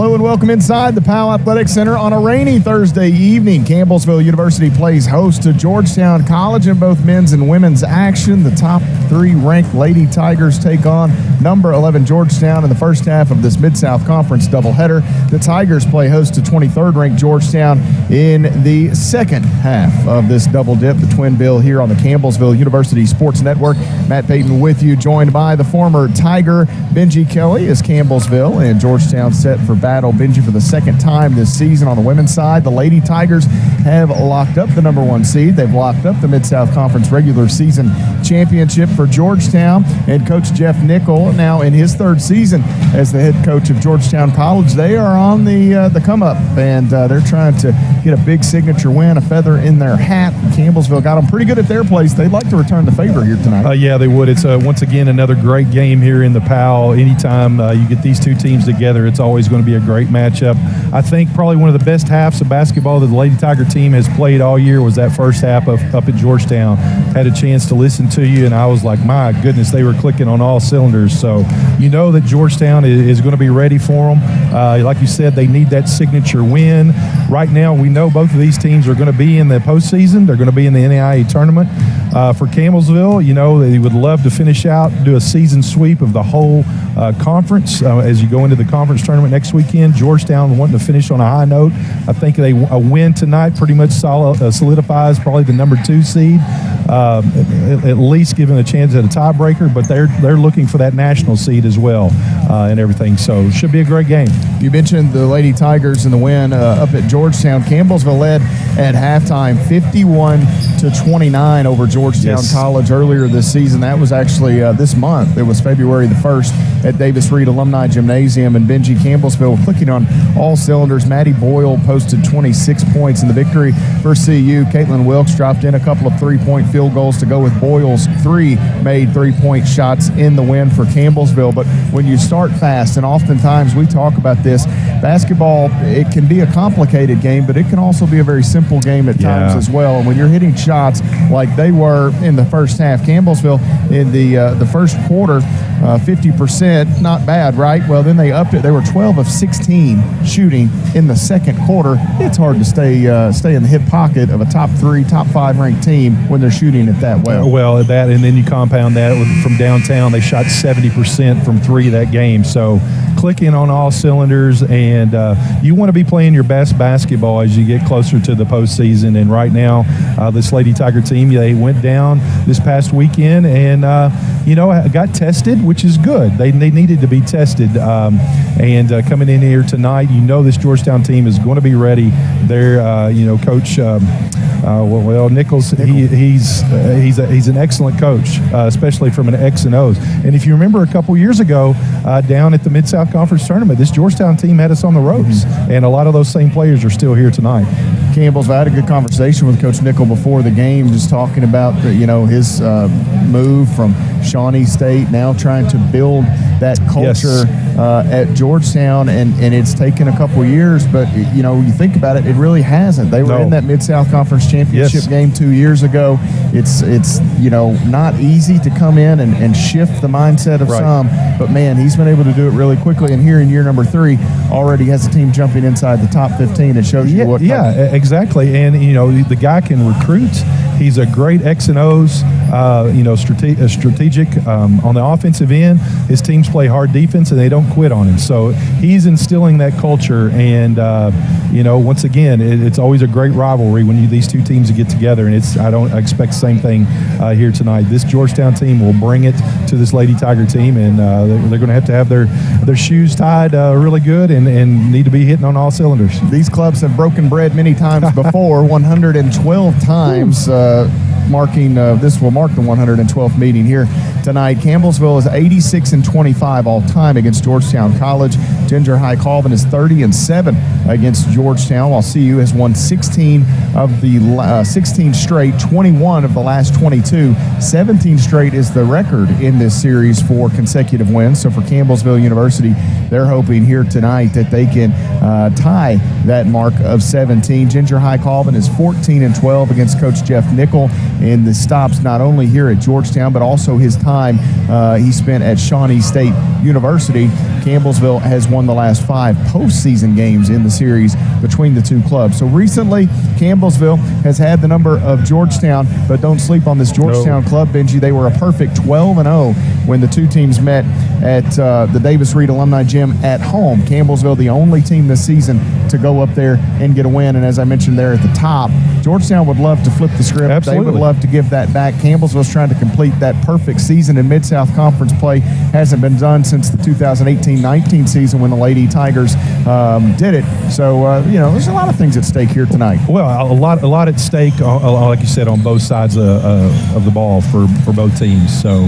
Hello and welcome inside the Powell Athletic Center on a rainy Thursday evening. Campbellsville University plays host to Georgetown College in both men's and women's action. The top 3 ranked Lady Tigers take on number 11 Georgetown in the first half of this Mid-South Conference doubleheader. The Tigers play host to 23rd ranked Georgetown in the second half of this double dip, the twin bill here on the Campbellsville University Sports Network. Matt Payton with you, joined by the former Tiger Benji Kelly as Campbellsville and Georgetown set for battle. Benji, for the second time this season on the women's side, the Lady Tigers have locked up the number 1 seed. They've locked up the Mid-South Conference regular season championship for Georgetown. And Coach Jeff Nickel, now in his 3rd season as the head coach of Georgetown College, they are on the come up, and they're trying to get a big signature win, a feather in their hat. Campbellsville got them pretty good at their place. They'd like to return the favor here tonight. Yeah, they would. It's once again another great game here in the Powell. Anytime you get these two teams together, it's always going to be a great matchup. I think probably one of the best halves of basketball that the Lady Tiger team has played all year was that first half up at Georgetown. Had a chance to listen to you, and I was like, my goodness, they were clicking on all cylinders. So you know that Georgetown is going to be ready for them. Like you said, they need that signature win. Right now, we know both of these teams are going to be in the postseason. They're going to be in the NAIA tournament. For Campbellsville, you know, they would love to finish out, do a season sweep of the whole conference as you go into the conference tournament next weekend. Georgetown wanting to finish on a high note. I think a win tonight pretty much solidifies probably the number 2 seed, at least giving a chance at a tiebreaker, but they're looking for that national seed as well and everything. So it should be a great game. You mentioned the Lady Tigers in the win up at Georgetown. Campbellsville led at halftime 51-29 over Georgetown College earlier this season. That was actually this month. It was February the 1st at Davis Reed Alumni Gymnasium, and Benji, Campbellsville clicking on all cylinders. Maddie Boyle posted 26 points in the victory for CU. Caitlin Wilkes dropped in a couple of 3-point field goals to go with Boyle's 3 made 3-point shots in the win for Campbellsville. But when you start fast, and oftentimes we talk about this, basketball, it can be a complicated game, but it can also be a very simple game at times as well. And when you're hitting shots like they were in the first half, Campbellsville in the first quarter, 50%, not bad, right? Well, then they upped it. They were 12 of 16 shooting in the second quarter. It's hard to stay in the hip pocket of a top 3, top 5 ranked team when they're shooting it that well. Well, that, and then you compound that from downtown. They shot 70% from 3 that game. So clicking on all cylinders, and you want to be playing your best basketball as you get closer to the postseason. And right now, this Lady Tiger team, they went down this past weekend and, got tested, which is good. They needed to be tested. And coming in here tonight, this Georgetown team is going to be ready. They're, Coach Nichols, he's an excellent coach, especially from an X and O's. And if you remember a couple years ago, down at the Mid-South Conference tournament, this Georgetown team had us on the ropes, and a lot of those same players are still here tonight. Campbell's, I had a good conversation with Coach Nickel before the game, just talking about his move from Shawnee State, now trying to build that culture at Georgetown, and it's taken a couple years, but you think about it, it really hasn't. They were in that Mid-South Conference championship game 2 years ago. It's not easy to come in and shift the mindset of some, but man, he's been able to do it really quickly, and here in year number 3 already has a team jumping inside the top 15. It shows you what exactly. And the guy can recruit. He's a great X and O's, strategic on the offensive end. His teams play hard defense, and they don't quit on him. So he's instilling that culture. And once again, it's always a great rivalry when these two teams get together. And I expect the same thing here tonight. This Georgetown team will bring it to this Lady Tiger team, and they're going to have their shoes tied really good and need to be hitting on all cylinders. These clubs have broken bread many times before, 112 times. This will mark the 112th meeting here tonight. Campbellsville is 86-25 all time against Georgetown College. Ginger High Colvin is 30-7 against Georgetown, while CU has won 16 of the 16 straight, 21 of the last 22. 17 straight is the record in this series for consecutive wins. So for Campbellsville University, they're hoping here tonight that they can tie that mark of 17. Ginger High Colvin is 14-12 against Coach Jeff Nickel in the stops not only here at Georgetown, but also his time he spent at Shawnee State University. Campbellsville has won the last 5 postseason games in the series between the two clubs. So recently, Campbellsville has had the number of Georgetown, but don't sleep on this Georgetown club, Benji. They were a perfect 12-0 when the two teams met at the Davis Reed Alumni Gym at home. Campbellsville, the only team this season to go up there and get a win. And as I mentioned there at the top, Georgetown would love to flip the script. Absolutely. They would love to give that back. Campbellsville's trying to complete that perfect season in Mid-South Conference play. Hasn't been done since the 2018-19 season when the Lady Tigers did it. So, there's a lot of things at stake here tonight. Well, a lot at stake, like you said, on both sides of the ball for both teams. So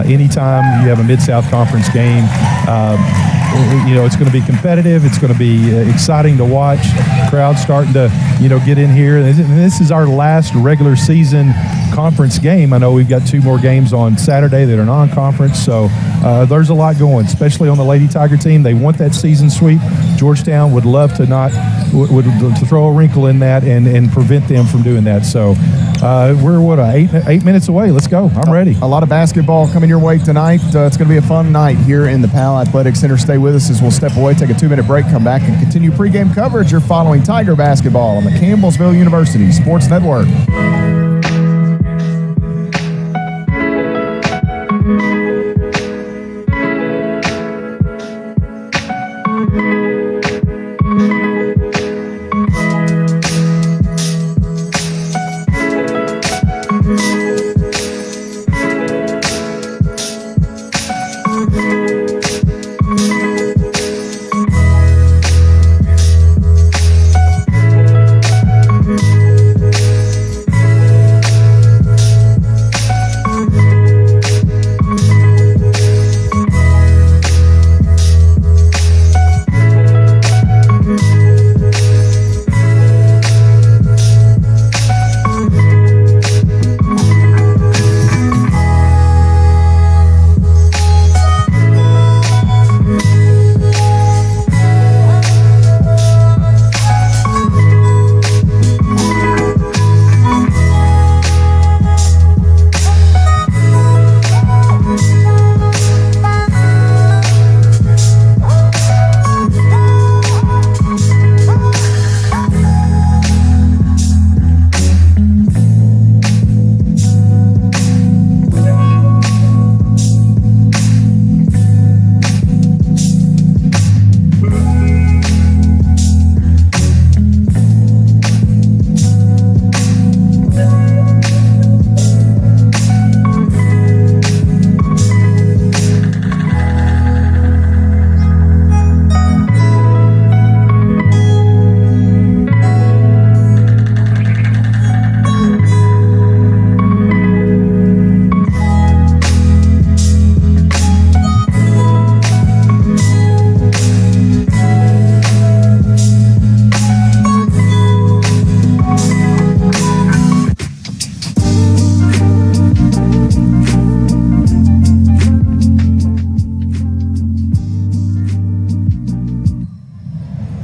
anytime you have a Mid-South Conference game, it's going to be competitive. It's going to be exciting to watch. Crowd starting to, get in here. And this is our last regular season conference game. I know we've got 2 more games on Saturday that are non-conference. So there's a lot going, especially on the Lady Tiger team. They want that season sweep. Georgetown would love to to throw a wrinkle in that and prevent them from doing that. So we're 8 minutes away. Let's go. I'm ready. A lot of basketball coming your way tonight. It's going to be a fun night here in the Powell Athletic Center. Stay with us as we'll step away, take a 2-minute break, come back, and continue pregame coverage. You're following Tiger basketball on the Campbellsville University Sports Network.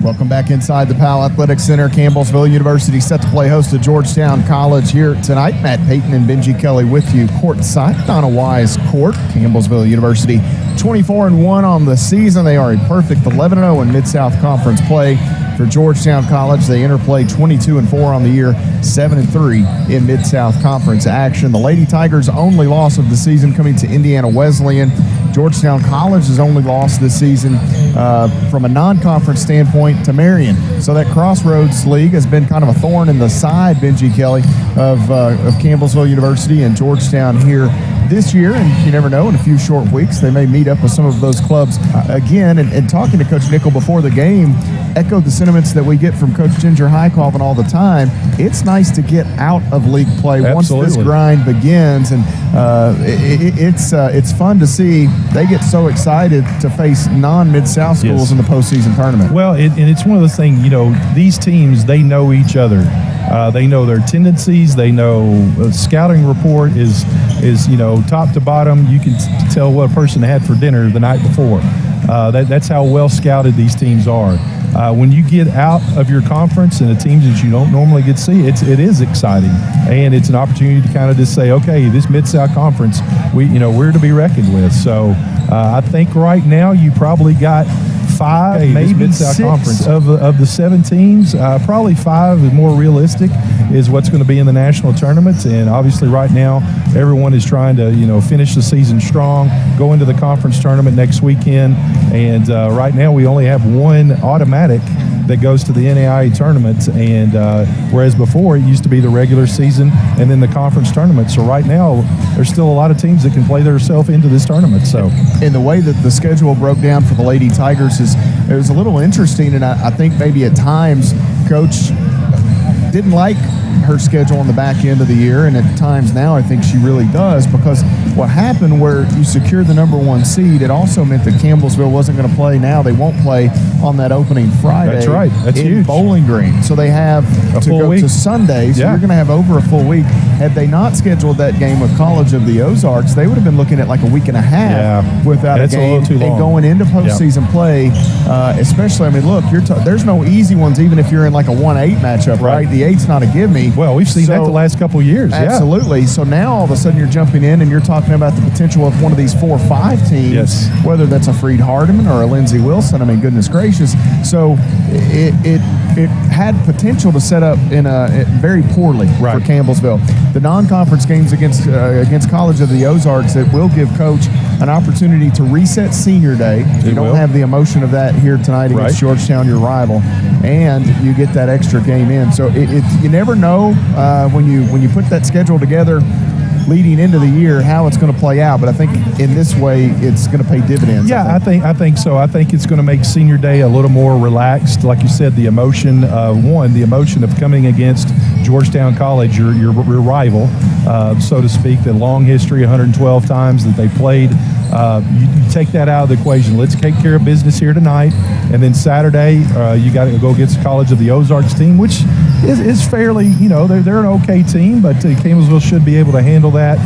Welcome back inside the Powell Athletic Center. Campbellsville University set to play host to Georgetown College here tonight. Matt Payton and Benji Kelly with you courtside. Donna Wise court. Campbellsville University 24-1 on the season. They are a perfect 11-0 in Mid-South Conference play. For Georgetown College, they interplay 22-4 on the year, 7-3 in Mid-South Conference action. The Lady Tigers' only loss of the season coming to Indiana Wesleyan. Georgetown College's only loss this season from a non-conference standpoint to Marion. So that Crossroads League has been kind of a thorn in the side, Benji Kelly, of Campbellsville University and Georgetown here this year, and you never know, in a few short weeks they may meet up with some of those clubs again. And talking to Coach Nickel before the game echoed the sentiments that we get from Coach Ginger Highcoven all the time. It's nice to get out of league play. Absolutely. Once this grind begins, and it's fun to see they get so excited to face non-Mid-South schools in the postseason tournament. Well, and it's one of those things, these teams, they know each other. They know their tendencies. They know scouting report is top to bottom. You can tell what a person had for dinner the night before. That's how well scouted these teams are. when you get out of your conference and the teams that you don't normally get to see, it is exciting, and it's an opportunity to kind of just say, okay, this Mid-South Conference, we're to be reckoned with. So I think right now you probably got 5, maybe 6 conference of the 7 teams. Probably 5 is more realistic, is what's going to be in the national tournament. And obviously right now everyone is trying to finish the season strong, go into the conference tournament next weekend. And right now we only have 1 automatic that goes to the NAIA tournament, and whereas before it used to be the regular season and then the conference tournament. So right now there's still a lot of teams that can play themselves into this tournament. So, and the way that the schedule broke down for the Lady Tigers it was a little interesting, and I think maybe at times Coach didn't like her schedule on the back end of the year, and at times now I think she really does, because what happened where you secured the number 1 seed, it also meant that Campbellsville wasn't going to play. Now they won't play on that opening Friday. That's right. That's in huge. Bowling Green. So they have to go week. to Sunday, so you're going to have over a full week. Had they not scheduled that game with College of the Ozarks, they would have been looking at like a week and a half without a game. And going into postseason play, especially, I mean, look, there's no easy ones, even if you're in like a 1-8 matchup, right? The 8's not a give me. Well, we've seen that the last couple of years. Absolutely. So now all of a sudden you're jumping in and you're talking about the potential of one of these 4 or 5 teams, whether that's a Freed Hardeman or a Lindsey Wilson. I mean, goodness gracious. So it had potential to set up very poorly for Campbellsville. The non-conference games against College of the Ozarks, that will give Coach an opportunity to reset senior day. You don't have the emotion of that here tonight against Georgetown, your rival, and you get that extra game in. So you never know when you put that schedule together leading into the year how it's going to play out, but I think in this way it's going to pay dividends. I think so. I think it's going to make senior day a little more relaxed. Like you said, the emotion of coming against Georgetown College, your rival, so to speak, the long history, 112 times that they played. You take that out of the equation. Let's take care of business here tonight, and then Saturday you got to go against the College of the Ozarks team, which is fairly, they're an okay team, but Campbellsville should be able to handle that.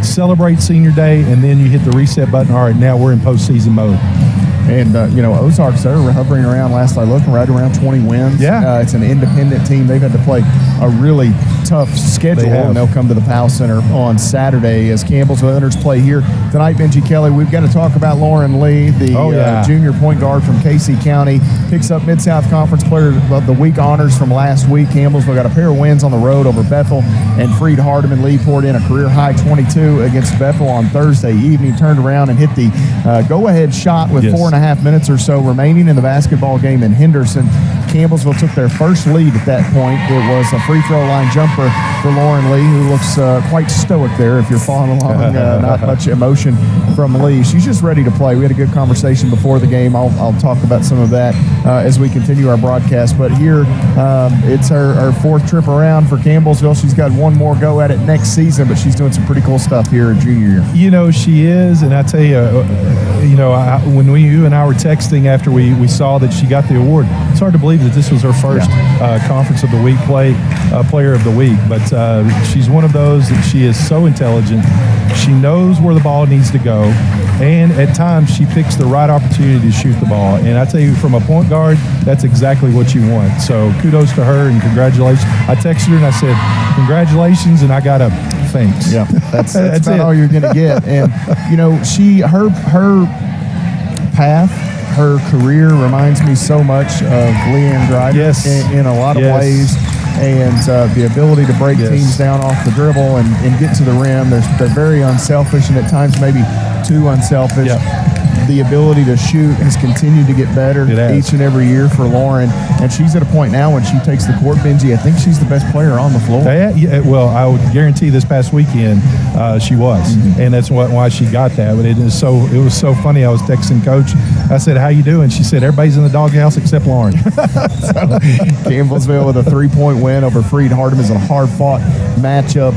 Celebrate senior day, and then you hit the reset button. All right, now we're in postseason mode. And, Ozarks, they're hovering around, last I looked, right around 20 wins. It's an independent team. They've had to play a really tough schedule, and they'll come to the Powell Center on Saturday as Campbellsville enters play here tonight. Benji Kelly, we've got to talk about Lauren Lee, the junior point guard from Casey County, picks up Mid-South Conference Player of the Week honors from last week. Campbellsville got a pair of wins on the road over Bethel and Freed Hardeman. Lee poured in a career-high 22 against Bethel on Thursday evening, turned around and hit the go-ahead shot with 4.5 minutes or so remaining in the basketball game in Henderson. Campbellsville took their first lead at that point. It was a free throw line jumper for Lauren Lee, who looks quite stoic there if you're following along. Not much emotion from Lee. She's just ready to play. We had a good conversation before the game. I'll talk about some of that as we continue our broadcast. But here, it's her 4th trip around for Campbellsville. She's got one more go at it next season, but she's doing some pretty cool stuff here in junior year. She is, and I tell you, when you and I were texting after we saw that she got the award, it's hard to believe that this was her first Conference of the Week Player of the Week. But she's one of those that she is so intelligent. She knows where the ball needs to go, and at times she picks the right opportunity to shoot the ball. And I tell you, from a point guard, that's exactly what you want. So kudos to her and congratulations. I texted her and I said, congratulations, and I got a thanks. Yeah, that's about all you're going to get. And, her path, her career reminds me so much of Leanne Greider in a lot of ways. And the ability to break teams down off the dribble and get to the rim. They're very unselfish, and at times maybe too unselfish. The ability to shoot has continued to get better each and every year for Lauren. And she's at a point now when she takes the court, Benji, I think she's the best player on the floor. Well, I would guarantee this past weekend she was. And that's why she got that. But it was so funny. I was texting Coach. I said, how you doing? She said, everybody's in the doghouse except Lauren. Campbellsville with a 3-point win over Freed Hardeman is a hard-fought matchup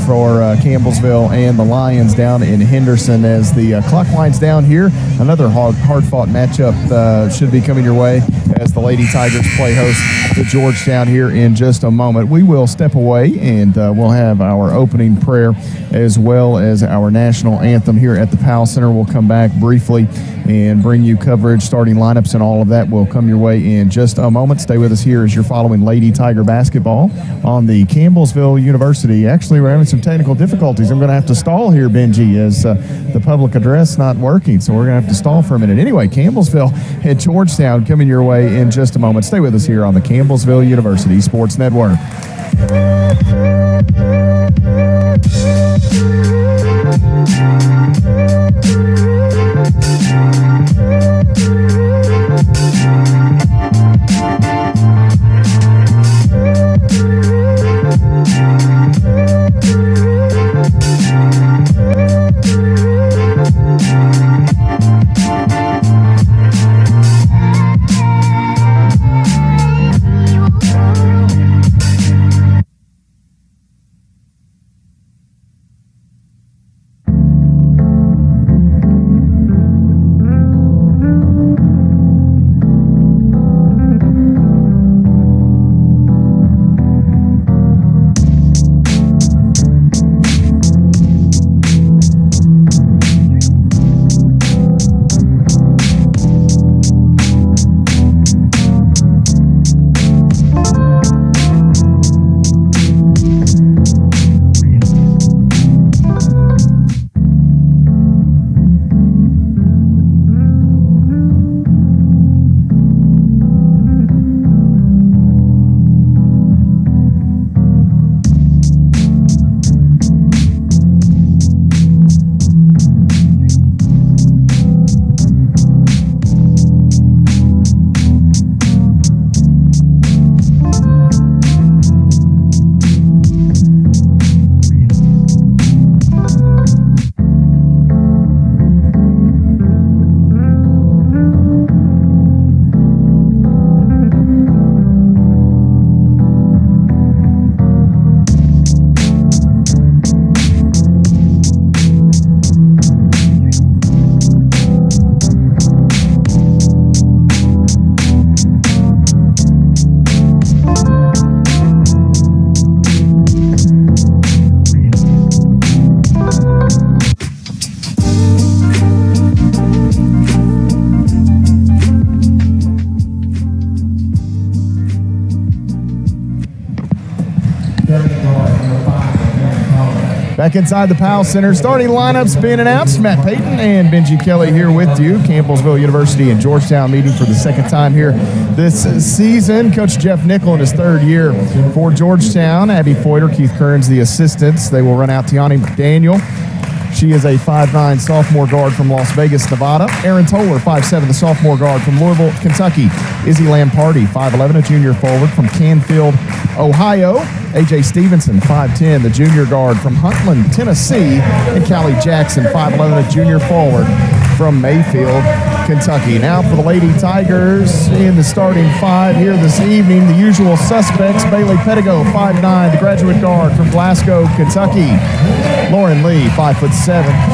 for Campbellsville and the Lions down in Henderson as the clock winds down here. Another hard-fought matchup should be coming your way as the Lady Tigers play host to Georgetown here in just a moment. We will step away and we'll have our opening prayer as well as our national anthem here at the Powell Center. We'll come back briefly and bring you you coverage, starting lineups, and all of that will come your way in just a moment. Stay with us here as you're following Lady Tiger basketball on the Campbellsville University. Actually, we're having some technical difficulties. I'm going to have to stall here, Benji, as the public address not working, so we're going to have to stall for a minute. Anyway, Campbellsville and Georgetown coming your way in just a moment. Stay with us here on the Campbellsville University Sports Network. Back inside the Powell Center, starting lineups being announced. Matt Payton and Benji Kelly here with you. Campbellsville University and Georgetown meeting for the second time here this season. Coach Jeff Nickel in his third year for Georgetown. Abby Foyter, Keith Kearns, the assistants. They will run out Tiani McDaniel. She is a 5'9" sophomore guard from Las Vegas, Nevada. Erin Toller, 5'7", the sophomore guard from Louisville, Kentucky. Izzy Lamparty, 5'11", a junior forward from Canfield, Ohio. A.J. Stevenson, 5'10", the junior guard from Huntland, Tennessee. And Callie Jackson, 5'11", a junior forward from Mayfield, Kentucky. Now for the Lady Tigers in the starting five here this evening, the usual suspects. Bailey Pettigo, 5'9", the graduate guard from Glasgow, Kentucky. Lauren Lee, 5'7",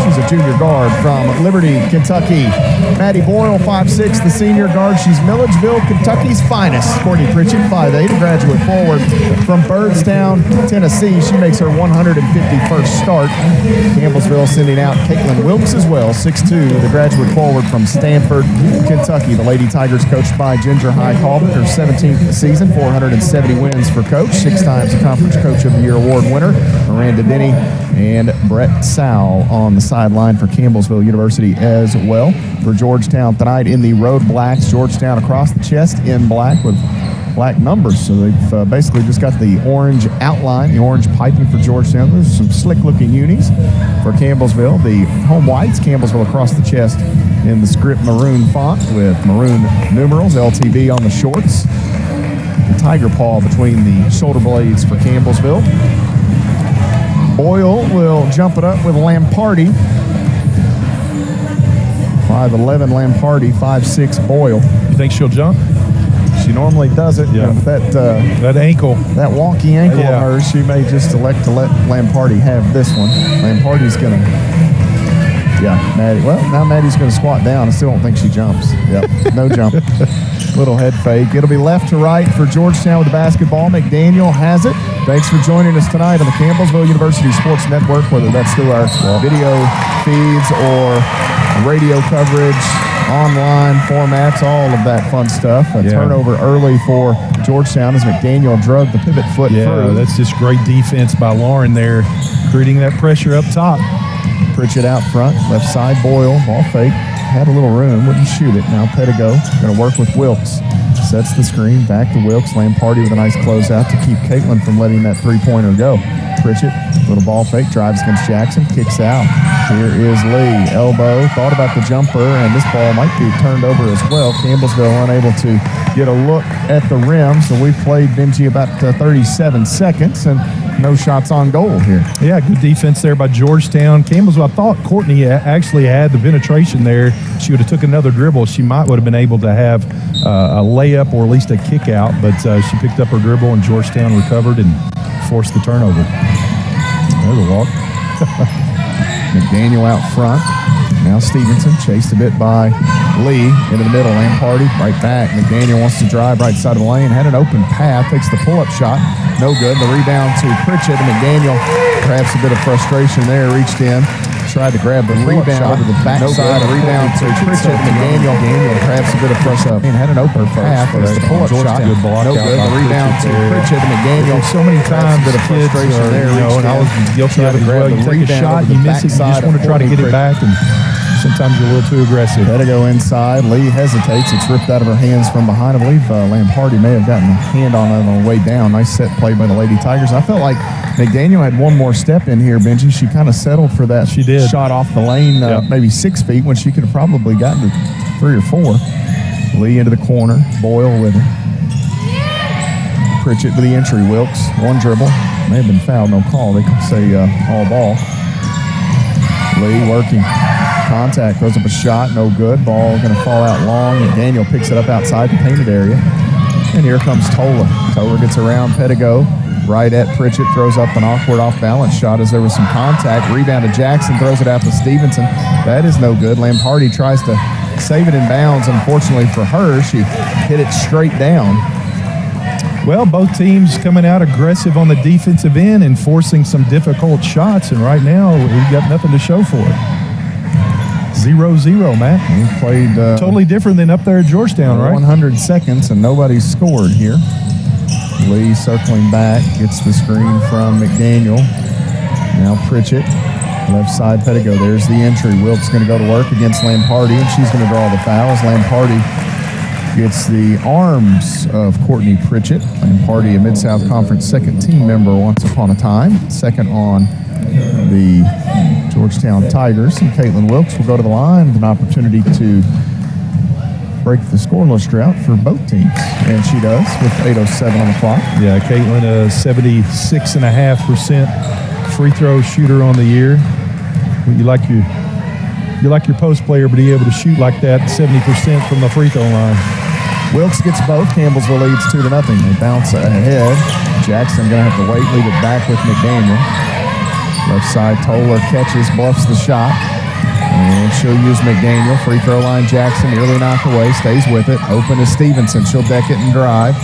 she's a junior guard from Liberty, Kentucky. Maddie Boyle, 5'6", the senior guard. She's Milledgeville, Kentucky's finest. Courtney Pritchett, 5'8", a graduate forward from Byrdstown, Tennessee. She makes her 151st start. Campbellsville sending out Caitlin Wilkes as well, 6'2", the graduate forward from Stanford, Kentucky. The Lady Tigers coached by Ginger High-Caldwell, her 17th season, 470 wins for coach, 6 times a Conference Coach of the Year award winner. Miranda Denny and Brett Sowell on the sideline for Campbellsville University as well. For Georgetown tonight in the Road Blacks, Georgetown across the chest in black with black numbers. So they've basically just got the orange outline, the orange piping for Georgetown. Those are some slick-looking unis for Campbellsville. The home whites, Campbellsville across the chest in the script maroon font with maroon numerals, LTB on the shorts. The tiger paw between the shoulder blades for Campbellsville. Boyle will jump it up with Lamparty. 5'11" Lamparty, 5'6" Boyle. You think she'll jump? She normally does it. Yeah. With that ankle. That wonky ankle Yeah. of hers, she may just elect to let Lamparty have this one. Lamparty's going to, Maddie. Well, now Maddie's going to squat down. I still don't think she jumps. Yep, no jump. Little head fake. It'll be left to right for Georgetown with the basketball. McDaniel has it. Thanks for joining us tonight on the Campbellsville University Sports Network, whether that's through our video feeds or radio coverage, online formats, all of that fun stuff. A turnover early for Georgetown as McDaniel drug the pivot foot through. That's just great defense by Lauren there, creating that pressure up top. Pritchett out front, left side, Boyle, ball fake. Had a little room, wouldn't shoot it. Now Pedigo going to work with Wilkes. Sets the screen, back to Wilkes. Lamparty with a nice closeout to keep Caitlin from letting that three-pointer go. Pritchett, little ball fake, drives against Jackson, kicks out. Here is Lee, elbow, thought about the jumper, and this ball might be turned over as well. Campbellsville unable to get a look at the rim, so we've played Benji about 37 seconds, and no shots on goal here. Yeah, good defense there by Georgetown. Campbellsville, I thought Courtney actually had the penetration there. She would have took another dribble. She would have been able to have a layup or at least a kick out, but she picked up her dribble and Georgetown recovered and forced the turnover. There's a walk. McDaniel out front. Now Stevenson chased a bit by Lee into the middle. Lamparty right back. McDaniel wants to drive right side of the lane. Had an open path. Takes the pull-up shot. No good. The rebound to Pritchett. And McDaniel perhaps a bit of frustration there. Reached in. Tried to grab the rebound over the backside. No rebound to Pritchett. McDaniel perhaps a bit of frustration. Had an open path. Takes the pull-up shot. Good block. No good. The rebound to Pritchett. And McDaniel. So many times a bit of frustration there. And I was guilty of it as well. You take a shot, you miss it, you just want to try to get it back, and sometimes you're a little too aggressive. Pedigo inside. Lee hesitates. It's ripped out of her hands from behind. I believe Lamparty may have gotten a hand on it on the way down. Nice set play by the Lady Tigers. I felt like McDaniel had one more step in here, Benji. She kind of settled for that shot off the lane, maybe 6 feet, when she could have probably gotten to 3 or 4. Lee into the corner. Boyle with her. Pritchett to the entry. Wilkes, one dribble. May have been fouled, no call. They could say all ball. Lee working. Contact, throws up a shot, no good. Ball going to fall out long. McDaniel picks it up outside the painted area. And here comes Tola. Tola gets around Pedigo. Right at Pritchett, throws up an awkward off-balance shot as there was some contact. Rebound to Jackson, throws it out to Stevenson. That is no good. Lamparty tries to save it in bounds. Unfortunately for her, she hit it straight down. Well, both teams coming out aggressive on the defensive end and forcing some difficult shots, and right now we've got nothing to show for it. 0-0, Matt. We played totally different than up there at Georgetown, right? 100 seconds, and nobody's scored here. Lee circling back, gets the screen from McDaniel. Now Pritchett, left side Pedigo. There's the entry. Wilkes going to go to work against Lamparty, and she's going to draw the foul as Lamparty gets the arms of Courtney Pritchett. Lamparty, a Mid-South Conference second team member once upon a time. Second on the Georgetown Tigers. And Caitlin Wilkes will go to the line with an opportunity to break the scoreless drought for both teams. And she does with 8:07 on the clock. Yeah, Caitlin, a 76.5% free throw shooter on the year. You like your post player, but be able to shoot like that 70% from the free throw line. Wilkes gets both. Campbellsville leads 2-0. They bounce ahead. Jackson going to have to wait, leave it back with McDaniel. Left side, Toller catches, bluffs the shot. And she'll use McDaniel. Free throw line, Jackson nearly knocked away, stays with it. Open to Stevenson. She'll deck it and drive.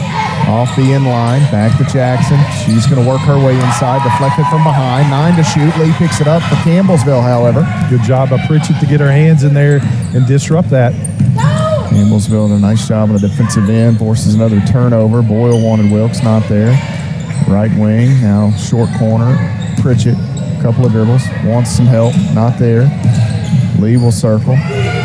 Off the end line, back to Jackson. She's going to work her way inside, deflected from behind. 9 to shoot. Lee picks it up for Campbellsville, however. Good job by Pritchett to get her hands in there and disrupt that. Campbellsville did a nice job on the defensive end, forces another turnover. Boyle wanted Wilkes, not there. Right wing, now short corner. Pritchett, a couple of dribbles, wants some help, not there. Lee will circle,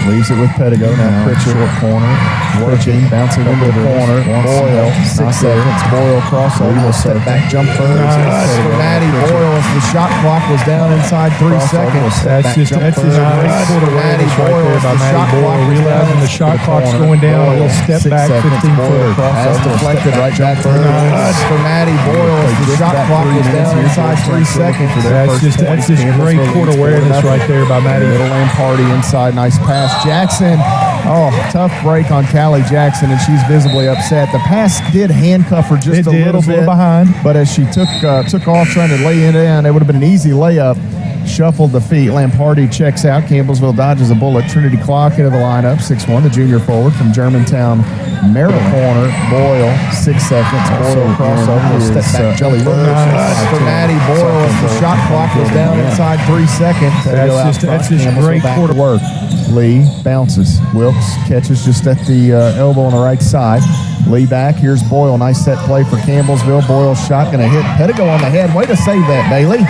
leaves it with Pedigo. Now Pritchett, short corner, working, bouncing into the corner. Boyle, 6 seconds. Boyle crossover. Will step back jumper. Nice for Maddie Boyle as the shot clock was down inside 3 seconds. That's just nice Maddie Boyle as the shot clock realizing the shot clock's going down. He'll step back 15-footer. Pass deflected right back for Maddie Boyle as the shot clock was down inside 3 seconds. That's just great court awareness right there by Maddie. Middle lane party inside, nice pass. Jackson, tough break on Callie Jackson, and she's visibly upset. The pass did handcuff her just a little bit behind, but as she took off trying to lay it in, it would have been an easy layup. shuffled the feet. Lampardi checks out. Campbellsville dodges a bullet. Trinity Clock into the lineup. 6'1", the junior forward from Germantown, Maryland. Corner, Boyle, 6 seconds. Boyle crossover. Step back. Jelly nice for Maddie Boyle as the shot clock was down inside 3 seconds. That's just great quarter work. Lee bounces. Wilkes catches just at the elbow on the right side. Lee back. Here's Boyle. Nice set play for Campbellsville. Boyle's shot going to hit Pedigo on the head. Way to save that, Bailey.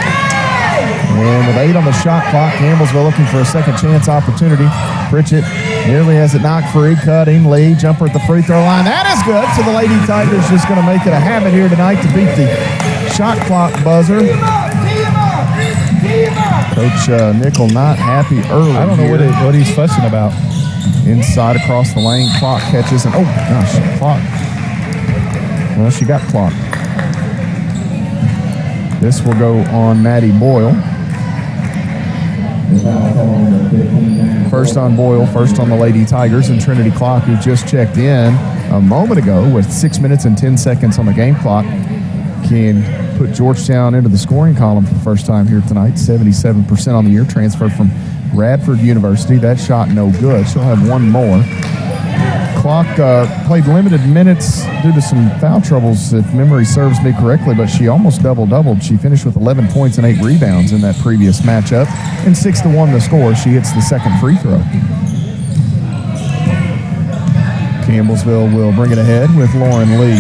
And with 8 on the shot clock, Campbellsville looking for a second chance opportunity. Pritchett nearly has it knocked free. Cutting. Lee, jumper at the free throw line. That is good. So the Lady Tigers just going to make it a habit here tonight to beat the shot clock buzzer. Coach Nickel not happy early. I don't know what he's fussing about. Inside across the lane, Clock catches, and oh gosh, Clock. Well, she got Clock. This will go on Maddie Boyle. First on Boyle, first on the Lady Tigers, and Trinity Clock, who just checked in a moment ago with 6 minutes and 10 seconds on the game clock, can put Georgetown into the scoring column for the first time here tonight. 77% on the year, transferred from Radford University. That shot no good. She'll have one more. Clock played limited minutes due to some foul troubles, if memory serves me correctly, but she almost doubled. She finished with 11 points and 8 rebounds in that previous matchup. And 6-1 the score. She hits the second free throw. Campbellsville will bring it ahead with Lauren Lee.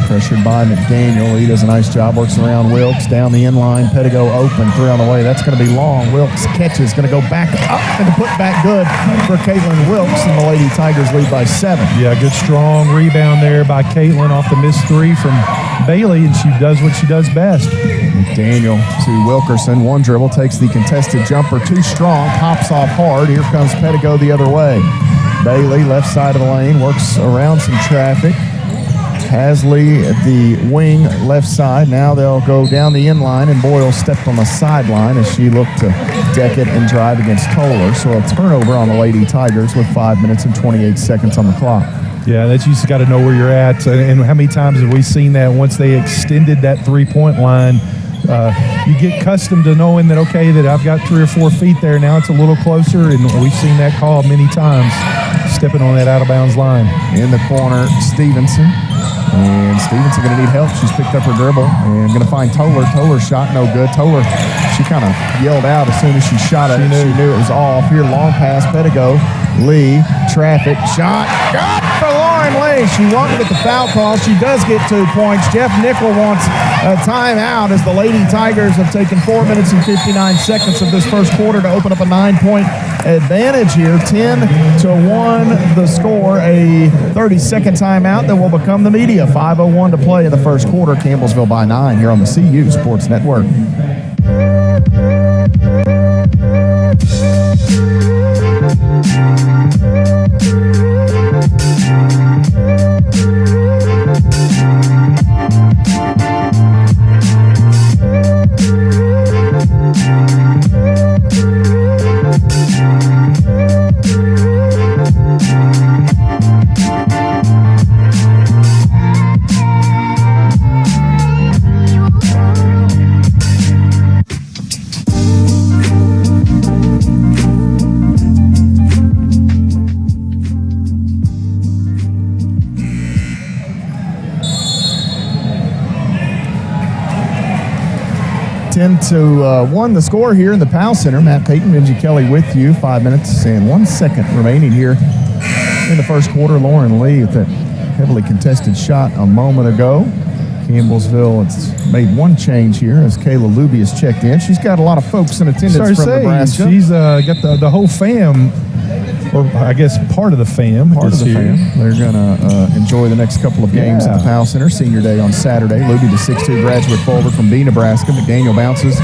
Pressured by McDaniel. He does a nice job, works around Wilkes, down the inline. Pedigo open, 3 on the way. That's going to be long. Wilkes catches, going to go back up and the put back good for Caitlin Wilkes, and the Lady Tigers lead by 7. Yeah, good strong rebound there by Caitlin off the missed 3 from Bailey, and she does what she does best. McDaniel to Wilkerson. One dribble, takes the contested jumper, too strong, pops off hard. Here comes Pedigo the other way. Bailey, left side of the lane, works around some traffic. Hasley at the wing left side. Now they'll go down the inline, and Boyle stepped on the sideline as she looked to deck it and drive against Toller. So a turnover on the Lady Tigers with 5 minutes and 28 seconds on the clock. Yeah, that's you just got to know where you're at. And how many times have we seen that once they extended that three-point line? You get accustomed to knowing that, okay, that I've got 3 or 4 feet there. Now it's a little closer, and we've seen that call many times, stepping on that out-of-bounds line. In the corner, Stevenson. And Stevenson going to need help. She's picked up her dribble and going to find Toller. Toller's shot no good. Toller, she kind of yelled out as soon as she shot it. She knew it was off. Here, long pass, Pedigo. Lee, traffic, shot. Good for Lauren Lee. She won't get the foul call. She does get 2 points. Jeff Nickel wants a timeout as the Lady Tigers have taken 4 minutes and 59 seconds of this first quarter to open up a 9-point advantage here. 10-1 the score. A 30-second timeout that will become the media. 5:01 to play in the first quarter. Campbellsville by 9 here on the CU Sports Network. To 1 the score here in the Powell Center. Matt Payton, Benji Kelly with you. 5 minutes and 1 second remaining here in the first quarter. Lauren Lee with that heavily contested shot a moment ago. Campbellsville has made one change here as Kayla Luby has checked in. She's got a lot of folks in attendance from Nebraska. She's got the whole fam, or I guess part of the fam. They're going to enjoy the next couple of games at the Powell Center. Senior Day on Saturday. Luby, the 6'2 graduate forward from B, Nebraska. McDaniel bounces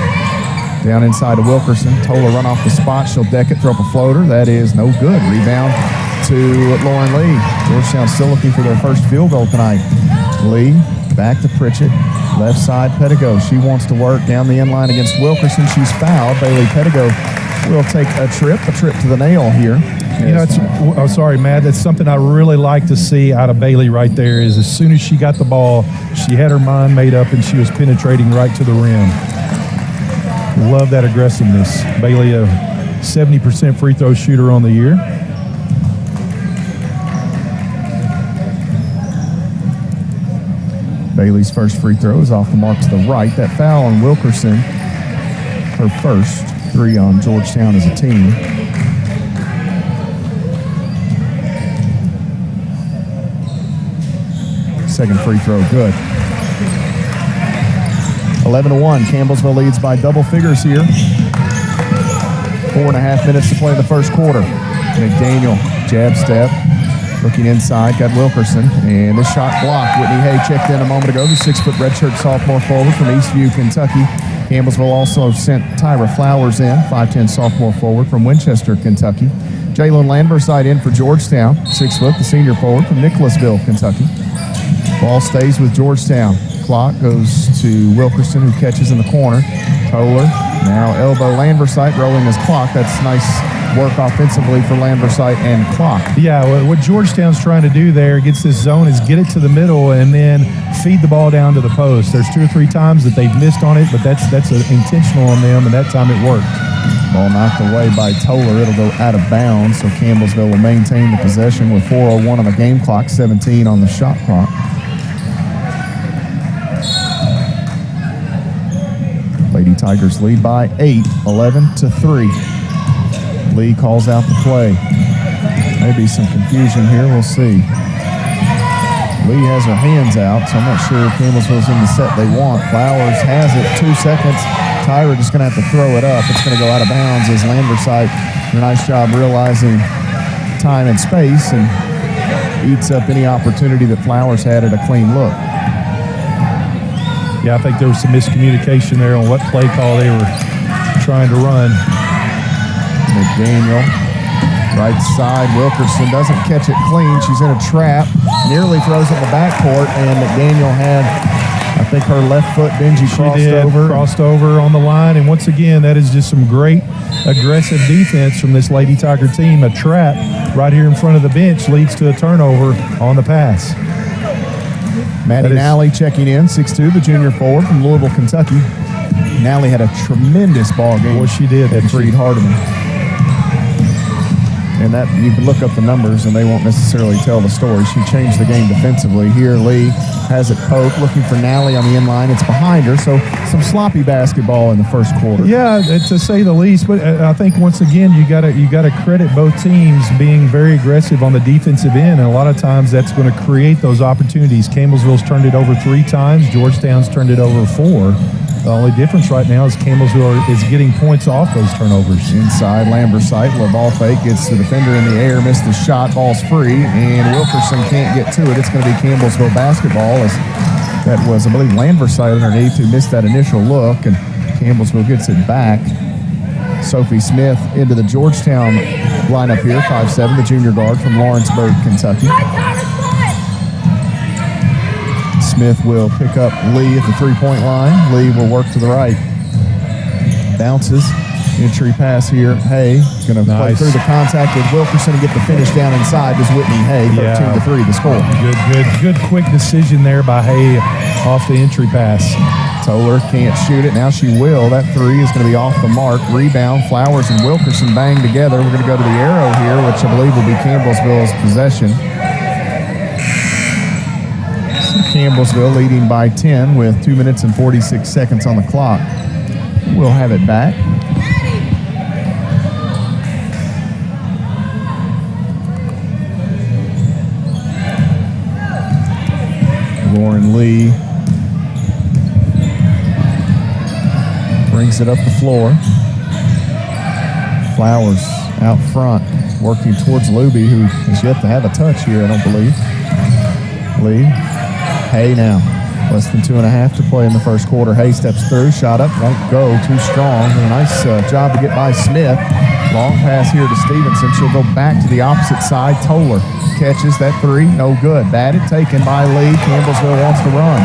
down inside to Wilkerson. Tola run off the spot. She'll deck it, throw up a floater. That is no good. Rebound to Lauren Lee. Georgetown still looking for their first field goal tonight. Lee back to Pritchett. Left side, Pedigo. She wants to work down the inline against Wilkerson. She's fouled. Bailey Pedigo We'll take a trip to the nail here. You know, sorry, Matt. That's something I really like to see out of Bailey right there. Is as soon as she got the ball, she had her mind made up and she was penetrating right to the rim. Love that aggressiveness. Bailey, a 70% free throw shooter on the year. Bailey's first free throw is off the mark to the right. That foul on Wilkerson, her first 3 on Georgetown as a team. Second free throw, good. 11-1, Campbellsville leads by double figures here. 4.5 minutes to play in the first quarter. McDaniel, jab step, looking inside, got Wilkerson, and this shot blocked. Whitney Hay checked in a moment ago, the 6-foot redshirt sophomore forward from Eastview, Kentucky. Campbellsville also sent Tyra Flowers in, 5'10 sophomore forward from Winchester, Kentucky. Jalen Lamberside in for Georgetown, 6 foot, the senior forward from Nicholasville, Kentucky. Ball stays with Georgetown. Clock goes to Wilkerson, who catches in the corner. Toller, now elbow Lamberside, rolling his clock. That's nice work offensively for Lamberside and Clock. Yeah, what Georgetown's trying to do there against this zone is get it to the middle and then feed the ball down to the post. There's 2 or 3 times that they've missed on it, but that's intentional on them, and that time it worked. Ball knocked away by Toller. It'll go out of bounds, so Campbellsville will maintain the possession with 4:01 on the game clock, 17 on the shot clock. Lady Tigers lead by 8, 11-3. Lee calls out the play. Maybe some confusion here, we'll see. Lee has her hands out, so I'm not sure Campbellsville's in the set they want. Flowers has it, 2 seconds. Tyra just gonna have to throw it up. It's gonna go out of bounds as Lamberside did a nice job realizing time and space and eats up any opportunity that Flowers had at a clean look. Yeah, I think there was some miscommunication there on what play call they were trying to run. McDaniel, right side. Wilkerson doesn't catch it clean. She's in a trap. Nearly throws it in the backcourt, and McDaniel had, I think, her left foot. Benji crossed over on the line, and once again, that is just some great aggressive defense from this Lady Tiger team. A trap right here in front of the bench leads to a turnover on the pass. Maddie Nally checking in, 6'2", the junior forward from Louisville, Kentucky. Nally had a tremendous ball game. Boy, she did. That freed Hardeman. And that, you can look up the numbers and they won't necessarily tell the story. She changed the game defensively. Here, Lee has it poked, looking for Nally on the inline. It's behind her, so some sloppy basketball in the first quarter. Yeah, to say the least. But I think once again you gotta credit both teams being very aggressive on the defensive end, and a lot of times that's going to create those opportunities. Campbellsville's turned it over 3 times. Georgetown's turned it over 4. The only difference right now is Campbellsville is getting points off those turnovers. Inside, Lamberside, ball fake, gets the defender in the air, missed the shot, ball's free, and Wilkerson can't get to it. It's going to be Campbellsville basketball, as that was, I believe, Lamberside underneath who missed that initial look, and Campbellsville gets it back. Sophie Smith into the Georgetown lineup here, 5'7", the junior guard from Lawrenceburg, Kentucky. Smith will pick up Lee at the three-point line. Lee will work to the right. Bounces. Entry pass here. Hay going to play through the contact with Wilkerson and get the finish down inside. Is Whitney Hay, 13-3 the score. Good quick decision there by Hay off the entry pass. Toller can't shoot it. Now she will. That 3 is going to be off the mark. Rebound. Flowers and Wilkerson bang together. We're going to go to the arrow here, which I believe will be Campbellsville's possession. Campbellsville leading by 10 with 2 minutes and 46 seconds on the clock. We'll have it back. Lauren Lee brings it up the floor. Flowers out front, working towards Luby, who has yet to have a touch here, I don't believe. Lee. Hay now. Less than 2.5 to play in the first quarter. Hay steps through, shot up, won't go, too strong. A nice job to get by Smith. Long pass here to Stevenson. She'll go back to the opposite side. Toller catches that 3, no good. Batted, taken by Lee. Campbellsville wants to run.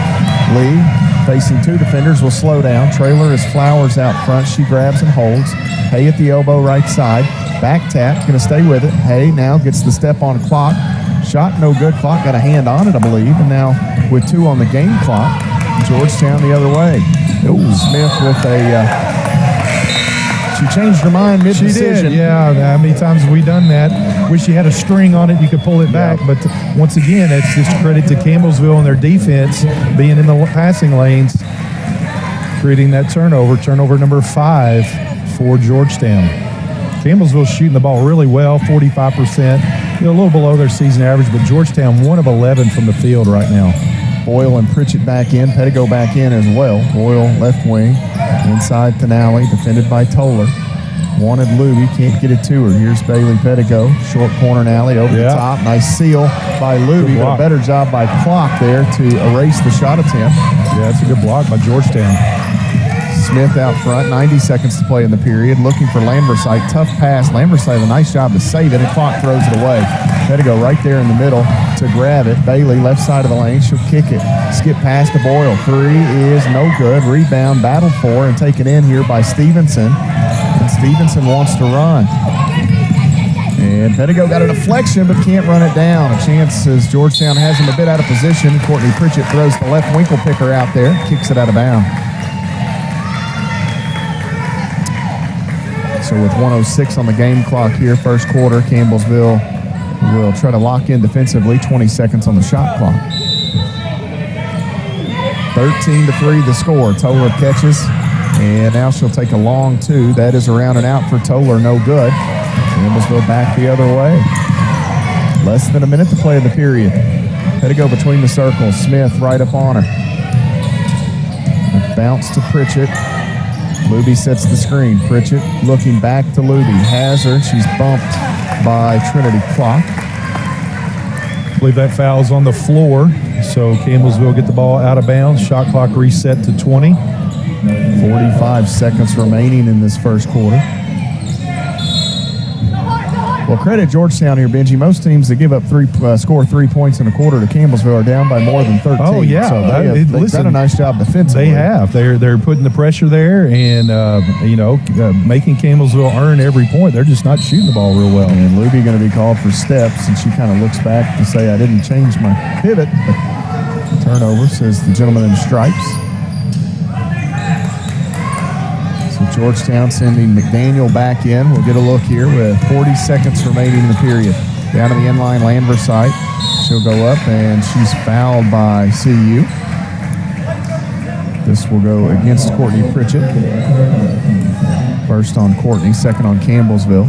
Lee, facing 2 defenders, will slow down. Trailer is Flowers out front. She grabs and holds. Hay at the elbow, right side. Back tap, going to stay with it. Hay now gets the step on clock. Shot no good. Clock got a hand on it, I believe. And now with 2 on the game clock, Georgetown the other way. Ooh, Smith with a... she changed her mind mid-decision. She did, yeah. How many times have we done that? Wish you had a string on it, you could pull it back. But once again, it's just credit to Campbellsville and their defense being in the passing lanes, creating that turnover. Turnover number 5 for Georgetown. Campbellsville's shooting the ball really well, 45%. A little below their season average, but Georgetown 1 of 11 from the field right now. Boyle and Pritchett back in. Pettigo back in as well. Boyle left wing. Inside Finale, defended by Toller. Wanted Luby, can't get it to her. Here's Bailey Pettigo. Short corner alley over the top. Nice seal by Luby, but a better job by Clock there to erase the shot attempt. Yeah, that's a good block by Georgetown. Smith out front, 90 seconds to play in the period. Looking for Lambersite. Tough pass. Lambersite, a nice job to save it, and Clock throws it away. Pettigo right there in the middle to grab it. Bailey, left side of the lane. She'll kick it. Skip past to Boyle. 3 is no good. Rebound, battled for, and taken in here by Stevenson. And Stevenson wants to run. And Pettigo got a deflection, but can't run it down. A chance as Georgetown has him a bit out of position. Courtney Pritchett throws the left winkle picker out there. Kicks it out of bounds. So with 1:06 on the game clock here, first quarter, Campbellsville will try to lock in defensively. 20 seconds on the shot clock. 13-3 the score. Toller catches, and now she'll take a long 2. That is around and out for Toller, no good. Campbellsville back the other way. Less than a minute to play in the period. Pettigo between the circles. Smith right up on her. A bounce to Pritchett. Luby sets the screen. Pritchett looking back to Luby. Has her. She's bumped by Trinity Clock. I believe that foul's on the floor, so Campbellsville get the ball out of bounds. Shot clock reset to 20. 45 seconds remaining in this first quarter. Well, credit Georgetown here, Benji. Most teams that give up score 3 points in a quarter to Campbellsville are down by more than 13. Oh, yeah. So they've done a nice job defensively. They have. They're putting the pressure there and, making Campbellsville earn every point. They're just not shooting the ball real well. And Luby going to be called for steps, and she kind of looks back to say, I didn't change my pivot. But turnover, says the gentleman in stripes. Georgetown sending McDaniel back in. We'll get a look here with 40 seconds remaining in the period. Down to the inline, Lambersite. She'll go up, and she's fouled by CU. This will go against Courtney Pritchett. First on Courtney, second on Campbellsville.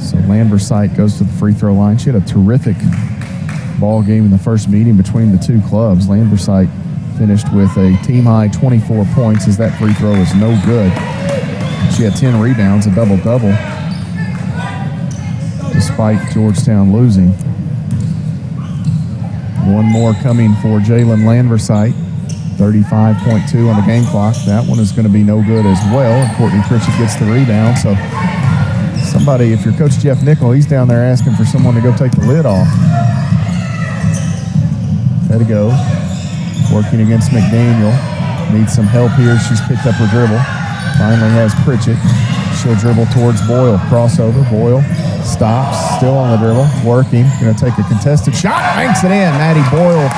So Lambersite goes to the free throw line. She had a terrific ball game in the first meeting between the two clubs. Lambersite finished with a team-high 24 points as that free throw is no good. She had 10 rebounds, a double-double, despite Georgetown losing. One more coming for Jalen Lambersite, 35.2 on the game clock. That one is going to be no good as well, and Courtney Pritchett gets the rebound. So somebody, if you're Coach Jeff Nickel, he's down there asking for someone to go take the lid off. Pettigo working against McDaniel. Needs some help here. She's picked up her dribble. Finally has Pritchett. She'll dribble towards Boyle. Crossover. Boyle stops. Still on the dribble. Working. Going to take a contested shot. Banks it in. Maddie Boyle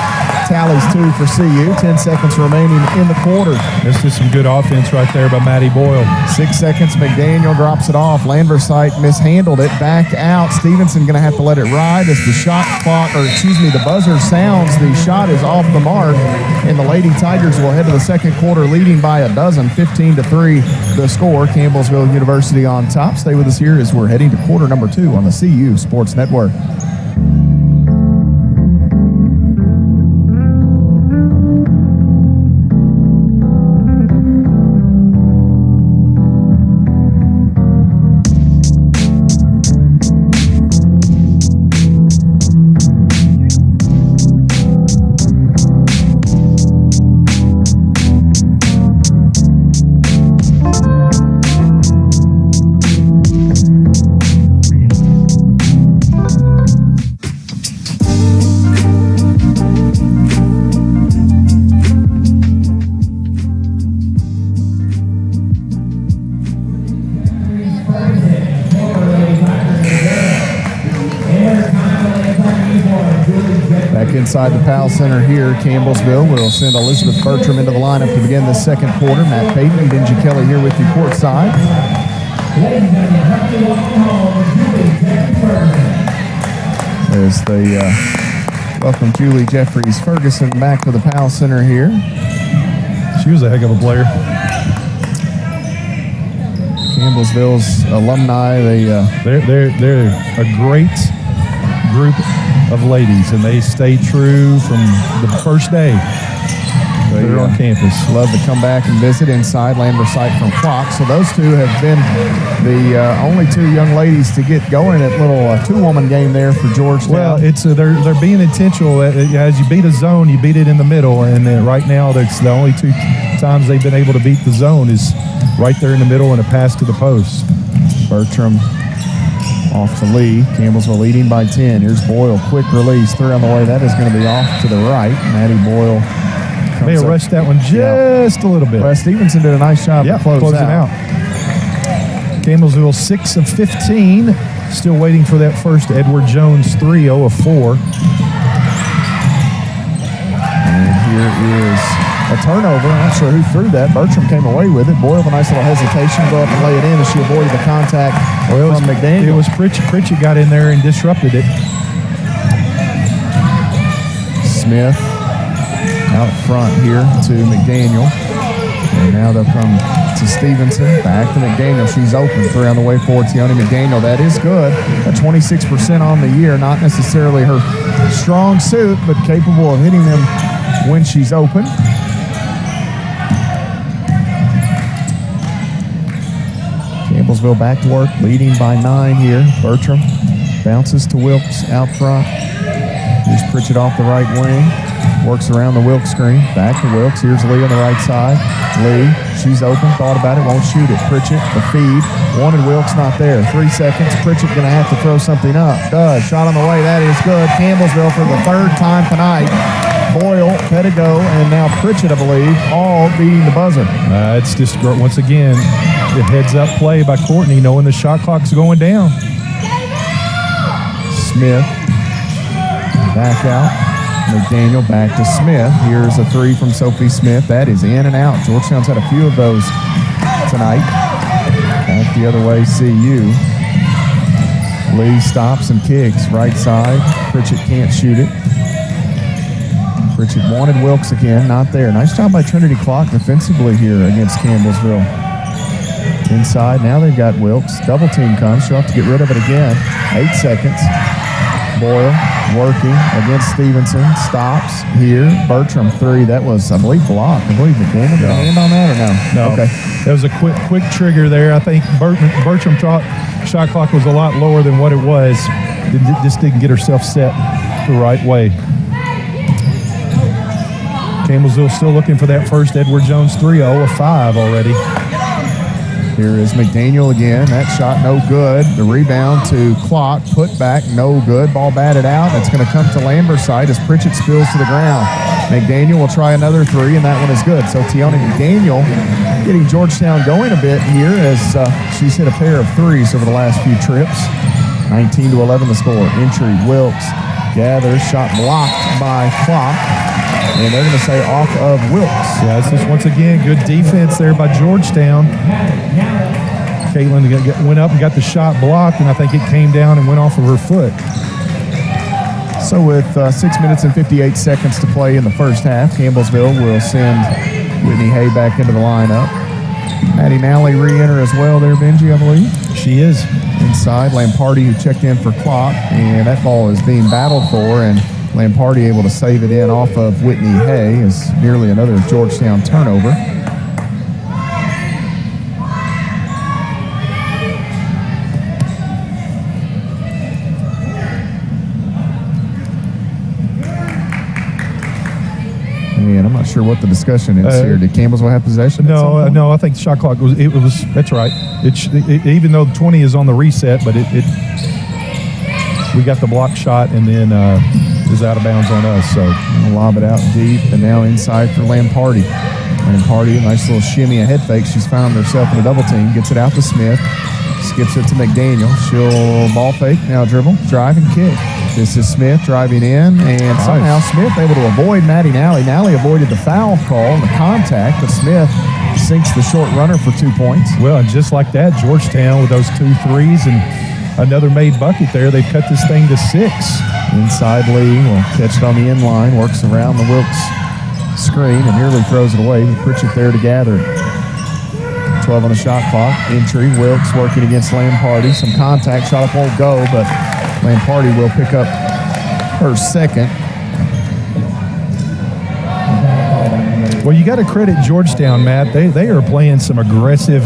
tallies 2 for CU. 10 seconds remaining in the quarter. This is some good offense right there by Maddie Boyle. 6 seconds. McDaniel drops it off. Lambersite mishandled it. Back out. Stevenson going to have to let it ride as the the buzzer sounds. The shot is off the mark, and the Lady Tigers will head to the second quarter leading by a dozen, 15-3 the score. Campbellsville University on top. Stay with us here as we're heading to quarter number 2 on the CU Sports Network. inside the Powell Center here. Campbellsville will send Elizabeth Bertram into the lineup to begin the second quarter. Matt Payton and Benji Kelly here with you courtside. As they welcome Julie Jeffries Ferguson back to the Powell Center here. She was a heck of a player. Campbellsville's alumni, They're a great group of ladies, and they stay true from the first day they're on campus. Love to come back and visit inside Lambersite from Clock. So those two have been the only two young ladies to get going at little two-woman game there for Georgetown. Well, it's they're being intentional. As you beat a zone, you beat it in the middle, and right now that's the only two times they've been able to beat the zone is right there in the middle and a pass to the post. Bertram off to Lee. Campbellsville leading by 10. Here's Boyle. Quick release. Three on the way. That is going to be off to the right. Maddie Boyle may have rushed that one just a little bit. Well, Stevenson did a nice job to closing out. Campbellsville 6 of 15. Still waiting for that first Edward Jones 3, 0 of 4. And here is a turnover. I'm not sure who threw that. Bertram came away with it. Boyle with a nice little hesitation, go up and lay it in, and she avoided the contact from McDaniel. It was Pritchett. Pritchett got in there and disrupted it. Smith out front here to McDaniel. And now they'll come to Stevenson. Back to McDaniel. She's open. Three on the way for Tioni McDaniel. That is good. A 26% on the year. Not necessarily her strong suit, but capable of hitting them when she's open. Campbellsville back to work, leading by 9 here. Bertram bounces to Wilkes out front. Here's Pritchett off the right wing. Works around the Wilkes screen. Back to Wilkes. Here's Lee on the right side. Lee, she's open. Thought about it. Won't shoot it. Pritchett, the feed. Wanted Wilkes, not there. 3 seconds. Pritchett going to have to throw something up. Does. Shot on the way. That is good. Campbellsville for the third time tonight. Boyle, Pedigo, and now Pritchett, I believe, all beating the buzzer. It's just, once again, the heads-up play by Courtney, knowing the shot clock's going down. Smith back out. McDaniel back to Smith. Here's a three from Sophie Smith. That is in and out. Georgetown's had a few of those tonight. Back the other way, CU. Lee stops and kicks. Right side. Pritchett can't shoot it. Pritchett wanted Wilkes again. Not there. Nice job by Trinity Clock defensively here against Campbellsville. Inside. Now they've got Wilkes. Double team comes. She'll have to get rid of it again. 8 seconds. Boyle working against Stevenson. Stops here. Bertram three. That was, I believe, blocked. I believe McDaniel got a hand on that or no? No. Okay. That was a quick trigger there. I think Bertram thought shot clock was a lot lower than what it was. Just didn't get herself set the right way. Campbellsville still looking for that first Edward Jones 3, 0 of 5 already. Here is McDaniel again. That shot no good. The rebound to Clock. Put back no good. Ball batted out. It's going to come to Lambersite as Pritchett spills to the ground. McDaniel will try another three, and that one is good. So Tioni McDaniel getting Georgetown going a bit here as she's hit a pair of threes over the last few trips. 19-11 the score. Entry, Wilkes gathers. Shot blocked by Clock. And they're going to say off of Wilkes. Yeah, it's just, once again, good defense there by Georgetown. Caitlin went up and got the shot blocked, and I think it came down and went off of her foot. So with 6 minutes and 58 seconds to play in the first half, Campbellsville will send Whitney Hay back into the lineup. Maddie Malley re-enter as well there, Benji, I believe. She is. Inside, Lamparty, who checked in for Clock, and that ball is being battled for, and Lamparty able to save it in off of Whitney Hay is nearly another Georgetown turnover. And I'm not sure what the discussion is here. Did Campbellsville have possession? No. I think the shot clock was. It was. That's right. Even though the 20 is on the reset, but we got the block shot and then is out of bounds on us. So we'll lob it out deep and now inside for Lamparty. Lamparty, a nice little shimmy, a head fake. She's found herself in a double team. Gets it out to Smith. Skips it to McDaniel. She'll ball fake. Now dribble, drive, and kick. This is Smith driving in, and somehow Smith able to avoid Maddie Nally. Nally avoided the foul call and the contact, but Smith sinks the short runner for 2 points. Well, and just like that, Georgetown with those 2 threes and another made bucket there, they've cut this thing to 6. Inside Lee will catch it on the end line, works around the Wilkes screen, and nearly throws it away with Pritchett there to gather it. 12 on the shot clock. Entry, Wilkes working against Lamparty. Some contact, shot up won't go, but Lamparty will pick up her second. Well, you got to credit Georgetown, Matt. They are playing some aggressive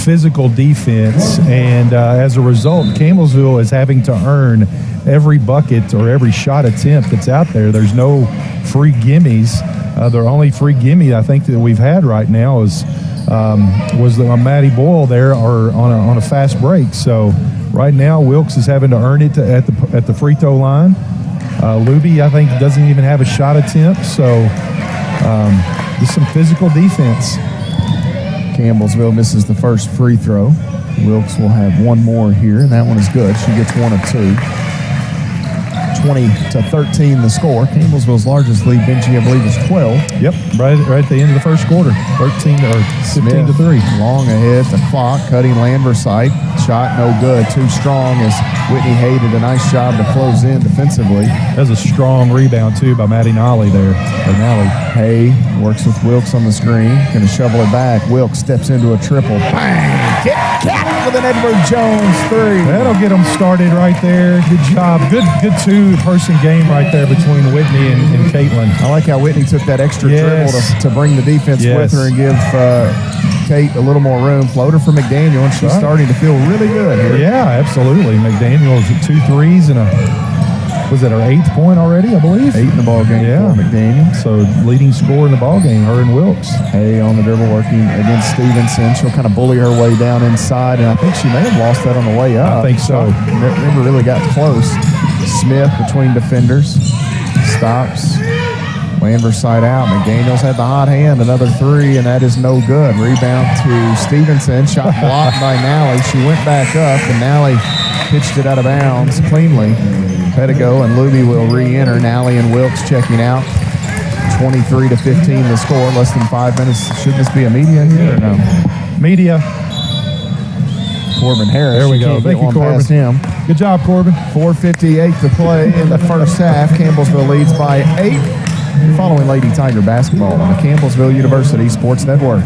physical defense, and as a result, Campbellsville is having to earn every bucket or every shot attempt that's out there. There's no free gimmies. The only free gimme I think that we've had right now was Maddie Boyle there or on a fast break. So right now Wilkes is having to earn it at the free throw line. Luby, I think, doesn't even have a shot attempt. So just some physical defense. Campbellsville misses the first free throw. Wilkes will have one more here, and that one is good. She gets 1 of 2. 20-13 the score. Campbellsville's largest lead, Benji, I believe, is 12. Yep, right at the end of the first quarter, 15-3. Long ahead, the clock, cutting Lambersite. Shot no good, too strong as Whitney Hay did a nice job to close in defensively. That was a strong rebound, too, by Maddie Nally there. Hay works with Wilkes on the screen, going to shovel it back. Wilkes steps into a triple. Bang! Cat with an Edward Jones 3. That'll get them started right there. Good job. Good two-person game right there between Whitney and Caitlin. I like how Whitney took that extra dribble to bring the defense with her and give Kate a little more room. Floater for McDaniel, and she's starting to feel really good here. Yeah, absolutely. McDaniel's 2 threes and was that her 8th point already, I believe? 8 in the ball game for McDaniel. So leading scorer in the ball game, her and Wilkes. Hay on the dribble working against Stevenson. She'll kind of bully her way down inside, and I think she may have lost that on the way up. I think so. Never really got close. Smith between defenders. Stops. Lambersite out. McDaniel's had the hot hand. Another 3, and that is no good. Rebound to Stevenson. Shot blocked by Nally. She went back up, and Nally pitched it out of bounds cleanly. Pedigo and Luby will re-enter. Nally and Wilkes checking out. 23-15 the score. Less than 5 minutes. Should this be a media here or no? Media. Corbin Harris. There we go. Thank you, Corbin. Him. Good job, Corbin. 4:58 to play in the first half. Campbellsville leads by 8. Following Lady Tiger basketball on the Campbellsville University Sports Network.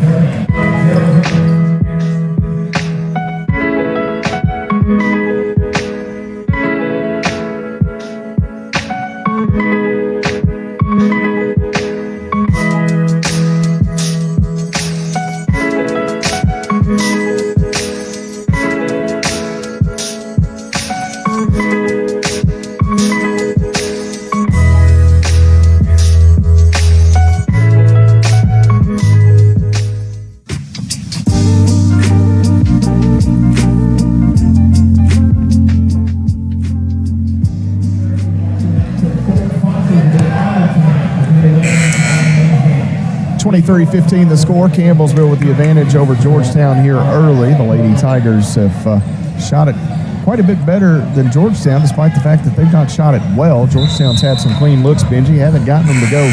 .315 the score. Campbellsville with the advantage over Georgetown here early. The Lady Tigers have shot it quite a bit better than Georgetown, despite the fact that they've not shot it well. Georgetown's had some clean looks, Benji. Haven't gotten them to go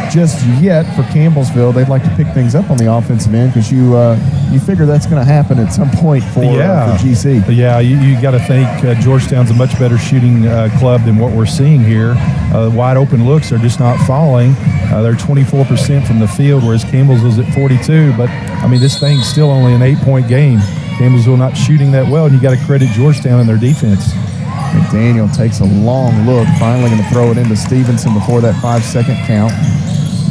just yet for Campbellsville. They'd like to pick things up on the offensive end because you figure that's going to happen at some point for GC. Yeah, you got to think Georgetown's a much better shooting club than what we're seeing here. Wide open looks are just not falling. They're 24% from the field, whereas Campbellsville's at 42. But, I mean, this thing's still only an 8-point game. Campbellsville not shooting that well, and you got to credit Georgetown and their defense. McDaniel takes a long look, finally going to throw it into Stevenson before that 5-second count.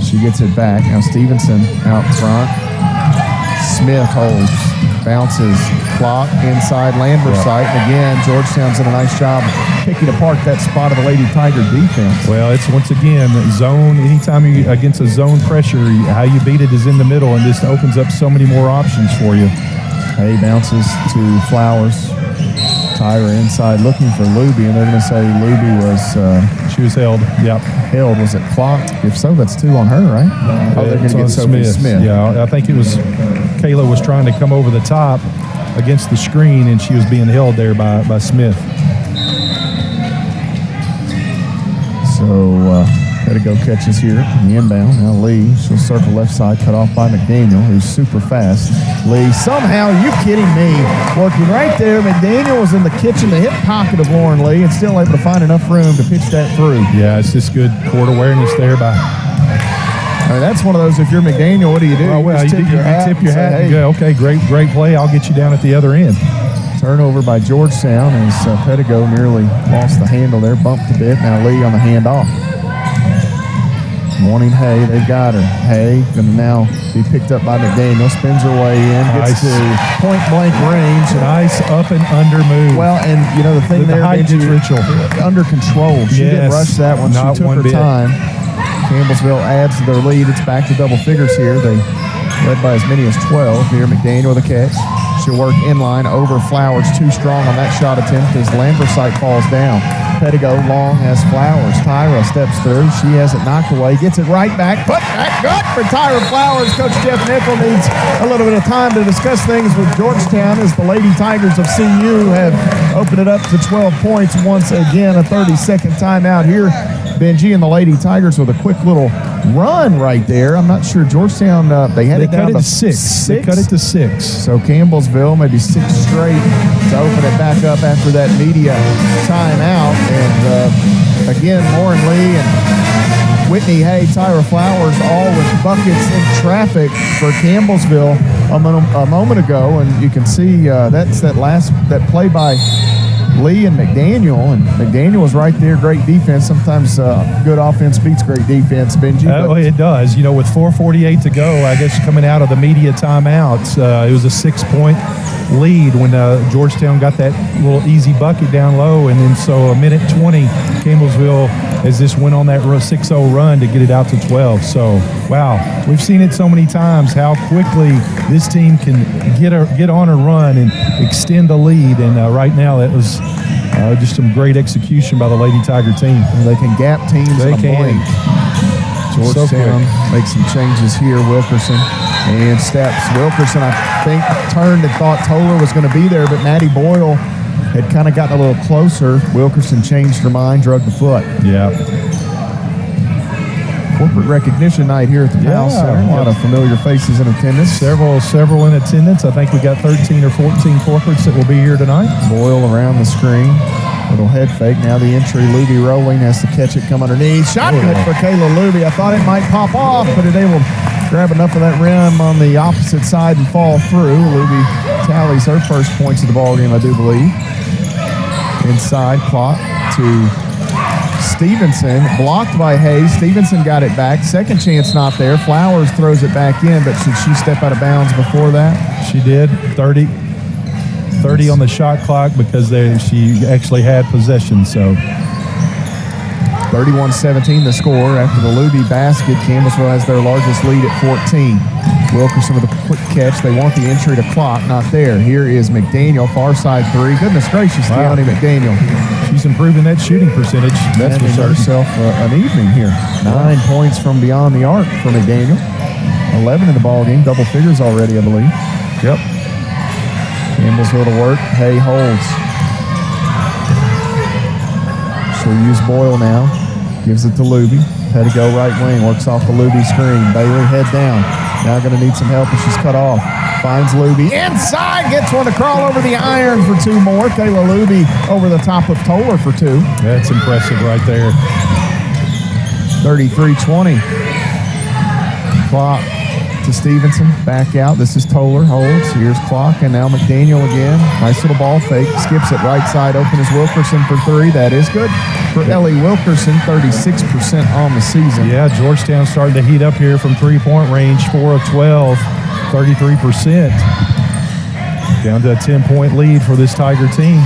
She gets it back. Now Stevenson out front. Smith holds, bounces, clock inside Lambersite. And again, Georgetown's done a nice job picking apart that spot of the Lady Tiger defense. Well, it's once again zone. Anytime you against a zone pressure, how you beat it is in the middle, and this opens up so many more options for you. Hay bounces to Flowers. Tyra inside looking for Luby, and they're going to say Luby was... she was held. Yep. Held. Was it clocked? If so, that's 2 on her, right? They're going to get Sophie Smith. Yeah, I think it was... Kayla was trying to come over the top against the screen, and she was being held there by Smith. So Pettigo catches here in the inbound. Now Lee, she'll circle left side, cut off by McDaniel, who's super fast. Lee, somehow, you kidding me, working right there. McDaniel was in the kitchen, the hip pocket of Lauren Lee, and still able to find enough room to pitch that through. Yeah, it's just good court awareness there by. I mean, that's one of those, if you're McDaniel, what do you do? Well, you tip your hat and go, okay, great play. I'll get you down at the other end. Turnover by Georgetown as Pettigo nearly lost the handle there, bumped a bit. Now Lee on the handoff. Morning Hay, they've got her. Hay going to now be picked up by McDaniel, spins her way in, gets to point-blank range. Nice up and under move. Well, and you know the thing there, Ritual. Under control. She didn't rush that one. She took her time. Campbellsville adds to their lead. It's back to double figures here. They led by as many as 12. Here, McDaniel with a catch. She'll work inline over Flowers. Too strong on that shot attempt as Lambersite falls down. Pettigo long has Flowers. Tyra steps through. She has it knocked away. Gets it right back. Put back good for Tyra Flowers. Coach Jeff Nickel needs a little bit of time to discuss things with Georgetown as the Lady Tigers of CU have opened it up to 12 points once again. A 30-second timeout here. Benji and the Lady Tigers with a quick little run right there. I'm not sure Georgetown, they had it down to 6. They cut it to 6. So Campbellsville maybe 6 straight to open it back up after that media timeout. And again, Lauren Lee and Whitney Hay, Tyra Flowers, all with buckets in traffic for Campbellsville a moment ago. And you can see that's that play by Lee and McDaniel, and McDaniel was right there. Great defense. Sometimes good offense beats great defense, Benji. It does. You know, with 4:48 to go, I guess coming out of the media timeouts, it was a 6-point lead when Georgetown got that little easy bucket down low, and then so a minute 20, Campbellsville has just went on that 6-0 run to get it out to 12. So, wow, we've seen it so many times how quickly this team can get on a run and extend the lead, and right now that was just some great execution by the Lady Tiger team. They can gap teams in a blink. Georgetown makes some changes here. Wilkerson and steps. Wilkerson, I think, turned and thought Toller was going to be there, but Maddie Boyle had kind of gotten a little closer. Wilkerson changed her mind, drug the foot. Yeah. Corporate recognition night here at the Powell Center. A lot of familiar faces in attendance. Several in attendance. I think we got 13 or 14 corporates that will be here tonight. Boyle around the screen. Little head fake. Now the entry. Luby rolling, has to catch it, come underneath. Shot good for Kayla Luby. I thought it might pop off, but it able to grab enough of that rim on the opposite side and fall through. Luby tallies her first points of the ballgame, I do believe. Inside, clock to Stevenson, blocked by Hayes. Stevenson got it back. Second chance not there. Flowers throws it back in, but should she step out of bounds before that? She did. 30 on the shot clock because she actually had possession. So 31-17 the score after the Luby basket. Campbellsville has their largest lead at 14. Wilkerson with a quick catch. They want the entry to clock. Not there. Here is McDaniel, far side three. Goodness gracious, Deone McDaniel. She's improving that shooting percentage. That's for certain. Herself an evening here. 9 points from beyond the arc for McDaniel. 11 in the ball game. Double figures already, I believe. Yep. Campbellsville to work. Hay holds. She'll use Boyle now. Gives it to Luby. Pettigo right wing. Works off the Luby screen. Bailey head down. Now going to need some help, and she's cut off. Finds Luby inside. Gets one to crawl over the iron for 2 more. Kayla Luby over the top of Toller for 2. That's impressive right there. 33-20. Clock to Stevenson. Back out. This is Toller. Holds. Here's clock. And now McDaniel again. Nice little ball fake. Skips it right side. Open is Wilkerson for 3. That is good for Ellie Wilkerson. 36% on the season. Yeah, Georgetown starting to heat up here from 3-point range. 4 of 12. 33%. Down to a 10-point lead for this Tiger team.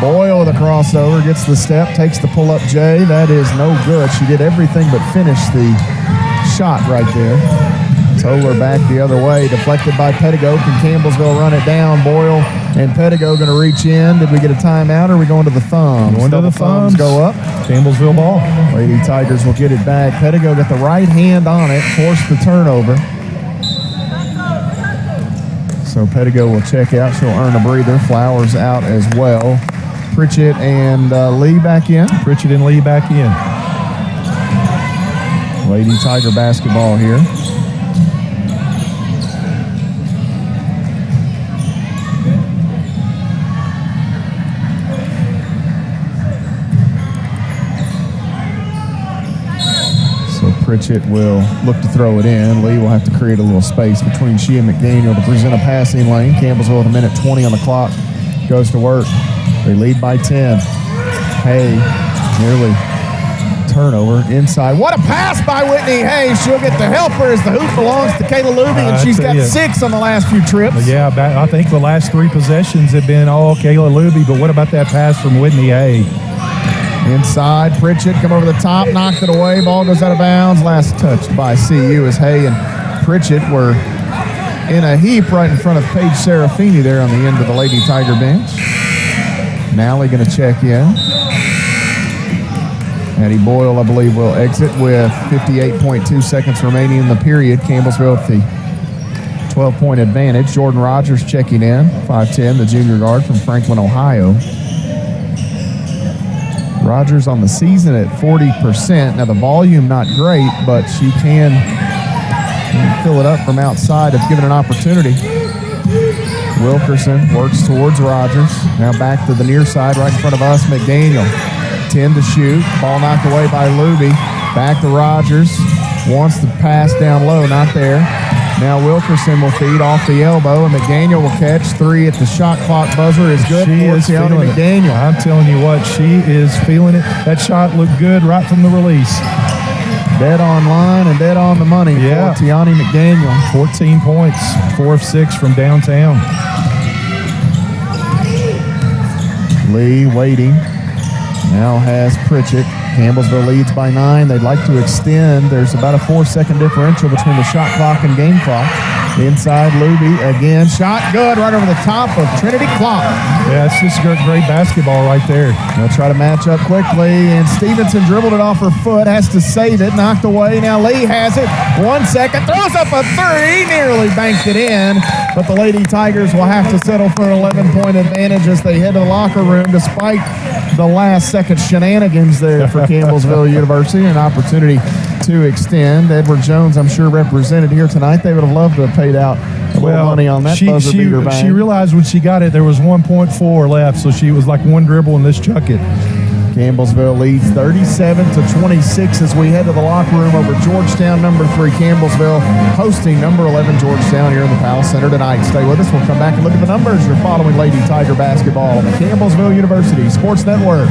Boyle with a crossover. Gets the step. Takes the pull-up J. That is no good. She did everything but finish the shot right there. Toller back the other way, deflected by Pettigo. Can Campbellsville run it down? Boyle and Pettigo going to reach in. Did we get a timeout, or are we going to the thumbs? Going to the thumbs. Go up. Campbellsville ball. Lady Tigers will get it back. Pettigo got the right hand on it, forced the turnover. So Pettigo will check out. She'll earn a breather. Flowers out as well. Pritchett and Lee back in. Pritchett and Lee back in. Lady Tiger basketball here. Pritchett will look to throw it in. Lee will have to create a little space between she and McDaniel to present a passing lane. Campbellsville with 1:20 on the clock goes to work. They lead by 10. Hay nearly turnover inside. What a pass by Whitney Hayes. She'll get the helper as the hoop belongs to Kayla Luby, and she's got 6 on the last few trips. Yeah, I think the last 3 possessions have been all Kayla Luby, but what about that pass from Whitney Hayes? Inside, Pritchett come over the top, knocked it away. Ball goes out of bounds. Last touched by CU as Hay and Pritchett were in a heap right in front of Paige Serafini there on the end of the Lady Tiger bench. Nally going to check in. Addie Boyle, I believe, will exit with 58.2 seconds remaining in the period. Campbellsville with the 12-point advantage. Jordan Rogers checking in, 5'10", the junior guard from Franklin, Ohio. Rogers on the season at 40%. Now the volume not great, but she can fill it up from outside if given an opportunity. Wilkerson works towards Rogers. Now back to the near side right in front of us. McDaniel, 10 to shoot. Ball knocked away by Luby. Back to Rogers. Wants the pass down low, not there. Now Wilkerson will feed off the elbow, and McDaniel will catch. 3 at the shot clock buzzer is good she for is Tiana McDaniel. I'm telling you what, she is feeling it. That shot looked good right from the release. Dead on line and dead on the money for Tiana McDaniel. 14 points, 4 of 6 from downtown. Lee waiting. Now has Pritchett. Campbellsville leads by 9. They'd like to extend. There's about a 4-second differential between the shot clock and game clock. Inside, Luby again. Shot good right over the top of Trinity Clock. Yeah, it's just great basketball right there. They'll try to match up quickly, and Stevenson dribbled it off her foot, has to save it, knocked away. Now Lee has it. 1 second, throws up a 3, nearly banked it in, but the Lady Tigers will have to settle for an 11-point advantage as they head to the locker room despite the last-second shenanigans there for Campbellsville University. An opportunity to extend. Edward Jones, I'm sure, represented here tonight. They would have loved to have paid out a little money on that buzzer beater bang. She realized when she got it there was 1.4 left, so she was like one dribble and this chuck it. Campbellsville leads 37-26 as we head to the locker room over Georgetown. Number 3 Campbellsville hosting number 11 Georgetown here in the Powell Center tonight. Stay with us. We'll come back and look at the numbers. You're following Lady Tiger basketball on the Campbellsville University Sports Network.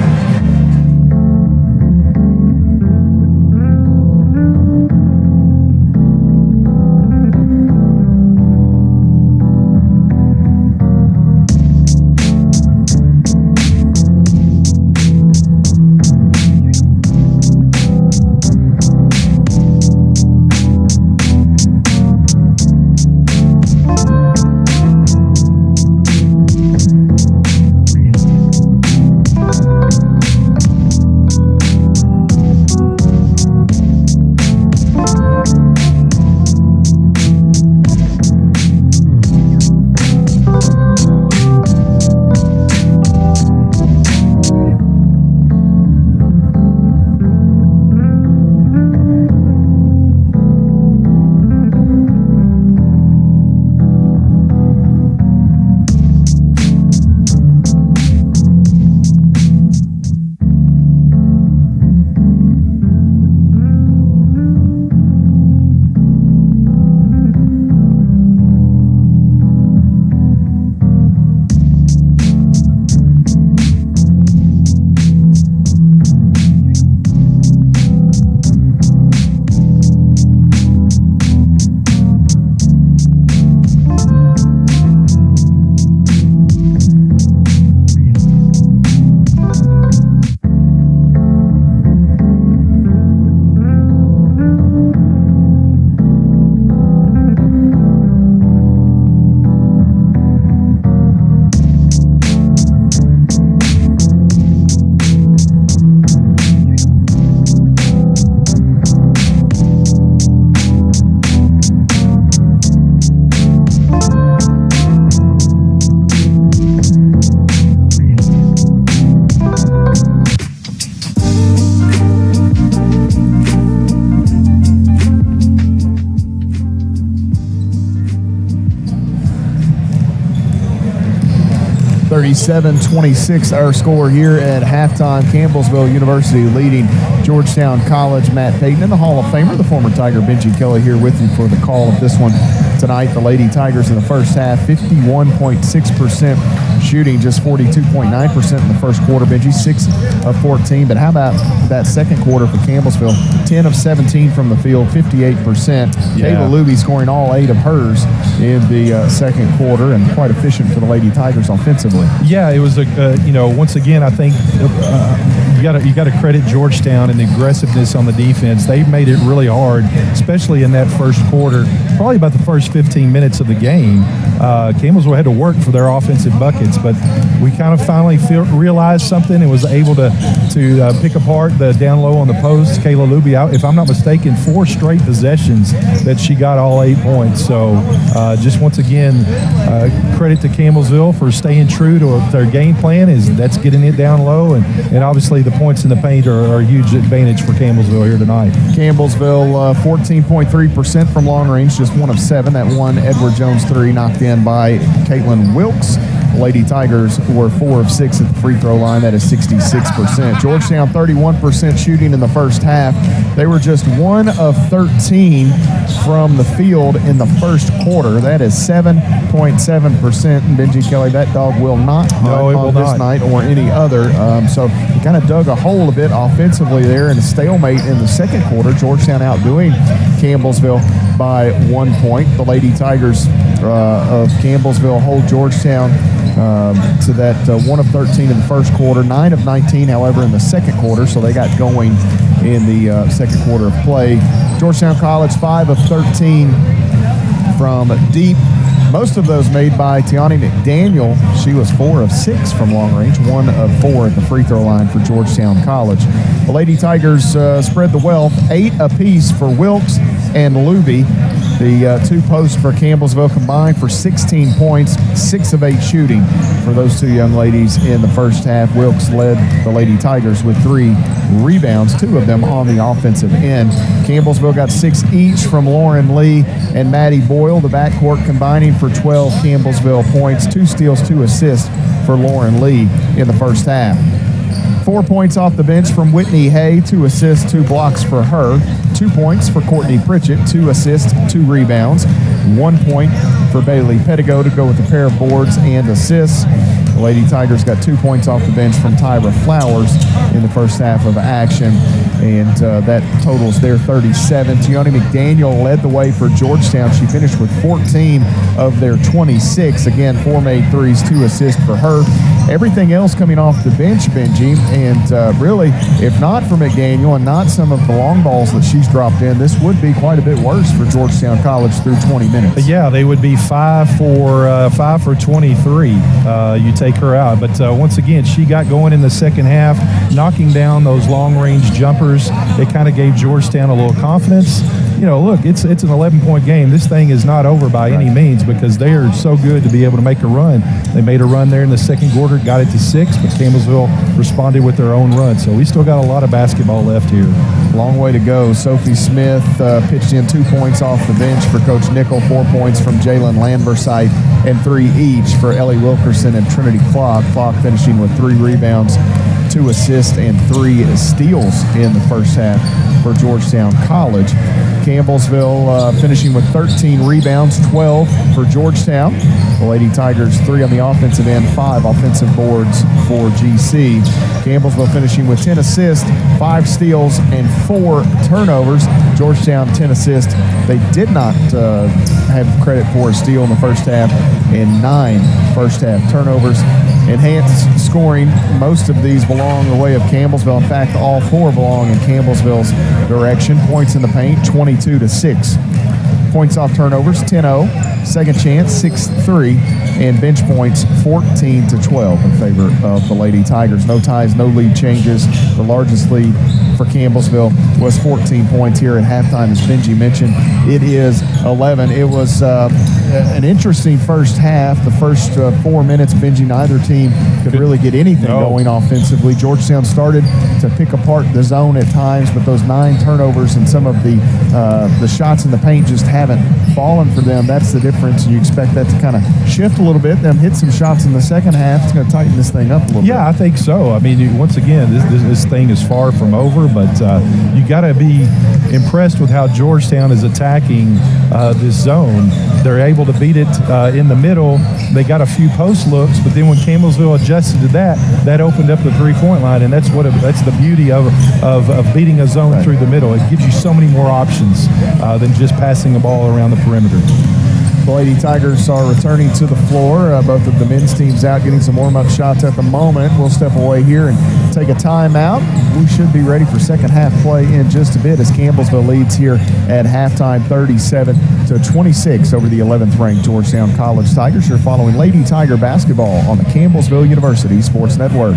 37-26 our score here at halftime. Campbellsville University leading Georgetown College. Matt Payton and the Hall of Famer, the former Tiger Benji Kelly, here with you for the call of this one tonight. The Lady Tigers in the first half, 51.6% shooting, just 42.9% in the first quarter. Benji, 6 of 14. But how about that second quarter for Campbellsville? 10 of 17 from the field, 58%. Kayla Luby scoring all 8 of hers in the second quarter, and quite efficient for the Lady Tigers offensively. Yeah, it was once again, I think you got to credit Georgetown and the aggressiveness on the defense. They made it really hard, especially in that first quarter. Probably about the first 15 minutes of the game, Campbellsville had to work for their offensive buckets, but we kind of finally realized something and was able to pick apart the down low on the post. Kayla Luby, if I'm not mistaken, 4 straight possessions that she got all 8 points. So just once again, credit to Campbellsville for staying true to their game plan. That's getting it down low, and obviously the points in the paint are a huge advantage for Campbellsville here tonight. Campbellsville 14.3% from long range, just 1 of 7. That one Edward Jones 3 knocked in by Caitlin Wilkes. Lady Tigers were 4 of 6 at the free throw line. That is 66%. Georgetown 31% shooting in the first half. They were just 1 of 13 from the field in the first quarter. That is 7.7%. And Benji Kelly, that dog will not hunt on this night or any other. So he kind of dug a hole a bit offensively there, and a stalemate in the second quarter. Georgetown outdoing Campbellsville by 1 point. The Lady Tigers of Campbellsville hold Georgetown to that 1 of 13 in the first quarter, 9 of 19, however, in the second quarter. So they got going in the second quarter of play. Georgetown College, 5 of 13 from deep. Most of those made by Tiani McDaniel. She was 4 of 6 from long range, 1 of 4 at the free throw line for Georgetown College. The Lady Tigers spread the wealth, 8 apiece for Wilkes and Luby. The 2 posts for Campbellsville combined for 16 points, 6 of 8 shooting for those 2 young ladies in the first half. Wilkes led the Lady Tigers with 3 rebounds, 2 of them on the offensive end. Campbellsville got 6 each from Lauren Lee and Maddie Boyle. The backcourt combining for 12 Campbellsville points, 2 steals, 2 assists for Lauren Lee in the first half. 4 points off the bench from Whitney Hay, 2 assists, 2 blocks for her. 2 points for Courtney Pritchett, 2 assists, 2 rebounds. 1 point for Bailey Pettigo to go with a pair of boards and assists. The Lady Tigers got 2 points off the bench from Tyra Flowers in the first half of action, and that totals their 37. Tiani McDaniel led the way for Georgetown. She finished with 14 of their 26. Again, 4 made threes, 2 assists for her. Everything else coming off the bench, Benji, and really, if not for McDaniel and not some of the long balls that she's dropped in, this would be quite a bit worse for Georgetown College through 20 minutes. Yeah, they would be 5 for 23. You take her out, but once again, she got going in the second half, knocking down those long-range jumpers. It kind of gave Georgetown a little confidence. Look, it's an 11-point game. This thing is not over by any means, because they are so good to be able to make a run. They made a run there in the second quarter, got it to 6, but Campbellsville responded with their own run. So we still got a lot of basketball left here. Long way to go. Sophie Smith pitched in 2 points off the bench for Coach Nickel, 4 points from Jalen Lambersite, and 3 each for Ellie Wilkerson and Trinity Clark. Clark finishing with 3 rebounds, 2 assists, and 3 steals in the first half for Georgetown College. Campbellsville finishing with 13 rebounds, 12 for Georgetown. The Lady Tigers 3 on the offensive end, 5 offensive boards for GC. Campbellsville finishing with 10 assists, 5 steals, and 4 turnovers. Georgetown 10 assists. They did not have credit for a steal in the first half, and 9 first half turnovers. Enhanced scoring, most of these belong the way of Campbellsville. In fact, all 4 belong in Campbellsville's direction. Points in the paint, 22-6. Points off turnovers, 10-0. Second chance, 6-3. And bench points, 14-12 in favor of the Lady Tigers. No ties, no lead changes. The largest lead for Campbellsville was 14 points here at halftime, as Benji mentioned. It is 11. It was an interesting first half. The first 4 minutes, Benji, neither team could really get anything going offensively. Georgetown started to pick apart the zone at times, but those 9 turnovers and some of the shots in the paint just haven't fallen for them. That's the difference, and you expect that to kind of shift a little bit, them hit some shots in the second half. It's going to tighten this thing up a little bit. Yeah, I think so. I mean, once again, this thing is far from over, but you got to be impressed with how Georgetown is attacking this zone. They're able to beat it in the middle. They got a few post looks, but then when Campbellsville adjusted to that opened up the three-point line, and that's the beauty of beating a zone through the middle. It gives you so many more options than just passing the ball around the perimeter. The Lady Tigers are returning to the floor. Both of the men's teams out getting some warm-up shots at the moment. We'll step away here and take a timeout. We should be ready for second half play in just a bit as Campbellsville leads here at halftime 37-26 over the 11th ranked Georgetown College Tigers. You're following Lady Tiger basketball on the Campbellsville University Sports Network.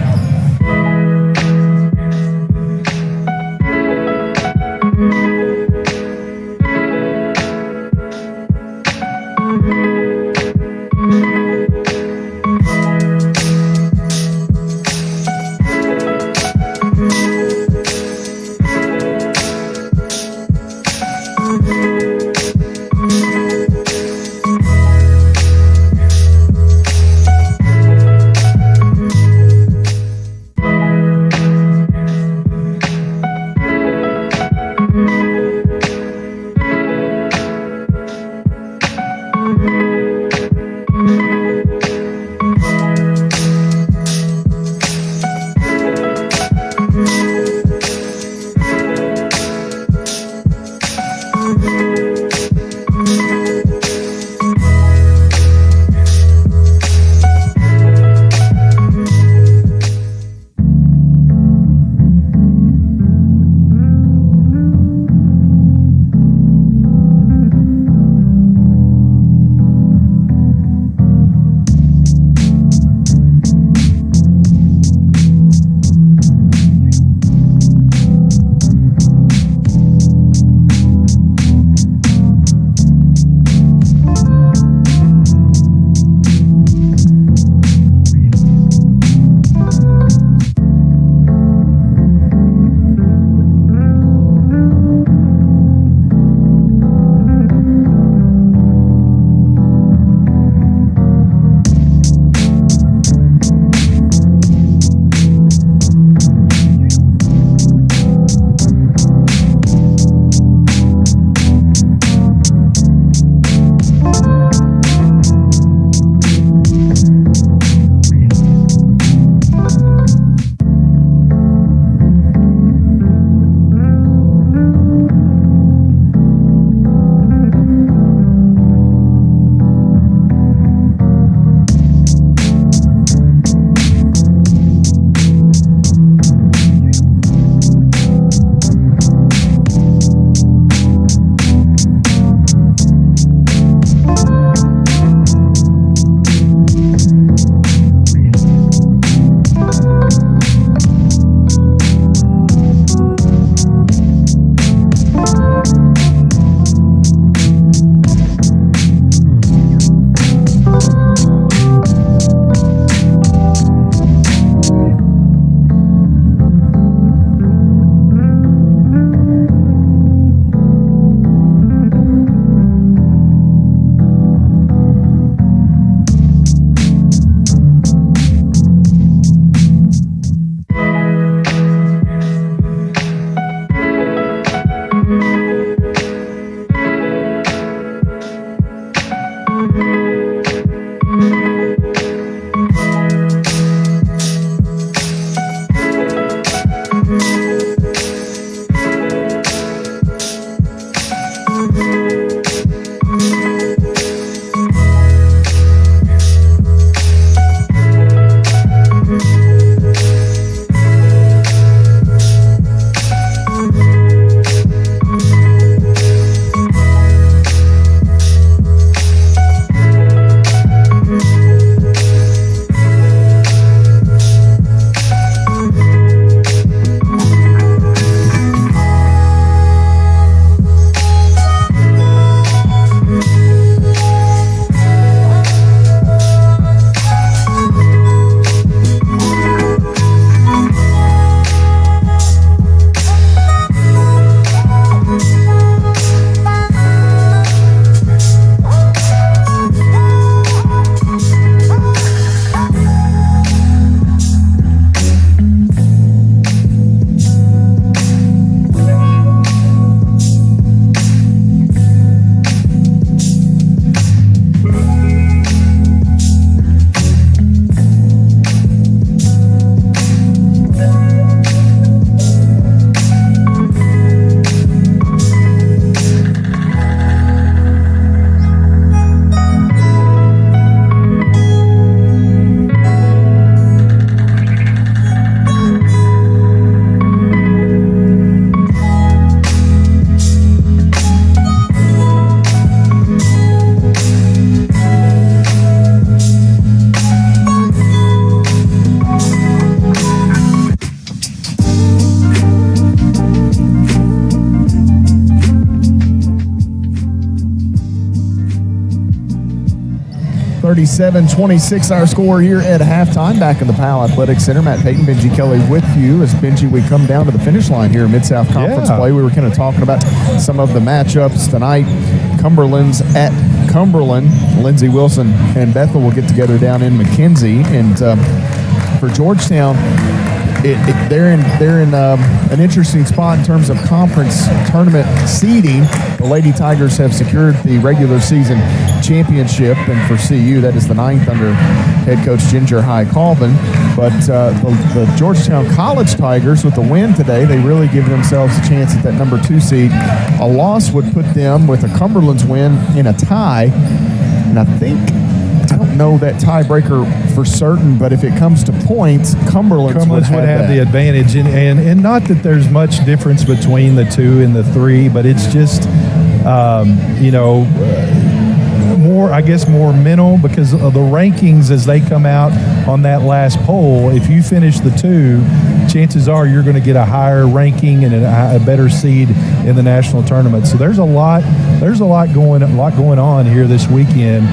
37-26 our score here at halftime. Back in the Powell Athletic Center, Matt Payton, Benji Kelly with you. As Benji, we come down to the finish line here in Mid-South Conference play. We were kind of talking about some of the matchups tonight. Cumberland's at Cumberland. Lindsey Wilson and Bethel will get together down in McKenzie. And for Georgetown, they're in an interesting spot in terms of conference tournament seeding. The Lady Tigers have secured the regular season championship, and for CU, that is the 9th under head coach Ginger High Colvin. But the Georgetown College Tigers, with the win today, they really give themselves a chance at that number 2 seed. A loss would put them, with a Cumberland's win, in a tie. And I don't know that tiebreaker for certain, but if it comes to points, Cumberland's would have the advantage. And not that there's much difference between the 2 and the 3, but it's just, more mental, because of the rankings as they come out on that last poll. If you finish the 2, chances are you're going to get a higher ranking and a better seed in the national tournament. So there's a lot going on here this weekend.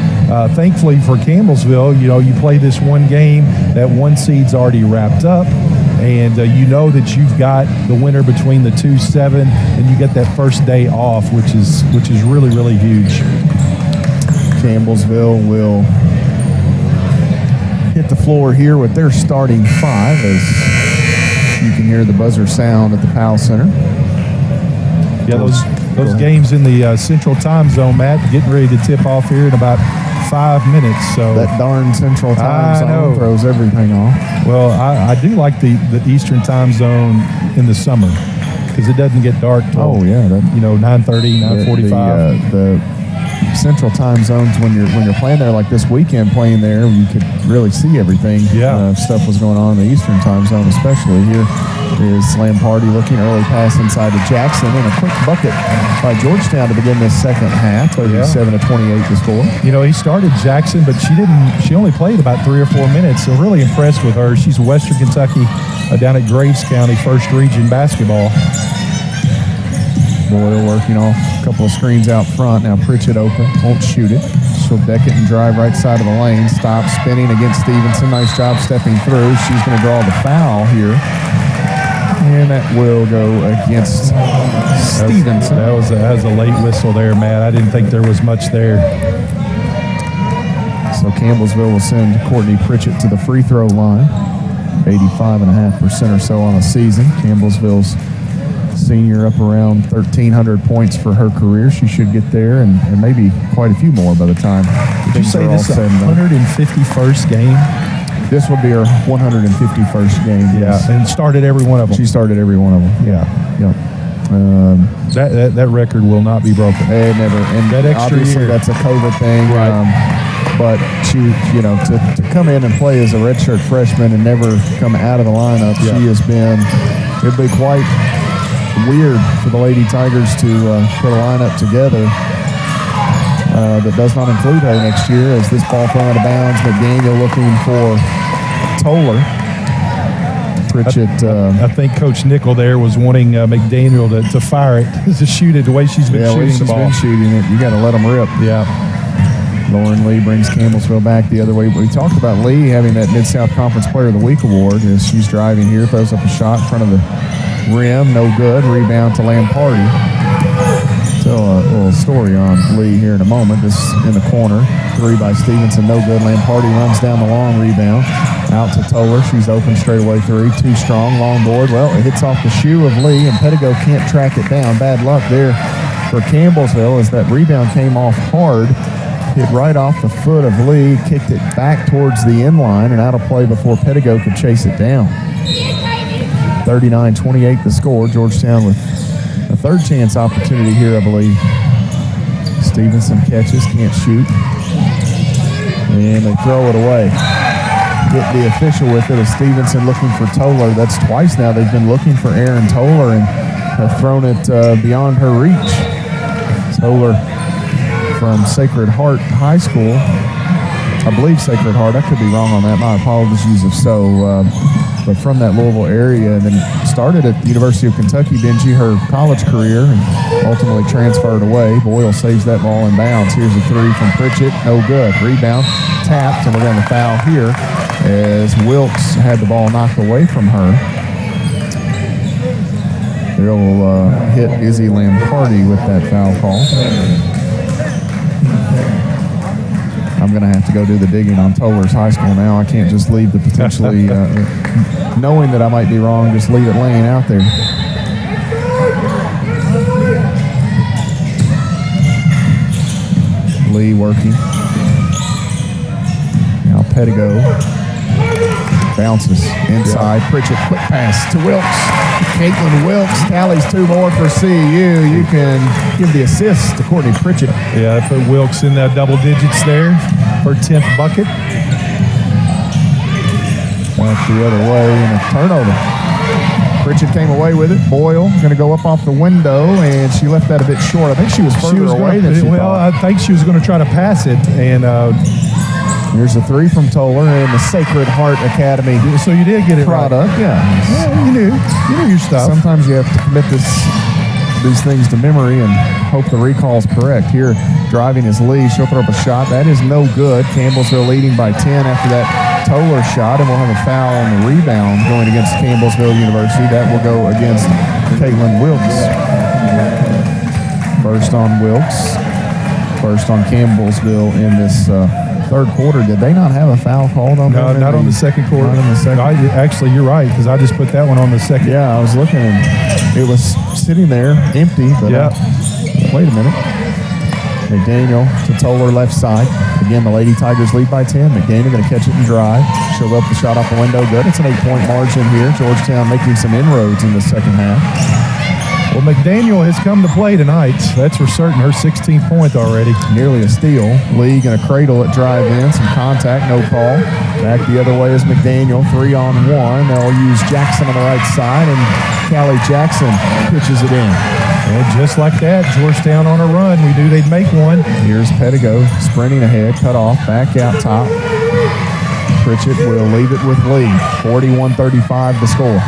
Thankfully for Campbellsville, you play this one game, that 1 seed's already wrapped up. And you know that you've got the winner between the 2-7, and you get that first day off, which is really, really huge. Campbellsville will hit the floor here with their starting 5, as you can hear the buzzer sound at the Powell Center. Yeah, those games in the Central Time Zone, Matt, getting ready to tip off here in about 5 minutes. So that darn Central Time Zone throws everything off. Well, I do like the Eastern Time Zone in the summer, because it doesn't get dark till 9:30, 9:45. The Central Time Zones, when you're playing there like this weekend, playing there, you could really see everything. Stuff was going on in the Eastern Time Zone, especially. Here is Lamparty looking, early pass inside to Jackson, and a quick bucket by Georgetown to begin this second half. 37-28 to score. He started Jackson, but she only played about 3 or 4 minutes. So really impressed with her. She's Western Kentucky down at Graves County, first region basketball. Boyle working off a couple of screens out front. Now Pritchett open, won't shoot it. She'll deck it and drive right side of the lane. Stop spinning against Stevenson. Nice job stepping through. She's going to draw the foul here. And that will go against Stevenson. That was a late whistle there, Matt. I didn't think there was much there. So Campbellsville will send Courtney Pritchett to the free throw line. 85.5% or so on the season. Campbellsville's senior up around 1,300 points for her career. She should get there and maybe quite a few more by the time. Did you say this is her 151st game? This will be her 151st game. Yeah, yes. And started every one of them. She started every one of them. Yeah. That record will not be broken. Never. And that extra obviously year, that's a COVID thing. Right. But she, to come in and play as a redshirt freshman and never come out of the lineup, it'd be quite weird for the Lady Tigers to put a lineup together that does not include her next year, as this ball thrown out of bounds. McDaniel looking for Toller. Pritchett. I think Coach Nickel there was wanting McDaniel to fire it, to shoot it the way she's been shooting the ball. Been shooting it. You got to let them rip. Yeah. Lauren Lee brings Campbellsville back the other way. We talked about Lee having that Mid-South Conference Player of the Week award, as she's driving here, throws up a shot in front of the rim, no good. Rebound to Lamparty. Tell a little story on Lee here in a moment. This in the corner, 3 by Stevenson, no good. Lamparty runs down the long rebound, out to Toller. She's open straight away 3, too strong, long board. Well, it hits off the shoe of Lee, and Pettigo can't track it down. Bad luck there for Campbellsville, as that rebound came off hard, hit right off the foot of Lee, kicked it back towards the end line and out of play before Pettigo could chase it down. 39-28 the score. Georgetown with a third chance opportunity here, I believe. Stevenson catches, can't shoot. And they throw it away. Get the official with it, as Stevenson looking for Toller. That's twice now they've been looking for Aaron Toller and have thrown it beyond her reach. Toller from Sacred Heart High School. I believe Sacred Heart. I could be wrong on that. My apologies if so. but from that Louisville area, and then started at the University of Kentucky, Benji, her college career, and ultimately transferred away. Boyle saves that ball in bounds. Here's a three from Pritchett. No good. Rebound, tapped, and we're going to foul here as Wilkes had the ball knocked away from her. They'll hit Izzy Lamparty with that foul call. I'm going to have to go do the digging on Tollers High School now. I can't just leave the potentially, knowing that I might be wrong, just leave it laying out there. Lee working. Now Pettigo bounces inside. Yeah. Pritchett, quick pass to Wilkes. Caitlin Wilkes tallies 2 more for CU. You can give the assist to Courtney Pritchett. Yeah, I put Wilkes in that double digits there for 10th bucket. Back the other way and a turnover. Pritchett came away with it. Boyle going to go up off the window, and she left that a bit short. I think she was further away than she thought. I think she was going to try to pass it, and here's a three from Toller and the Sacred Heart Academy. So you did get it product, right. Yeah, you knew your stuff. Sometimes you have to commit these things to memory and hope the recall's correct. Here, driving is Lee. She'll throw up a shot. That is no good. Campbellsville leading by 10 after that Toller shot, and we'll have a foul on the rebound going against Campbellsville University. That will go against Caitlin Wilkes. First on Wilkes. First on Campbellsville in this third quarter. Did they not have a foul called on them? No, not on the second quarter. Not on the second. Actually, you're right, because I just put that one on the second. Yeah, I was looking, and it was sitting there empty. But yeah. Wait a minute. McDaniel to Toller left side. Again, the Lady Tigers lead by 10. McDaniel going to catch it and drive. She'll go up the shot off the window. Good. It's an 8-point margin here. Georgetown making some inroads in the second half. Well, McDaniel has come to play tonight. That's for certain. Her 16th point already. Nearly a steal. Lee going to cradle it, drive in. Some contact, no call. Back the other way is McDaniel. 3-on-1. They'll use Jackson on the right side, and Callie Jackson pitches it in. And just like that, Georgetown on a run. We knew they'd make one. Here's Pettigo sprinting ahead, cut off, back out top. Pritchett will leave it with Lee. 41-35 the score.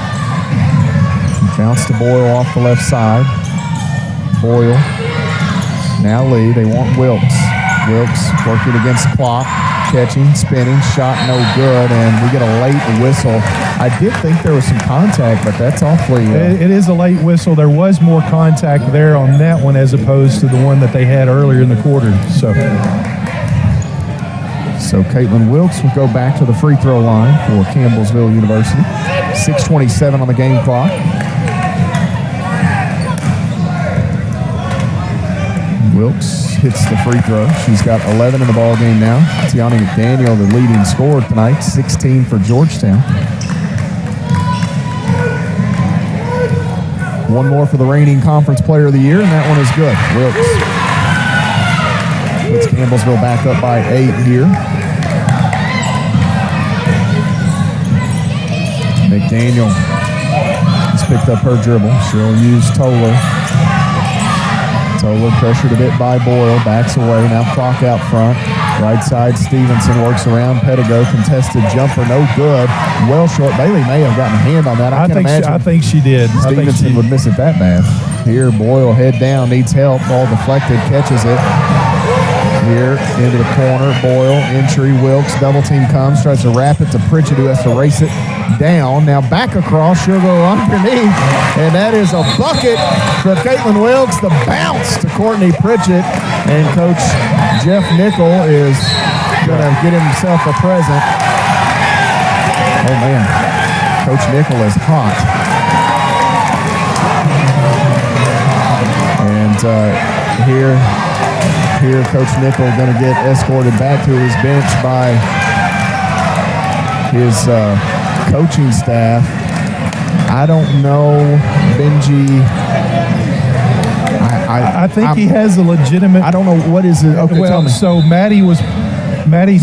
Bounce to Boyle off the left side. Boyle. Now Lee. They want Wilkes. Wilkes working against the clock. Catching, spinning, shot no good, and we get a late whistle. I did think there was some contact, but that's awfully... It is a late whistle. There was more contact there on that one as opposed to the one that they had earlier in the quarter. So Caitlin Wilkes will go back to the free throw line for Campbellsville University. 6:27 on the game clock. Wilkes hits the free throw. She's got 11 in the ball game now. Tiana McDaniel, the leading scorer tonight, 16 for Georgetown. One more for the reigning conference player of the year, and that one is good. Wilkes puts Campbellsville back up by 8 here. McDaniel has picked up her dribble. She'll use Toller. Toller pressured a bit by Boyle, backs away, now clock out front. Right side, Stevenson works around Pettigo, contested jumper, no good. Well short. Bailey may have gotten a hand on that. I think she did. Stevenson would miss it that bad. Here, Boyle head down, needs help, ball deflected, catches it. Here, into the corner, Boyle, entry, Wilkes, double team comes, tries to wrap it to Pritchett, who has to race it down. Now back across, she'll go underneath, and that is a bucket for Caitlin Wilkes. The bounce to Courtney Pritchett, and Coach Jeff Nickel is going to get himself a present. Oh man, Coach Nickel is hot. And here, Coach Nickel going to get escorted back to his bench by his coaching staff. I don't know, Benji. I think he has a legitimate... I don't know, what is it? Okay, tell me. So Maddie's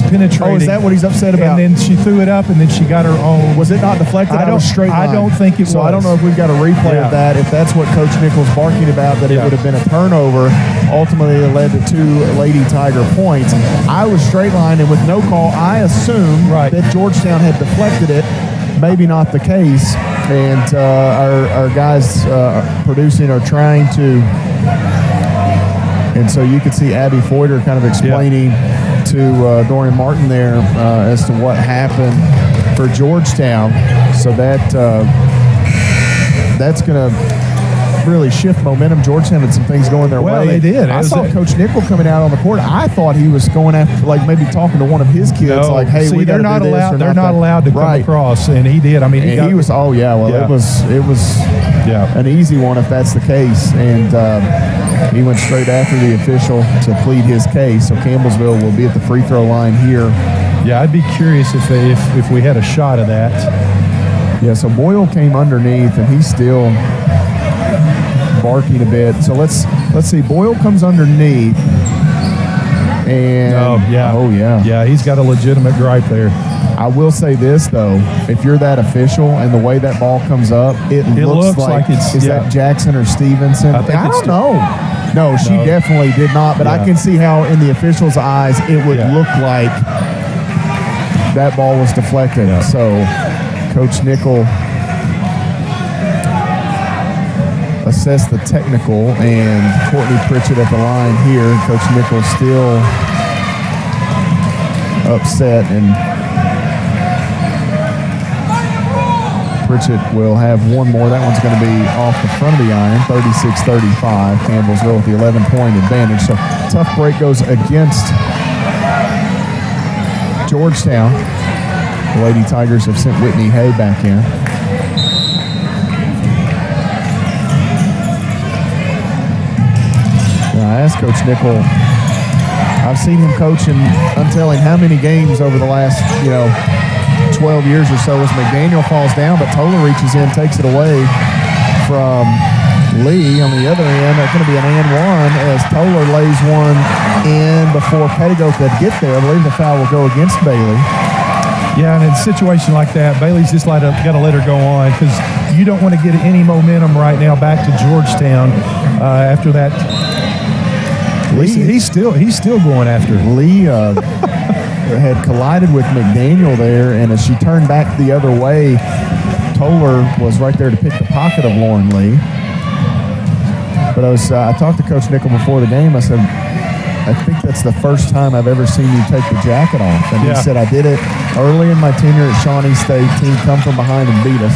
penetrating. Oh, is that what he's upset about? And then she threw it up, and then she got her own. Was it not deflected? I don't think it was. So I don't know if we've got a replay of that. If that's what Coach Nickel's barking about, that it would have been a turnover. Ultimately, it led to 2 Lady Tiger points. I was straight line, and with no call, I assumed that Georgetown had deflected it. maybe not the case. And our guys producing are trying to. And so you could see Abby Feuder kind of explaining to Dorian Martin there as to what happened for Georgetown. So that's going to really shift momentum. Georgetown had some things going their way. Well, they did. I saw Coach Nickel coming out on the court. I thought he was going after, like maybe talking to one of his kids, like, "Hey, we they're not allowed. They're not allowed to come across." And he did. I mean, he was. Oh yeah. Well, it was an easy one if that's the case. And he went straight after the official to plead his case. So Campbellsville will be at the free throw line here. Yeah, I'd be curious if we had a shot of that. Yeah. So Boyle came underneath, and he's still barking a bit. So let's see. Boyle comes underneath, and yeah, he's got a legitimate gripe there. I will say this though: if you're that official and the way that ball comes up, it looks like it's that Jackson or Stevenson? I don't know. No, she definitely did not. But I can see how in the official's eyes it would look like that ball was deflected. Yeah. So Coach Nickel assess the technical, and Courtney Pritchett at the line here. Coach Nickel still upset, and Pritchett will have one more. That one's going to be off the front of the iron, 36-35. Campbellsville with the 11-point advantage. So tough break goes against Georgetown. The Lady Tigers have sent Whitney Hay back in. I asked Coach Nickel, I've seen him coach in untelling how many games over the last, 12 years or so as McDaniel falls down, but Toller reaches in, takes it away from Lee. On the other end, there's going to be an and one as Toller lays one in before Pettigo could get there. I believe the foul will go against Bailey. Yeah, and in a situation like that, Bailey's just got to let her go on because you don't want to get any momentum right now back to Georgetown after that. He's still going after her. Lee had collided with McDaniel there, and as she turned back the other way, Toller was right there to pick the pocket of Lauren Lee. But I talked to Coach Nickel before the game. I said, I think that's the first time I've ever seen you take the jacket off. And he said, I did it early in my tenure at Shawnee State. Team come from behind and beat us.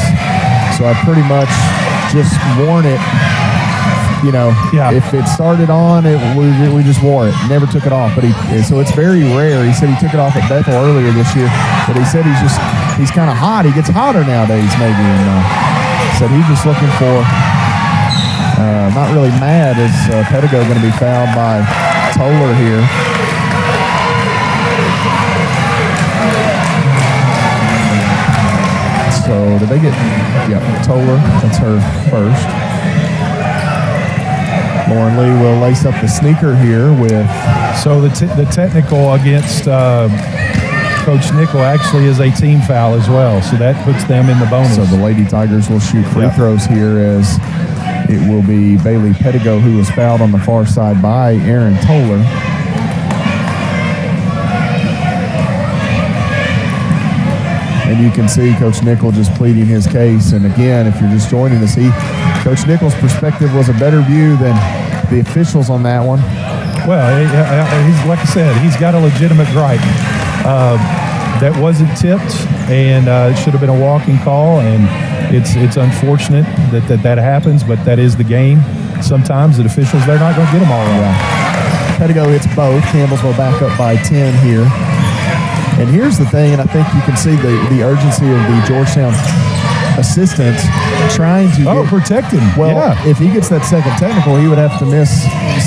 So I pretty much just worn it. If it started on, we just wore it. Never took it off. But so it's very rare. He said he took it off at Bethel earlier this year. But he said he's kind of hot. He gets hotter nowadays, maybe. And said he's just looking for, not really mad, is Pettigo going to be fouled by Toller here. So did they get, Toller, that's her first. Lauren Lee will lace up the sneaker here with. So the technical against Coach Nickel actually is a team foul as well. So that puts them in the bonus. So the Lady Tigers will shoot free throws here as it will be Bailey Pettigo who was fouled on the far side by Aaron Toller. And you can see Coach Nickel just pleading his case. And again, if you're just joining us, Coach Nickel's perspective was a better view than the officials on that one. Well, he's like I said, he's got a legitimate gripe. That wasn't tipped, and it should have been a walking call. And it's unfortunate that happens, but that is the game. Sometimes the officials, they're not going to get them all right. Pettigo hits both. Campbellsville back up by 10 here. And here's the thing, and I think you can see the urgency of the Georgetown assistants trying to protect him. Well, if he gets that second technical, he would have to miss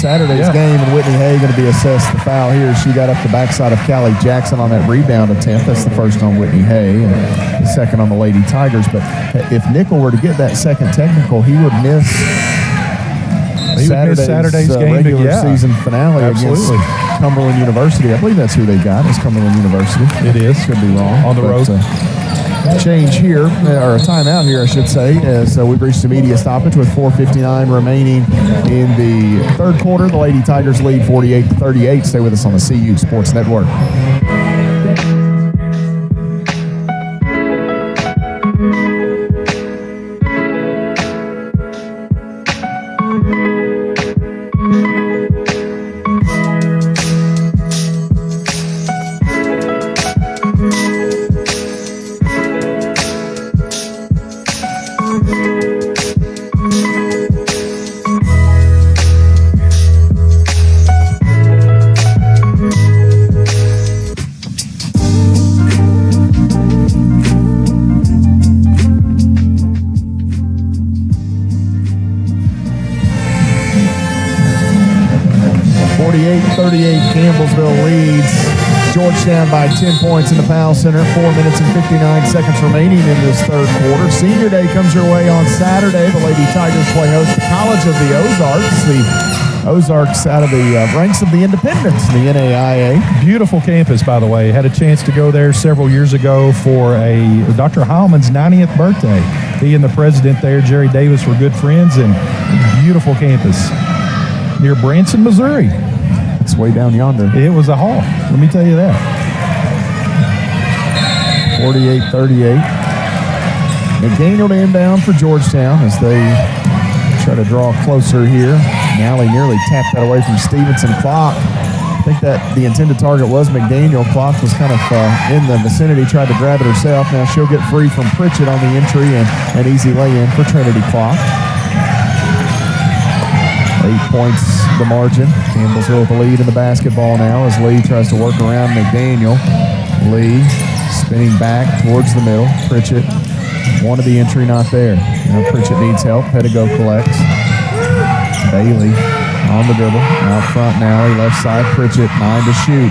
Saturday's game, and Whitney Hay going to be assessed the foul here. She got up the backside of Callie Jackson on that rebound attempt. That's the first on Whitney Hay and the second on the Lady Tigers. But if Nickel were to get that second technical, he would miss Saturday's game, regular season finale against Cumberland University. I believe that's who they got. It's Cumberland University. It is. Could be wrong. On the road. Change here, or a timeout here, I should say, as we've reached a media stoppage with 4:59 remaining in the third quarter. The Lady Tigers lead 48-38. Stay with us on the CU Sports Network. Campbellsville leads Georgetown by 10 points in the Powell Center. 4 minutes and 59 seconds remaining in this third quarter. Senior Day comes your way on Saturday. The Lady Tigers play host to College of the Ozarks. The Ozarks out of the ranks of the Independents in the NAIA. Beautiful campus, by the way. Had a chance to go there several years ago for Dr. Heilman's 90th birthday. He and the president there, Jerry Davis, were good friends, and beautiful campus near Branson, Missouri. It's way down yonder. It was a haul, let me tell you that. 48-38. McDaniel to inbound for Georgetown as they try to draw closer here. Nally nearly tapped that away from Stevenson. Clock, I think that the intended target was McDaniel. Clock was kind of in the vicinity, tried to grab it herself. Now she'll get free from Pritchett on the entry and an easy lay-in for Trinity Clock. 8 points the margin. Campbellsville with the lead in the basketball now as Lee tries to work around McDaniel. Lee spinning back towards the middle. Pritchett wanted the entry, not there. Now Pritchett needs help. Pedigo collects. Bailey on the dribble. Out front now. Left side. Pritchett 9 to shoot.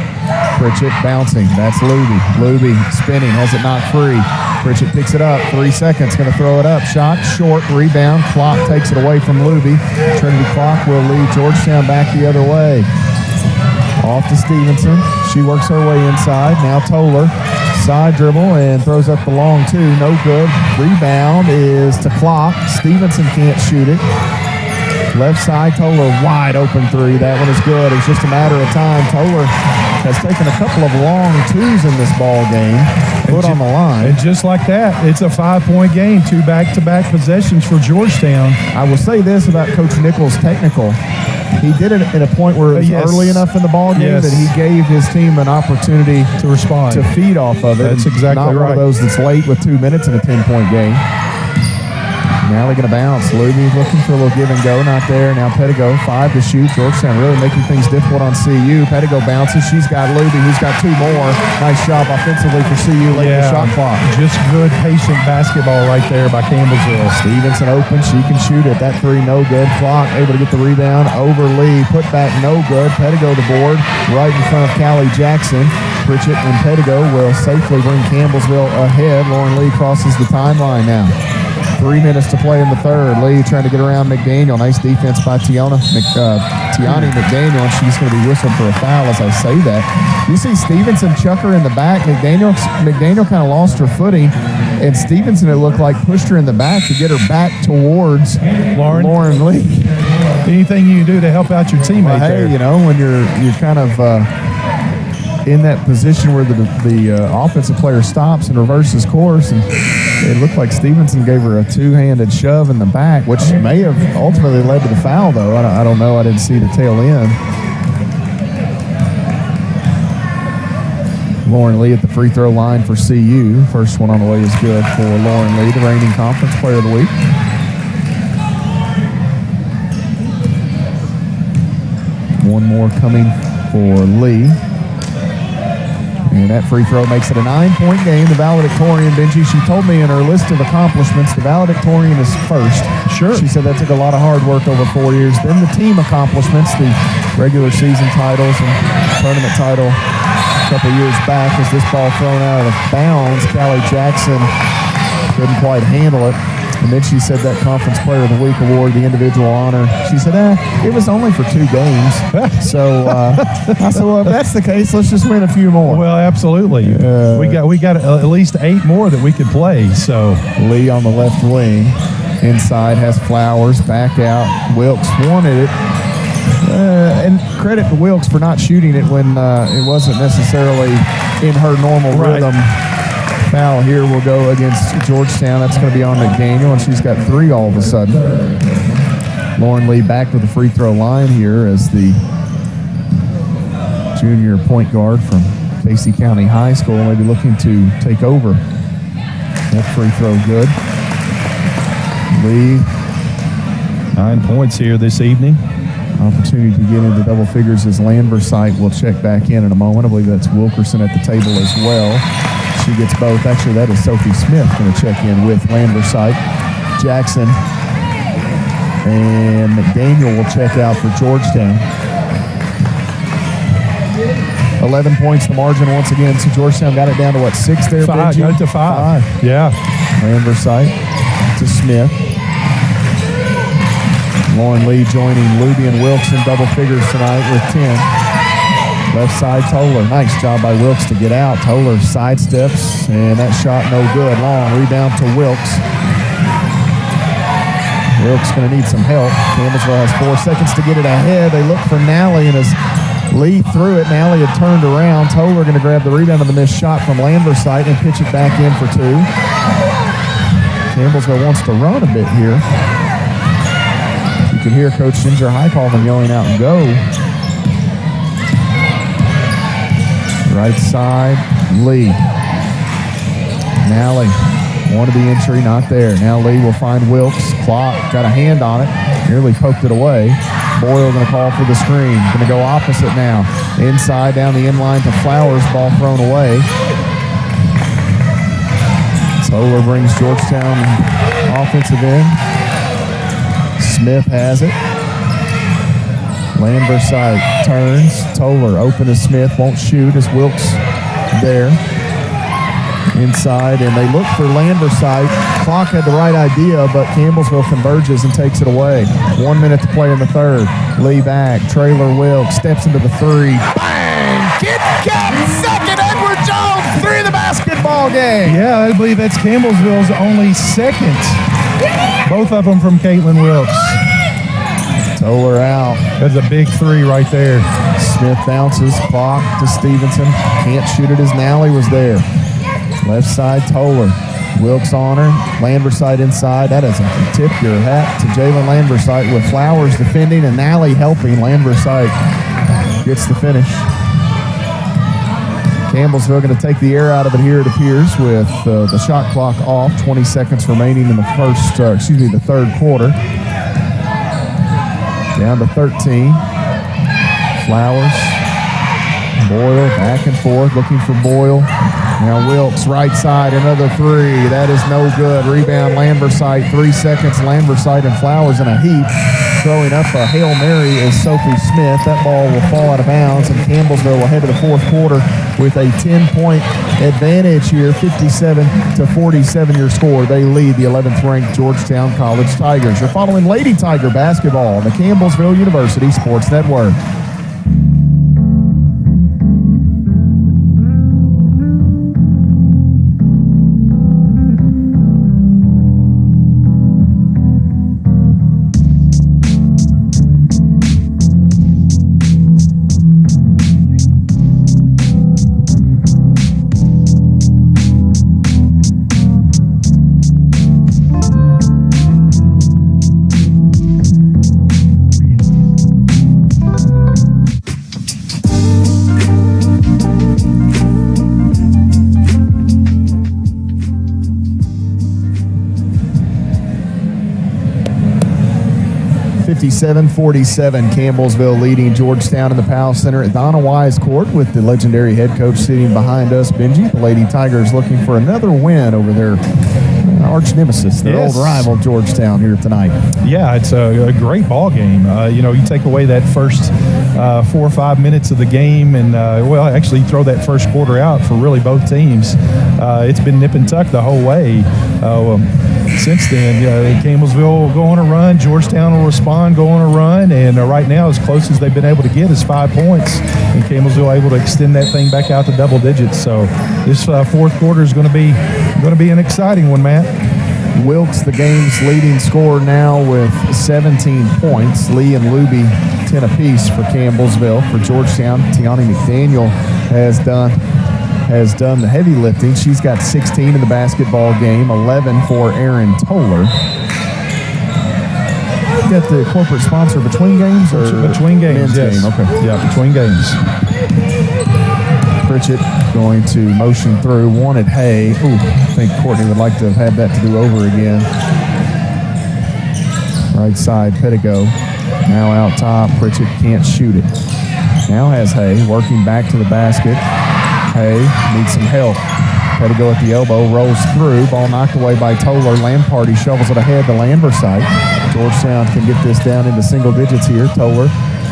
Pritchett bouncing. That's Luby. Luby spinning. Has it knocked free. Pritchett picks it up. 3 seconds. Going to throw it up. Shot short. Rebound. Clock takes it away from Luby. Trinity Clock will lead Georgetown back the other way. Off to Stevenson. She works her way inside. Now Toller. Side dribble and throws up the long two. No good. Rebound is to Clock. Stevenson can't shoot it. Left side, Toller wide open three. That one is good. It's just a matter of time. Toller has taken a couple of long twos in this ball game. Foot on the line. And just like that, it's a 5-point game. 2 back-to-back possessions for Georgetown. I will say this about Coach Nichols' technical. He did it at a point where it was early enough in the ball game that he gave his team an opportunity to respond, to feed off of it. That's exactly Not right. one of those that's late with 2 minutes in a 10-point game. Now they're going to bounce. Luby looking for a little give and go. Not there. Now Pedigo, 5 to shoot. Georgetown really making things difficult on CU. Pedigo bounces. She's got Luby, who's got 2 more. Nice job offensively for CU late in the shot clock. Just good, patient basketball right there by Campbellsville. Stevenson open. She can shoot it. That 3 no good. Clock able to get the rebound over Lee. Put back no good. Pedigo the board right in front of Callie Jackson. Pritchett and Pedigo will safely bring Campbellsville ahead. Lauren Lee crosses the timeline now. 3 minutes to play in the third. Lee trying to get around McDaniel. Nice defense by Tiani McDaniel, and she's going to be whistled for a foul as I say that. You see Stevenson chuck her in the back. McDaniel kind of lost her footing, and Stevenson, it looked like, pushed her in the back to get her back towards Lauren Lee. Anything you can do to help out your teammate there. Hey, you know, when you're kind of in that position where the offensive player stops and reverses course, and it looked like Stevenson gave her a 2-handed shove in the back, which may have ultimately led to the foul, though. I don't know. I didn't see the tail end. Lauren Lee at the free throw line for CU. First one on the way is good for Lauren Lee, the reigning conference player of the week. One more coming for Lee. And that free throw makes it a 9-point game. The valedictorian, Benji, she told me in her list of accomplishments, the valedictorian is first. Sure. She said that took a lot of hard work over 4 years. Then the team accomplishments, the regular season titles and tournament title a couple years back. As this ball thrown out of bounds, Callie Jackson couldn't quite handle it. And then she said that Conference Player of the Week award, the individual honor, she said, it was only for 2 games. So I said, well, if that's the case, let's just win a few more. Well, absolutely. We got at least 8 more that we could play. So Lee on the left wing. Inside has Flowers. Back out. Wilkes wanted it. And credit to Wilkes for not shooting it when it wasn't necessarily in her normal rhythm. Foul here will go against Georgetown. That's going to be on McDaniel, and she's got 3 all of a sudden. Lauren Lee back to the free throw line here as the junior point guard from Casey County High School may be looking to take over. That free throw good. Lee. 9 points here this evening. Opportunity to get into double figures as Landversite will check back in a moment. I believe that's Wilkerson at the table as well. She gets both. Actually, that is Sophie Smith going to check in with Landversite. Jackson and McDaniel will check out for Georgetown. 11 points the margin once again. So Georgetown got it down to what, 6 there, 5, Benji? got it to 5. Yeah. Lambersite to Smith. Lauren Lee joining Luby and Wilkes in double figures tonight with 10. Left side, Toller. Nice job by Wilkes to get out. Toller sidesteps, and that shot no good. Long rebound to Wilkes. Wilkes going to need some help. Campbellsville has 4 seconds to get it ahead. They look for Nally, and as Lee threw it, Nally had turned around. Toller going to grab the rebound of the missed shot from Lambersite and pitch it back in for 2. Campbellsville wants to run a bit here. You can hear Coach Ginger Highcalman yelling out, "Go." Right side, Lee. Nally wanted the entry, not there. Now Lee will find Wilkes. Clock got a hand on it, nearly poked it away. Boyle going to call for the screen. Going to go opposite now. Inside, down the inline to Flowers. Ball thrown away. Toller brings Georgetown offensive end. Smith has it. Lambersite turns. Toller open to Smith. Won't shoot as Wilkes there. Inside, and they look for Lambersite. Clock had the right idea, but Campbellsville converges and takes it away. 1 minute to play in the third. Lee back. Trailer Wilkes steps into the 3. Bang! Kit Kat second. Edward Jones, 3 in the basketball game. Yeah, I believe that's Campbellsville's only second. Both of them from Caitlin Wilkes. Toller out. That's a big 3 right there. Smith bounces. Clock to Stevenson. Can't shoot it as Nally was there. Left side, Toller. Wilkes on her. Lambersite inside. That is a tip your hat to Jalen Lambersite with Flowers defending and Nally helping. Lambersite gets the finish. Campbellsville going to take the air out of it here, it appears, with the shot clock off. 20 seconds remaining in the the third quarter. Down to 13. Flowers. Boyle back and forth, looking for Boyle. Now Wilkes, right side, another 3. That is no good. Rebound, Lambersite. 3 seconds, Lambersite and Flowers in a heap. Throwing up a Hail Mary is Sophie Smith. That ball will fall out of bounds, and Campbellsville will head to the fourth quarter with a 10-point advantage here, 57-47 your score. They lead the 11th-ranked Georgetown College Tigers. You're following Lady Tiger basketball on the Campbellsville University Sports Network. (57-47), Campbellsville leading Georgetown in the Powell Center at Donna Wise Court with the legendary head coach sitting behind us, Benji. The Lady Tigers looking for another win over their arch nemesis, their old rival, Georgetown, here tonight. Yeah, it's a great ball game. You take away that first 4 or 5 minutes of the game and, actually throw that first quarter out for really both teams. It's been nip and tuck the whole way. Since then, Campbellsville will go on a run. Georgetown will respond, go on a run, and right now, as close as they've been able to get is 5 points, and Campbellsville able to extend that thing back out to double digits. So this fourth quarter is going to be an exciting one, Matt. Wilkes, the game's leading scorer now with 17 points. Lee and Luby 10 apiece for Campbellsville. For Georgetown, Tiani McDaniel has done the heavy lifting. She's got 16 in the basketball game, 11 for Erin Toller. Got the corporate sponsor between games or between games? Yes. Game? Okay. Yeah, between games. Pritchett going to motion through. Wanted Hay. Ooh, I think Courtney would like to have had that to do over again. Right side, Pettigo. Now out top. Pritchett can't shoot it. Now has Hay working back to the basket. Hay needs some help. Pettigo at the elbow, rolls through. Ball knocked away by Toller. Lamparty shovels it ahead to Lambersite. Georgetown can get this down into single digits here. Toller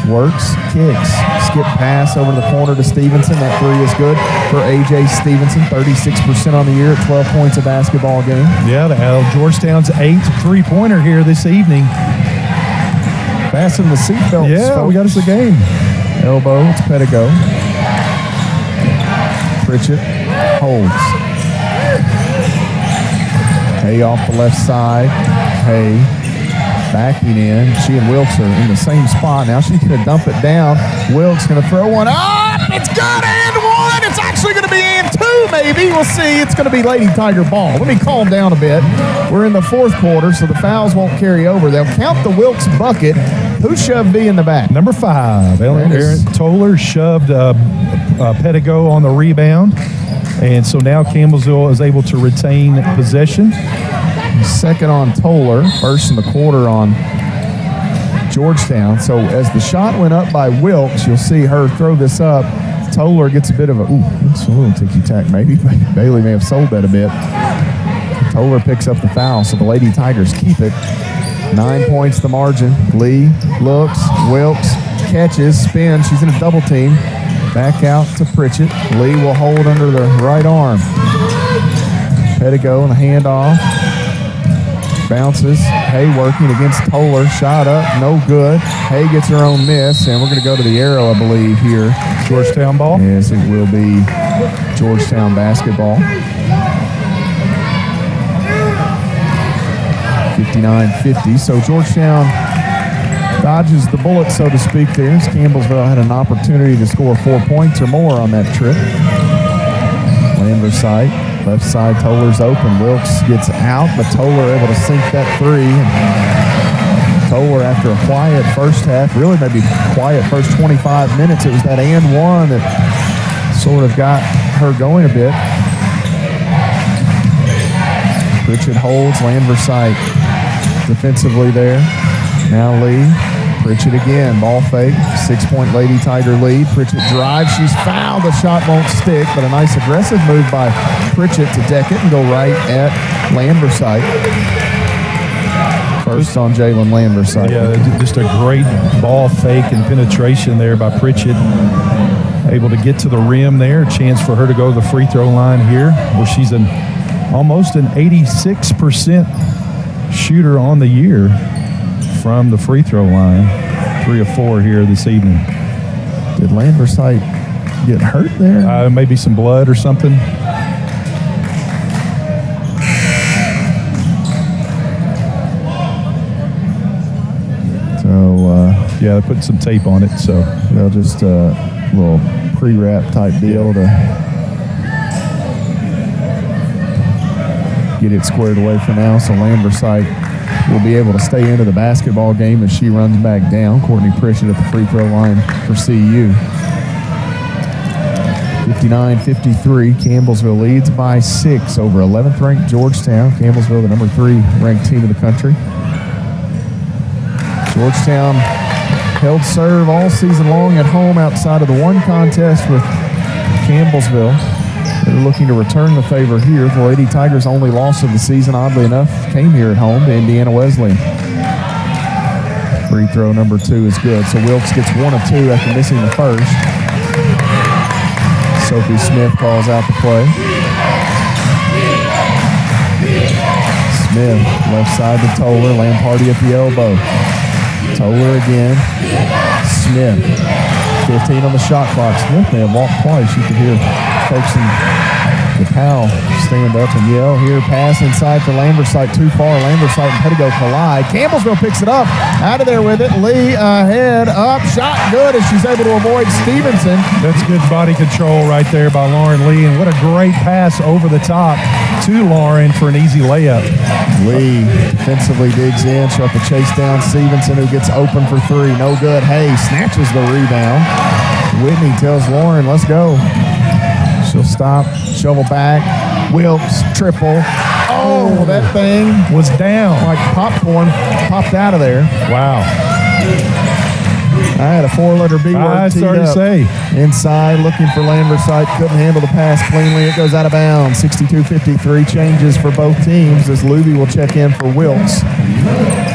Works, kicks, skip pass over the corner to Stevenson. That three is good for A.J. Stevenson, 36% on the year at 12 points a basketball game. Yeah, Georgetown's 8th three-pointer here this evening. Fasten the seatbelts. Yeah, folks. we got us a game. Elbow, it's Pettigo. Pritchett holds. Hay off the left side. Hay backing in. She and Wilkes are in the same spot. Now she's going to dump it down. Wilkes going to throw one up. It's good, and one. It's actually going to be and two, maybe. We'll see. It's going to be Lady Tiger ball. Let me calm down a bit. We're in the fourth quarter, so the fouls won't carry over. They'll count the Wilkes bucket. Who shoved B in the back? Number 5, Erin Toller shoved Pettigo on the rebound. And so now Campbellsville is able to retain possession. Second on Toller, first in the quarter on Georgetown. So as the shot went up by Wilkes, you'll see her throw this up. Toller gets a bit of it's a little ticky-tack maybe. Bailey may have sold that a bit. Toller picks up the foul, so the Lady Tigers keep it. 9 points the margin. Lee looks, Wilkes catches, spins. She's in a double team. Back out to Pritchett. Lee will hold under the right arm. Pettigo and the handoff. Bounces. Hay working against Toller. Shot up. No good. Hay gets her own miss, and we're going to go to the arrow, I believe, here. Georgetown ball? Yes, it will be Georgetown basketball. 59-50. So Georgetown dodges the bullet, so to speak there. Campbellsville had an opportunity to score 4 points or more on that trip. Landversite, left side, Toller's open. Wilkes gets out, but Toller able to sink that three. Toller, after a quiet first half, really maybe quiet first 25 minutes, it was that and one that sort of got her going a bit. Pritchett holds, Landversite defensively there. Now Lee, Pritchett again, ball fake, 6-point Lady Tiger lead. Pritchett drives, she's fouled, the shot won't stick, but a nice aggressive move by Pritchett to deck it and go right at Landversite. First on Jalen Landversite. Yeah, just a great ball fake and penetration there by Pritchett. Able to get to the rim there, chance for her to go to the free throw line here, where she's almost an 86% shooter on the year from the free throw line. 3 of 4 here this evening. Did Landversite get hurt there? Maybe some blood or something. So, yeah, they put some tape on it. So, just a little pre-wrap type deal to get it squared away for now. So Landversite will be able to stay into the basketball game as she runs back down. Courtney Pritchett at the free throw line for CU. 59-53, Campbellsville leads by 6 over 11th ranked Georgetown. Campbellsville, the number 3 ranked team in the country. Georgetown held serve all season long at home outside of the one contest with Campbellsville. They're looking to return the favor here. The Lady Tigers' only loss of the season, oddly enough, came here at home to Indiana Wesleyan. Free throw number 2 is good. So Wilkes gets 1 of 2 after missing the first. Sophie Smith calls out the play. Smith, left side to Toller. Lamparty at the elbow. Toller again. Smith. 15 on the shot clock. Smith may have walked twice. You could hear folks in the PAL stand up and yell. Here, pass inside for Landversite. Too far. Landversite and Pettigo collide. Campbellsville picks it up. Out of there with it. Lee ahead. Up. Shot good as she's able to avoid Stevenson. That's good body control right there by Lauren Lee. And what a great pass over the top to Lauren for an easy layup. Lee defensively digs in. She'll have to chase down Stevenson, who gets open for 3. No good. Hay snatches the rebound. Whitney tells Lauren, let's go. She'll stop, shovel back. Wilkes, triple. Oh, that thing was down. Like popcorn, popped out of there. Wow. I had a 4-letter B word It's teed hard to up. say. Inside, looking for Lambersite. Couldn't handle the pass cleanly. It goes out of bounds. 62-53 changes for both teams as Luby will check in for Wilkes.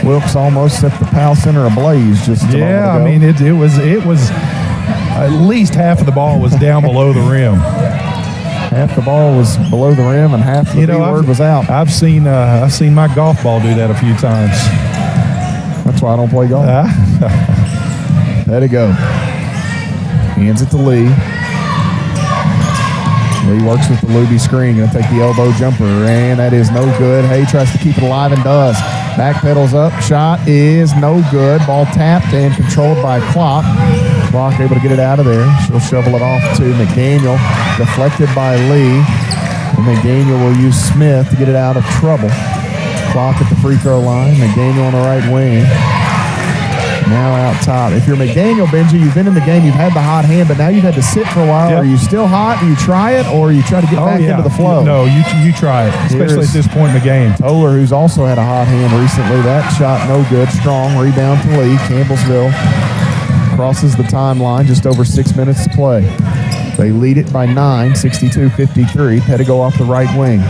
Wilkes almost set the Powell Center ablaze just a moment ago. Yeah, I mean, it was at least half of the ball was down below the rim. Half the ball was below the rim and half the B word was out. I've seen my golf ball do that a few times. That's why I don't play golf. Let it go. Hands it to Lee. Lee works with the Luby screen. Going to take the elbow jumper, and that is no good. Hay tries to keep it alive and does. Backpedals up. Shot is no good. Ball tapped and controlled by Clock. Clock able to get it out of there. She'll shovel it off to McDaniel. Deflected by Lee. And McDaniel will use Smith to get it out of trouble. Clock at the free throw line. McDaniel on the right wing. Now out top. If you're McDaniel, Benji, you've been in the game, you've had the hot hand, but now you've had to sit for a while. Yep. Are you still hot? Do you try it, or you try to get back into the flow? No, you try it, especially at this point in the game. Toller, who's also had a hot hand recently. That shot no good. Strong rebound to Lee. Campbellsville crosses the timeline. Just over 6 minutes to play. They lead it by 9, 62-53. Pettigo off the right wing.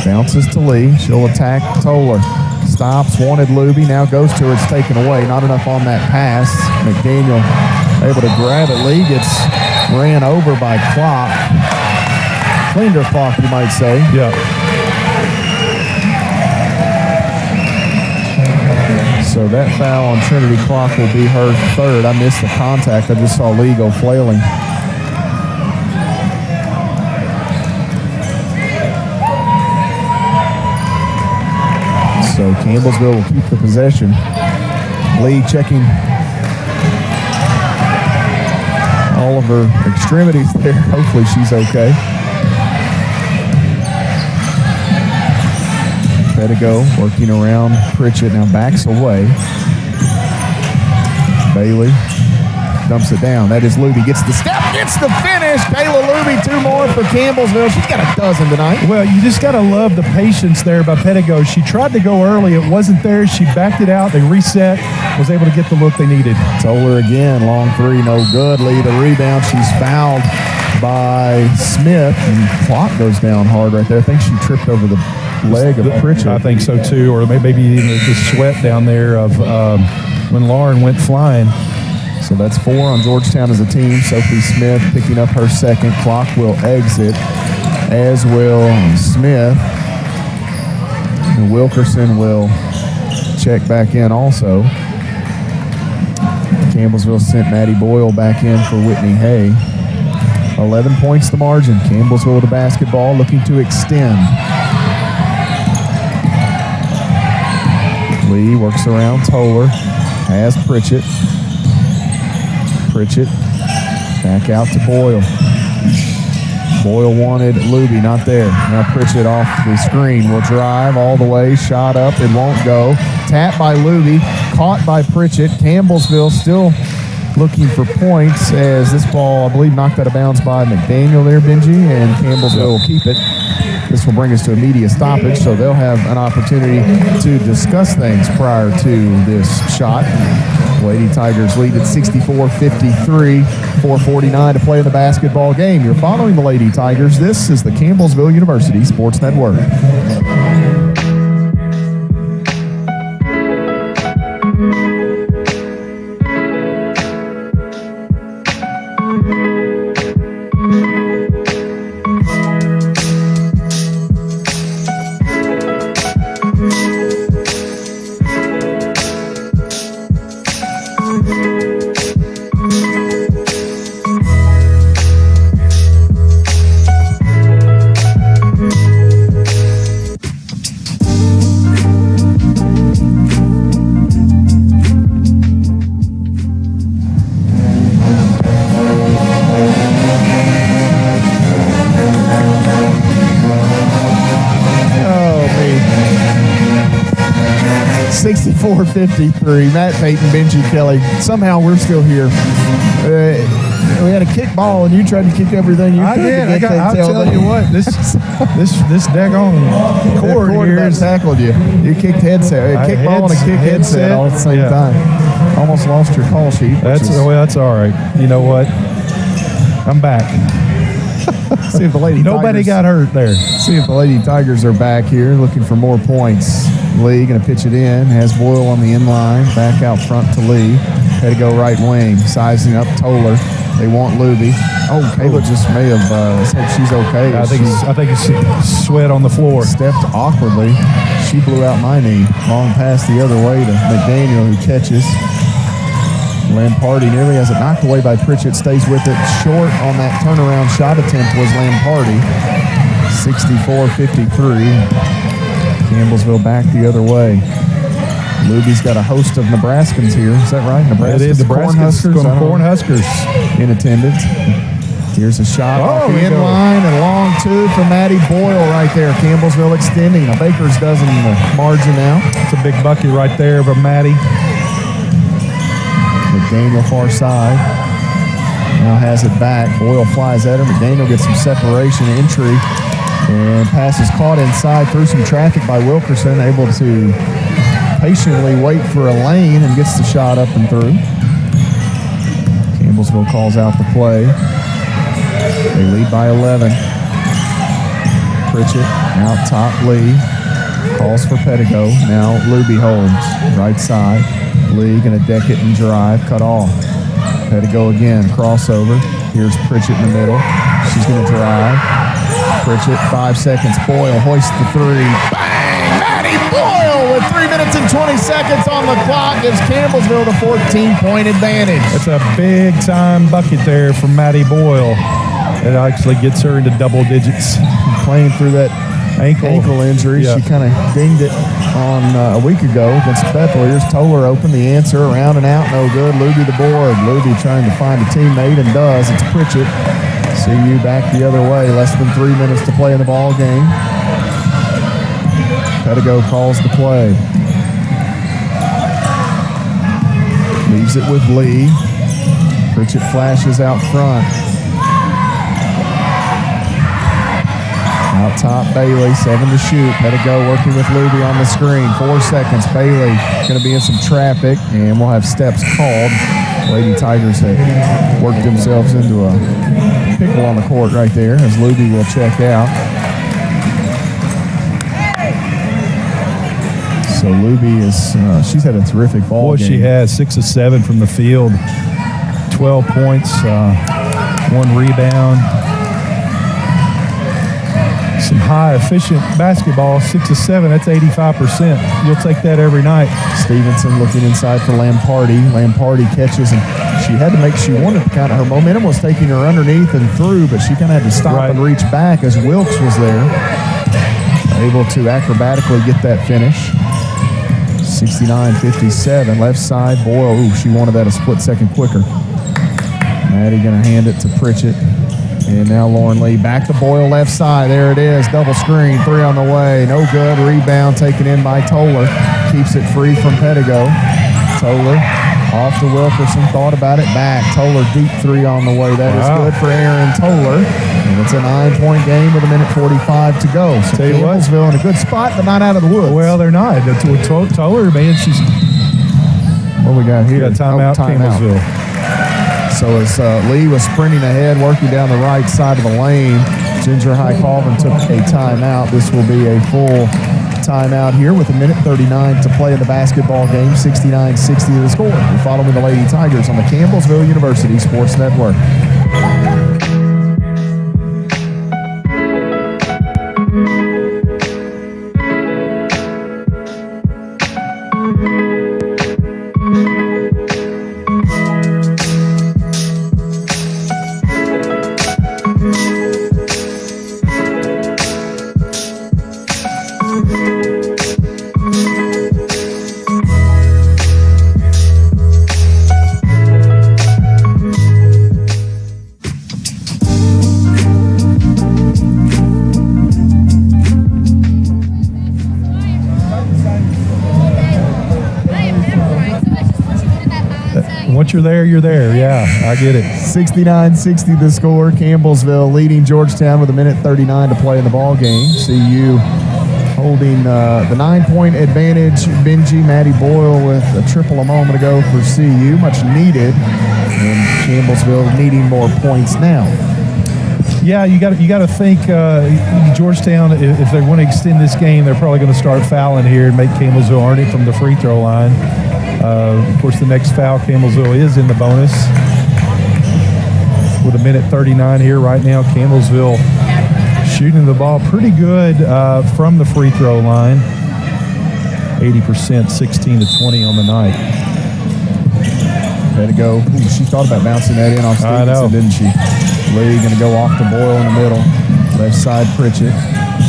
Bounces to Lee. She'll attack Toller. Stops, wanted Luby, now goes to her, it's taken away. Not enough on that pass. McDaniel able to grab it. Lee gets ran over by Clock. Cleaned her clock, you might say. Yeah. So that foul on Trinity Clock will be her third. I missed the contact. I just saw Lee go flailing. So Campbellsville will keep the possession. Lee checking all of her extremities there. Hopefully she's okay. Pettigo working around Pritchett, now backs away. Bailey dumps it down. That is Luby. Gets the step, gets the finish. Kayla Luby, 2 more for Campbellsville. She's got a dozen tonight. Well, you just got to love the patience there by Pettigo. She tried to go early. It wasn't there. She backed it out. They reset. Was able to get the look they needed. Toller again. Long 3, no good. Lee the rebound. She's fouled by Smith. And Clock goes down hard right there. I think she tripped over the leg of Pritchett. I think so too. Or maybe even the sweat down there of when Lauren went flying. So that's 4 on Georgetown as a team. Sophie Smith picking up her second. Clock will exit, as will Smith. And Wilkerson will check back in also. Campbellsville sent Maddie Boyle back in for Whitney Hay. 11 points the margin. Campbellsville with the basketball looking to extend. Lee works around Toller. Has Pritchett. Pritchett back out to Boyle. Boyle wanted Luby, not there. Now Pritchett off the screen will drive all the way. Shot up, it won't go. Tap by Luby, caught by Pritchett. Campbellsville still looking for points as this ball, I believe, knocked out of bounds by McDaniel there, Benji, and Campbellsville will keep it. This will bring us to immediate stoppage, so they'll have an opportunity to discuss things prior to this shot. Lady Tigers lead at 64-53, 4:49 to play in the basketball game. You're following the Lady Tigers. This is the Campbellsville University Sports Network. .53. Matt Payton, Benji Kelly. Somehow we're still here. We had a kick ball, and you tried to kick everything you could. I'll tell you what, this daggone cord here tackled you. You kicked headset, kick ball and a kick headset all at the same time. Almost lost your call sheet. That's all right. You know what? I'm back. See if the Lady Nobody Tigers, got hurt there. See if the Lady Tigers are back here looking for more points. Lee going to pitch it in. Has Boyle on the inline. Back out front to Lee. Had to go right wing. Sizing up Toller. They want Luby. Oh, Kayla just may have said she's okay. I think it's sweat on the floor. Stepped awkwardly. She blew out my knee. Long pass the other way to McDaniel, who catches. Lampardi nearly has it knocked away by Pritchett. Stays with it. Short on that turnaround shot attempt was Lampardi. 64-53. Campbellsville back the other way. Luby's got a host of Nebraskans here. Is that right? It is. Nebraska's Cornhuskers in attendance. Here's a shot off the inline and long two for Maddie Boyle right there. Campbellsville extending. A Baker's dozen in the margin now. It's a big bucket right there for Maddie. McDaniel far side. Now has it back. Boyle flies at her. McDaniel gets some separation entry. And pass is caught inside through some traffic by Wilkerson. Able to patiently wait for a lane and gets the shot up and through. Campbellsville calls out the play. They lead by 11. Pritchett out top. Lee calls for Pettigo. Now Luby holds. Right side. Lee going to deck it and drive. Cut off. Pettigo again. Crossover. Here's Pritchett in the middle. She's going to drive. Pritchett, 5 seconds. Boyle hoists the three. Bang! Maddie Boyle with 3 minutes and 20 seconds on the clock gives Campbellsville the 14-point advantage. That's a big-time bucket there from Maddie Boyle. It actually gets her into double digits. Playing through that ankle injury. Yeah. She kind of dinged it on a week ago against Bethel. Here's Toller open. The answer around and out. No good. Luby the board. Luby trying to find a teammate and does. It's Pritchett. CU back the other way. Less than 3 minutes to play in the ball game. Pettigo calls the play. Leaves it with Lee. Pritchett flashes out front. Out top, Bailey, 7 to shoot. Pettigo working with Luby on the screen. 4 seconds. Bailey going to be in some traffic, and we'll have steps called. Lady Tigers have worked themselves into a pickle on the court right there as Luby will check out. So Luby is, she's had a terrific ball game. She has 6 of 7 from the field, 12 points, 1 rebound. Some high efficient basketball, 6 of 7, that's 85%. You'll take that every night. Stevenson looking inside for Lampardi. Lampardi catches, and she had to make, she wanted to kind of, her momentum was taking her underneath and through, but she kind of had to stop and reach back as Wilkes was there. Able to acrobatically get that finish. 69-57, left side, Boyle, ooh, she wanted that a split second quicker. Maddie gonna hand it to Pritchett. And now Lauren Lee back to Boyle left side. There it is. Double screen. 3 on the way. No good. Rebound taken in by Toller. Keeps it free from Pettigo. Toller off to Wilkerson. Thought about it. Back. Toller deep 3 on the way. That is good for Aaron Toller. And it's a 9-point game with 1:45 to go. So Campbellsville in a good spot, but not out of the woods. Well, they're not. Toller, man, she's... What we got here? We got timeout, Campbellsville. So as Lee was sprinting ahead, working down the right side of the lane, Ginger High Colvin took a timeout. This will be a full timeout here with 1:39 to play in the basketball game. 69-60 the score. We're following the Lady Tigers on the Campbellsville University Sports Network. Once you're there, you're there. Yeah, I get it. 69-60 the score. Campbellsville leading Georgetown with 1:39 to play in the ball game. CU holding the 9-point advantage. Benji, Maddie Boyle with a triple a moment ago for CU, much needed, and Campbellsville needing more points now. Yeah, you got to think Georgetown, if they want to extend this game, they're probably going to start fouling here and make Campbellsville earn it from the free throw line. Of course, the next foul, Campbellsville is in the bonus. With a minute 39 here right now, Campbellsville shooting the ball pretty good from the free throw line. 80%, 16 to 20 on the night. Way to go. Ooh, she thought about bouncing that in off Stevenson, didn't she? Lee going to go off to Boyle in the middle. Left side, Pritchett.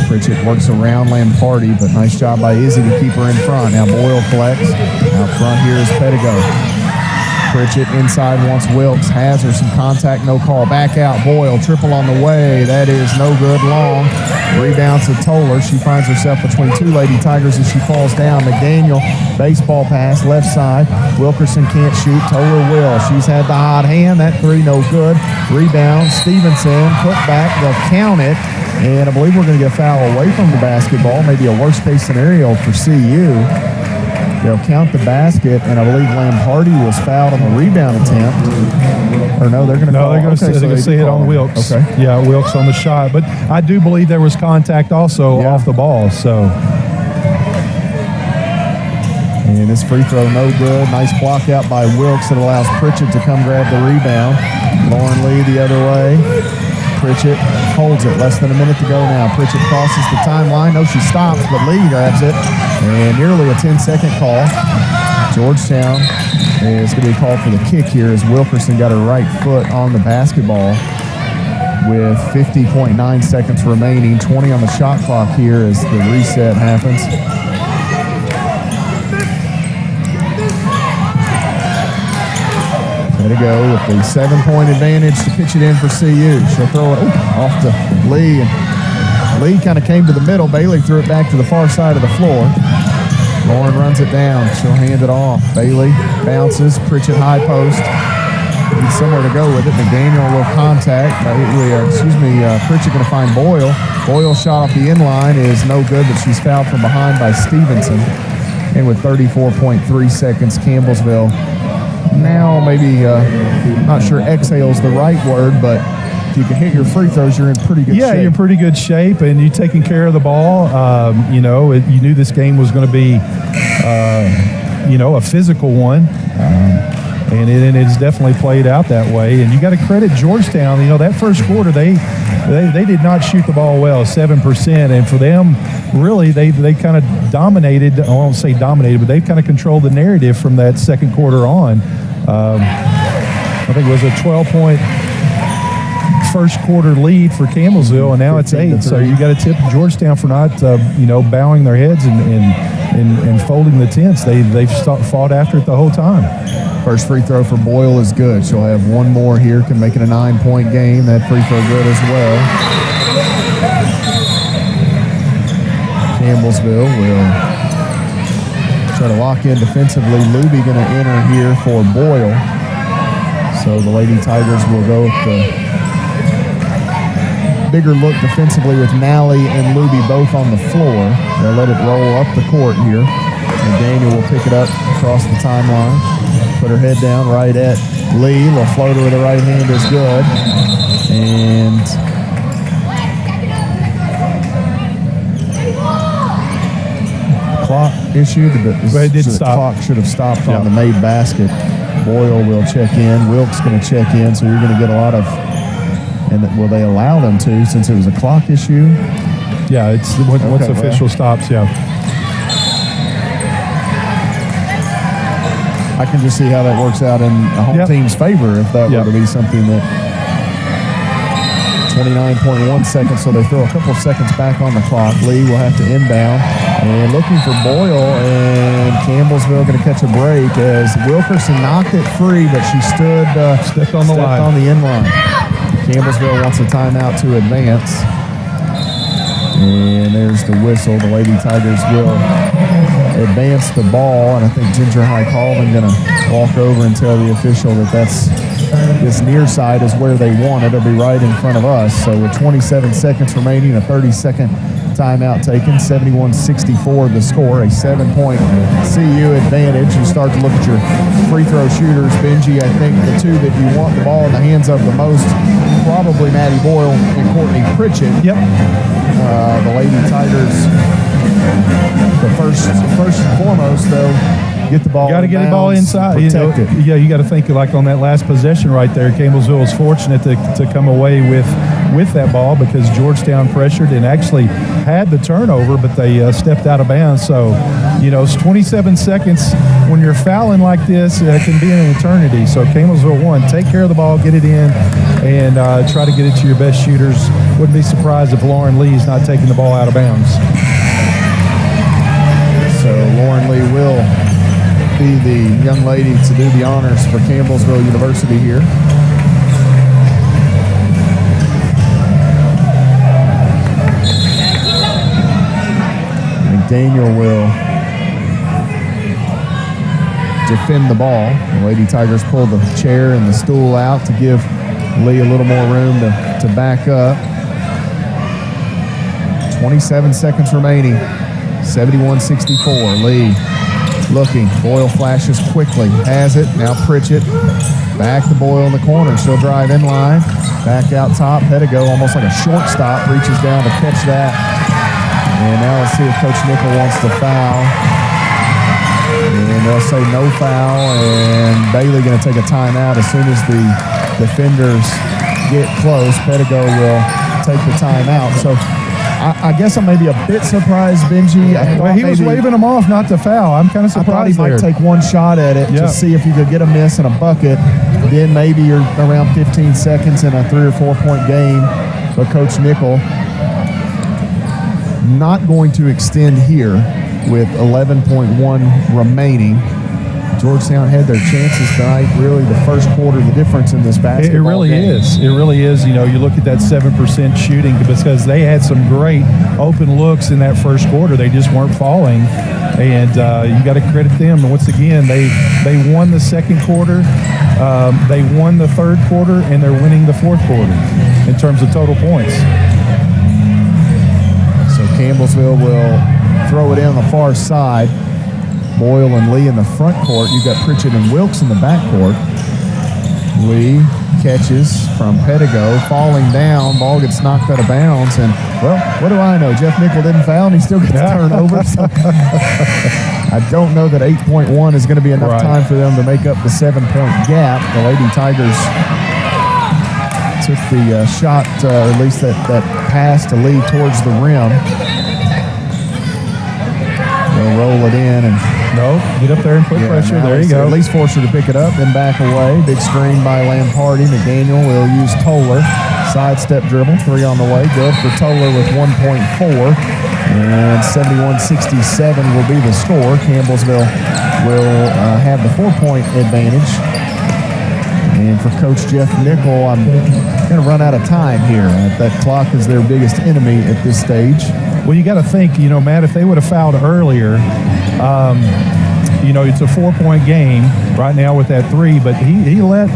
Pritchett works around Lamparty, but nice job by Izzy to keep her in front. Now Boyle collects. Out front here is Pedigo. Pritchett inside wants Wilkes. Has her some contact, no call. Back out, Boyle. Triple on the way. That is no good long. Rebound to Toller. She finds herself between two Lady Tigers as she falls down. McDaniel, baseball pass, left side. Wilkerson can't shoot. Toller will. She's had the hot hand. That three no good. Rebound, Stevenson. Put back. They'll count it. And I believe we're going to get a foul away from the basketball. Maybe a worst-case scenario for CU. They'll count the basket, and I believe Lamparty was fouled on the rebound attempt. Or no, they're going to call. They're going to see it on Wilkes. Okay. Yeah, Wilkes on the shot. But I do believe there was contact also off the ball. So. And this free throw no good. Nice block out by Wilkes that allows Pritchett to come grab the rebound. Lauren Lee the other way. Pritchett holds it. Less than a minute to go now. Pritchett crosses the timeline. No, she stops, but Lee grabs it. And nearly a 10-second call. Georgetown is going to be called for the kick here as Wilkerson got her right foot on the basketball with 50.9 seconds remaining. 20 on the shot clock here as the reset happens. Way to go with the 7-point advantage to pitch it in for CU. She'll throw it off to Lee. And Lee kind of came to the middle. Bailey threw it back to the far side of the floor. Lauren runs it down. She'll hand it off. Bailey bounces. Pritchett high post. Needs somewhere to go with it. McDaniel a little contact. Pritchett going to find Boyle. Boyle shot off the inline is no good, but she's fouled from behind by Stevenson. And with 34.3 seconds, Campbellsville now maybe, not sure exhale's the right word, but if you can hit your free throws, you're in pretty good shape. Yeah, you're in pretty good shape, and you're taking care of the ball. You knew this game was going to be, a physical one. And it's definitely played out that way. And you got to credit Georgetown. That first quarter, they did not shoot the ball well, 7%. And for them, really, they kind of dominated. I won't say dominated, but they've kind of controlled the narrative from that second quarter on. I think it was a 12-point first quarter lead for Campbellsville, and now it's 8. So you got to tip Georgetown for not, bowing their heads and folding the tents. They've fought after it the whole time. First free throw for Boyle is good. She'll have one more here, can make it a 9-point game. That free throw good as well. Campbellsville will try to lock in defensively. Luby going to enter here for Boyle. So the Lady Tigers will go with the bigger look defensively with Nally and Luby both on the floor. They'll let it roll up the court here. And Daniel will pick it up across the timeline. Put her head down right at Lee. Little floater with the right hand is good. And clock issued. The clock should have stopped on the made basket. Boyle will check in. Wilkes going to check in. So you're going to get a lot of, and will they allow them to since it was a clock issue? Yeah, it's once official stops, I can just see how that works out in the home team's favor if that were to be something that 29.1 seconds, so they throw a couple of seconds back on the clock. Lee will have to inbound and looking for Boyle, and Campbellsville going to catch a break as Wilkerson knocked it free, but she stepped on the end line. Campbellsville wants a timeout to advance. And there's the whistle. The Lady Tigers will advance the ball, and I think Ginger High Colvin going to walk over and tell the official that this near side is where they want it. It'll be right in front of us. So with 27 seconds remaining, a 30-second timeout taken. 71-64 the score, a 7-point CU advantage. You start to look at your free throw shooters. Benji, I think the two that you want the ball in the hands of the most, probably Maddie Boyle and Courtney Pritchett. Yep. The Lady Tigers, the first and foremost, though, get the ball. Got to get the ball inside. Protect it. Yeah, you got to think like on that last possession right there. Campbellsville was fortunate to come away with that ball because Georgetown pressured and actually had the turnover, but they stepped out of bounds. So, it's 27 seconds. When you're fouling like this, it can be an eternity. So Campbellsville won. Take care of the ball, get it in, and try to get it to your best shooters. Wouldn't be surprised if Lauren Lee's not taking the ball out of bounds. So Lauren Lee will be the young lady to do the honors for Campbellsville University here. McDaniel will defend the ball. The Lady Tigers pull the chair and the stool out to give Lee a little more room to back up. 27 seconds remaining. 71-64. Lee looking. Boyle flashes quickly. Has it. Now Pritchett. Back to Boyle in the corner. She'll drive in line. Back out top. Pedigo, almost like a shortstop, reaches down to catch that. And now let's see if Coach Nickel wants to foul. And they'll say no foul. And Bailey going to take a timeout as soon as the defenders get close. Pedigo will take the timeout. So I guess I'm maybe a bit surprised, Benji. Well, he was waving him off not to foul. I'm kind of surprised I thought he might take one shot at it to see if he could get a miss and a bucket. Then maybe you're around 15 seconds in a 3 or 4 point game. But Coach Nickel not going to extend here with 11.1 remaining. Georgetown had their chances tonight. Really, the first quarter, the difference in this basketball It really game. is. It really is. You look at that 7% shooting because they had some great open looks in that first quarter. They just weren't falling, and you got to credit them. And once again, they won the second quarter, they won the third quarter, and they're winning the fourth quarter in terms of total points. So Campbellsville will throw it in on the far side. Boyle and Lee in the front court. You've got Pritchett and Wilkes in the back court. Lee catches from Pedigo, falling down. Ball gets knocked out of bounds. And, well, what do I know? Jeff Nickel didn't foul, and he still gets a turnover. So I don't know that 8.1 is going to be enough time for them to make up the 7-point gap. The Lady Tigers took the shot, or at least that pass to Lee towards the rim. They'll roll it in and get up there and put pressure. There you go. At least force her to pick it up, then back away. Big screen by Lamparty. McDaniel will use Toller. Sidestep dribble. 3 on the way. Good for Toller with 1.4. And 71-67 will be the score. Campbellsville will have the 4-point advantage. And for Coach Jeff Nickel, I'm going to run out of time here. That clock is their biggest enemy at this stage. Well, you got to think, Matt, if they would have fouled earlier, it's a 4-point game right now with that 3, but he let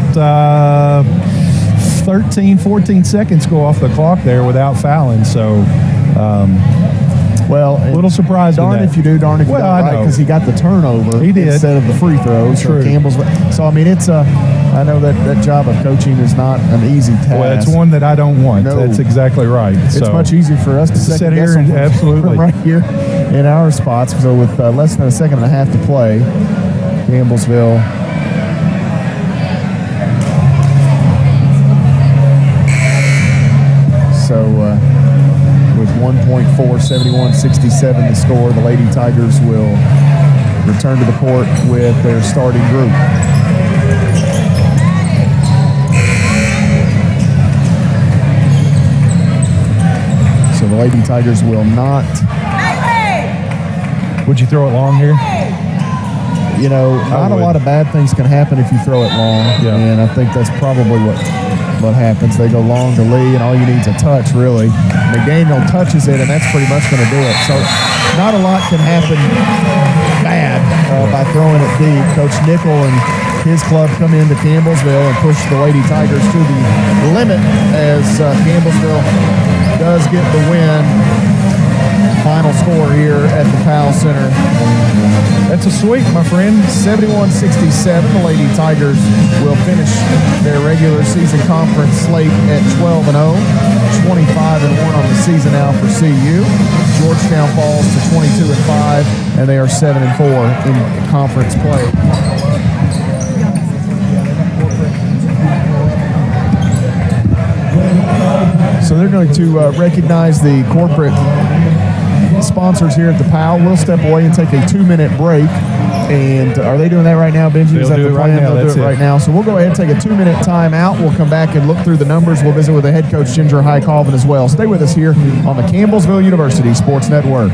13, 14 seconds go off the clock there without fouling. So, a little surprised. Darn if you do, darn if you don't, right? Because he got the turnover instead of the free throws. True. So, I mean, it's I know that job of coaching is not an easy task. Well, it's one that I don't want. No. That's exactly right. It's much easier for us to sit here and absolutely right here in our spots. So with less than a second and a half to play, Campbellsville with 1.4, 71-67 the score, the Lady Tigers will return to the court with their starting group. So the Lady Tigers will not. Would you throw it long here? Not a lot of bad things can happen if you throw it long. Yeah. And I think that's probably what happens. They go long to Lee, and all you need is a touch, really. McDaniel touches it, and that's pretty much going to do it. So not a lot can happen bad by throwing it deep. Coach Nickel and his club come into Campbellsville and push the Lady Tigers to the limit as Campbellsville does get the win Final score here at the Powell Center. That's a sweep, my friend. 71-67. The Lady Tigers will finish their regular season conference slate at 12-0, 25-1 on the season now for CU. Georgetown falls to 22-5, and they are 7-4 in conference play. So they're going to recognize the corporate sponsors here at the Powell. We'll step away and take a 2-minute break. And are they doing that right now, Benji? They'll do it right now. They'll do it right now. So we'll go ahead and take a 2-minute timeout. We'll come back and look through the numbers. We'll visit with the head coach, Ginger Highcolvin, as well. Stay with us here on the Campbellsville University Sports Network.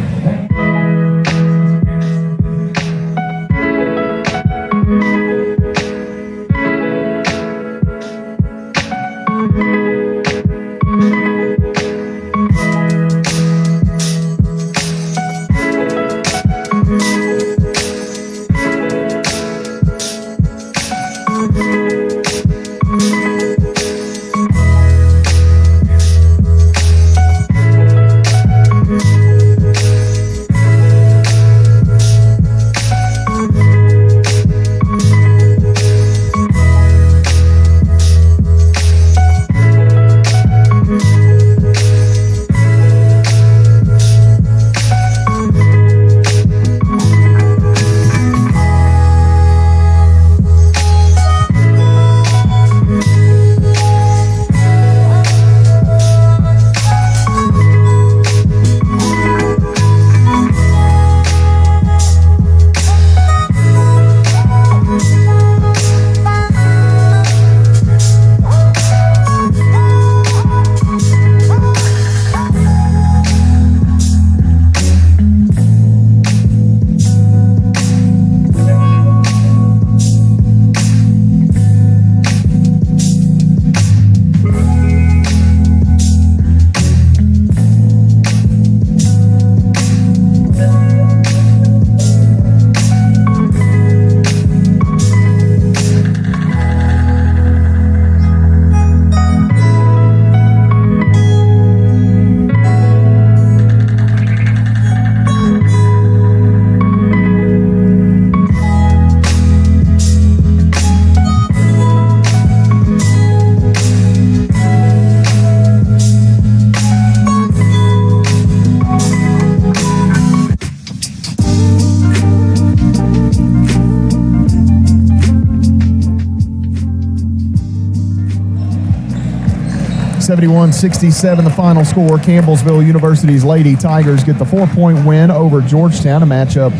(71-67) the final score. Campbellsville University's Lady Tigers get the 4-point win over Georgetown, a matchup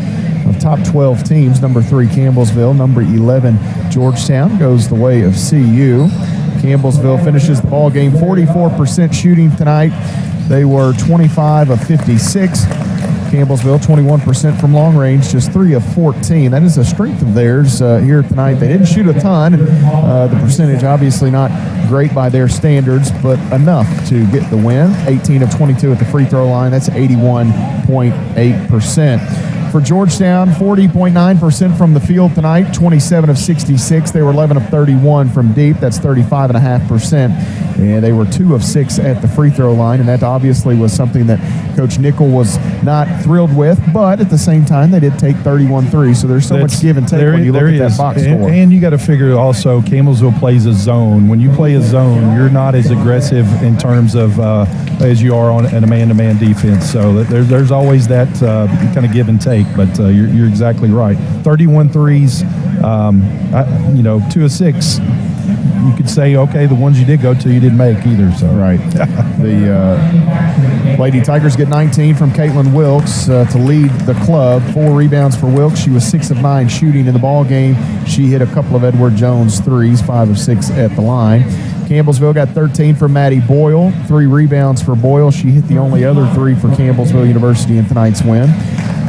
of top 12 teams. Number 3 Campbellsville, number 11 Georgetown goes the way of CU. Campbellsville finishes the ball game 44% shooting tonight. They were 25 of 56. Campbellsville 21% from long range, just 3 of 14. That is a strength of theirs here tonight. They didn't shoot a ton, and the percentage obviously not great by their standards, but enough to get the win. 18 of 22 at the free throw line. That's 81.8%. For Georgetown, 40.9% from the field tonight, 27 of 66. They were 11 of 31 from deep. That's 35.5%. And they were 2 of 6 at the free throw line. And that obviously was something that Coach Nickel was not thrilled with. But at the same time, they did take 31 threes. So there's so much give and take when you look at that box score. And you got to figure also, Campbellsville plays a zone. When you play a zone, you're not as aggressive in terms of as you are on a man-to-man defense. So there's always that kind of give and take. But you're exactly right. 31 threes, 2 of 6. You could say, okay, the ones you did go to, you didn't make either. So right. The Lady Tigers get 19 from Caitlin Wilkes to lead the club. 4 rebounds for Wilkes. She was 6 of 9 shooting in the ball game. She hit a couple of Edward Jones threes, 5 of 6 at the line. Campbellsville got 13 from Maddie Boyle. 3 rebounds for Boyle. She hit the only other 3 for Campbellsville University in tonight's win.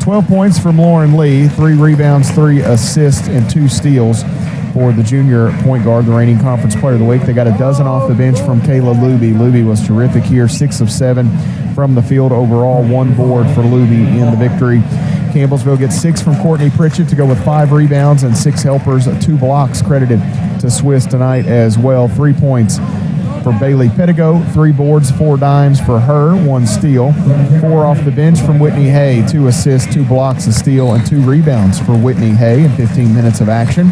12 points from Lauren Lee. 3 rebounds, 3 assists, and 2 steals for the junior point guard, the reigning conference player of the week. They got a dozen off the bench from Kayla Luby. Luby was terrific here, 6 of 7 from the field overall, 1 board for Luby in the victory. Campbellsville gets 6 from Courtney Pritchett to go with 5 rebounds and 6 helpers, 2 blocks credited to Swiss tonight as well. 3 points for Bailey Pettigo, 3 boards, 4 dimes for her, 1 steal. 4 off the bench from Whitney Hay, 2 assists, 2 blocks, a steal, and 2 rebounds for Whitney Hay in 15 minutes of action.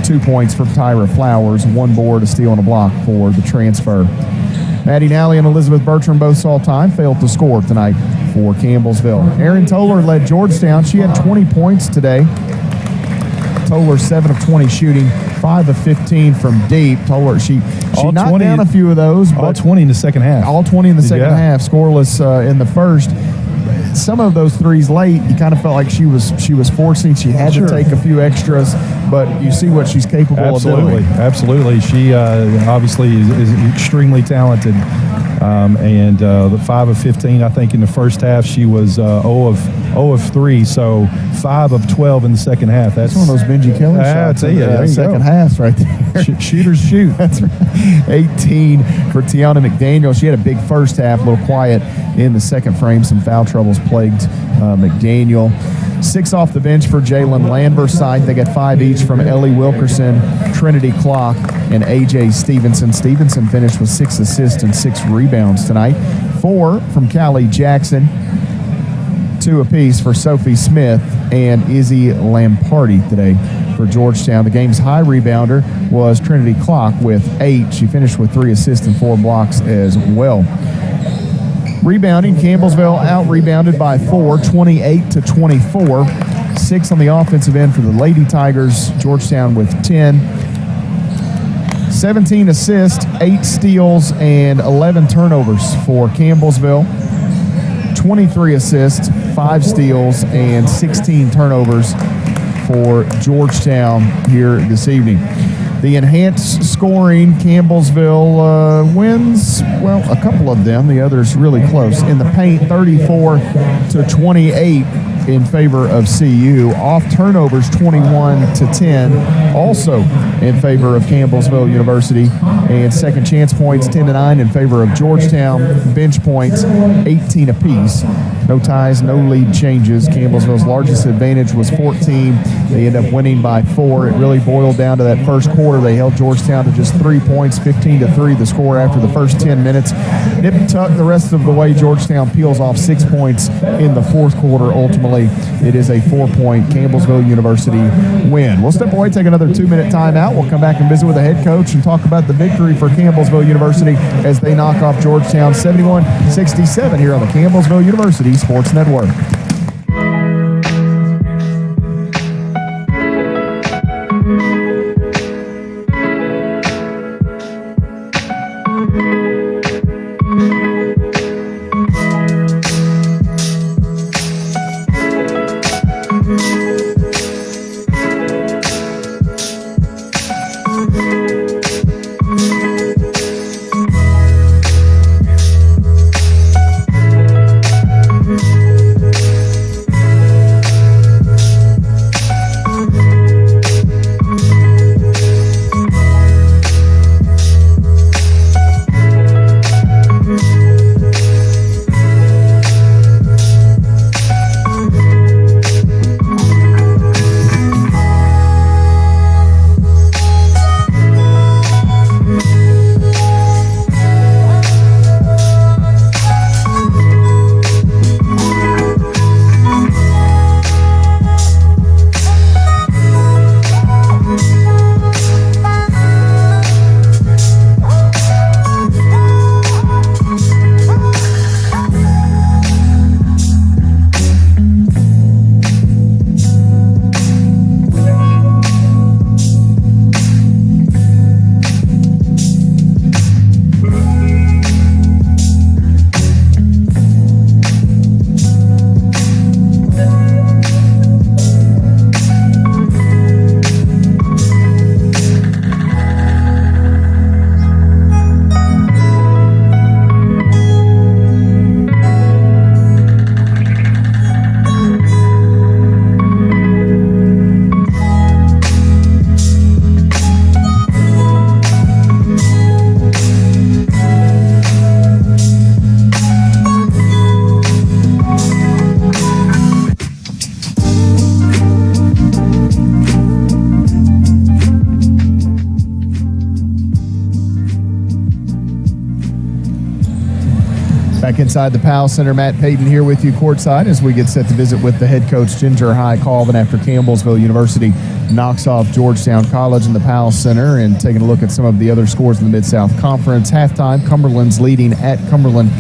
2 points for Tyra Flowers, 1 board, a steal, and a block for the transfer. Maddie Nally and Elizabeth Bertram both saw time, failed to score tonight for Campbellsville. Erin Toller led Georgetown. She had 20 points today. Toller 7 of 20 shooting, 5 of 15 from deep. Toller, she knocked 20, down a few of those. All 20 in the second half. All 20 in the second half, scoreless in the first. Some of those threes late, you kind of felt like she was forcing. She had to take a few extras, but you see what she's capable of doing. Absolutely. She obviously is extremely talented. And the 5 of 15, I think in the first half she was 0 of 3, so 5 of 12 in the second half. That's one of those Benji Kelly shots. I tell you, second half right there. Shooters shoot. That's right. 18 for Tiana McDaniel. She had a big first half, a little quiet in the second frame. Some foul troubles plagued McDaniel. 6 off the bench for Jalen Landverside. They got 5 each from Ellie Wilkerson, Trinity Clock, and A.J. Stevenson. Stevenson finished with 6 assists and 6 rebounds tonight. 4 from Callie Jackson. 2 apiece for Sophie Smith and Izzy Lamparty today for Georgetown. The game's high rebounder was Trinity Clock with 8. She finished with 3 assists and 4 blocks as well. Rebounding, Campbellsville out-rebounded by 4, 28-24. 6 on the offensive end for the Lady Tigers. Georgetown with 10. 17 assists, 8 steals, and 11 turnovers for Campbellsville. 23 assists, 5 steals, and 16 turnovers for Georgetown here this evening. The enhanced scoring, Campbellsville wins, well, a couple of them. The others really close. In the paint, 34-28 in favor of CU. Off turnovers, 21-10, also in favor of Campbellsville University. And second chance points, 10-9 in favor of Georgetown. Bench points, 18 apiece. No ties, no lead changes. Campbellsville's largest advantage was 14. They end up winning by 4. It really boiled down to that first quarter. They held Georgetown to just 3 points, 15-3 the score after the first 10 minutes. Nip and tuck the rest of the way. Georgetown peels off 6 points in the fourth quarter. Ultimately, it is a 4-point Campbellsville University win. We'll step away, take another 2-minute timeout. We'll come back and visit with the head coach and talk about the victory for Campbellsville University as they knock off Georgetown 71-67 here on the Campbellsville University Sports Network. Back inside the Powell Center, Matt Payton here with you courtside as we get set to visit with the head coach, Ginger High Colvin, after Campbellsville University knocks off Georgetown College in the Powell Center, and taking a look at some of the other scores in the Mid-South Conference. Halftime, Cumberland's leading at Cumberland,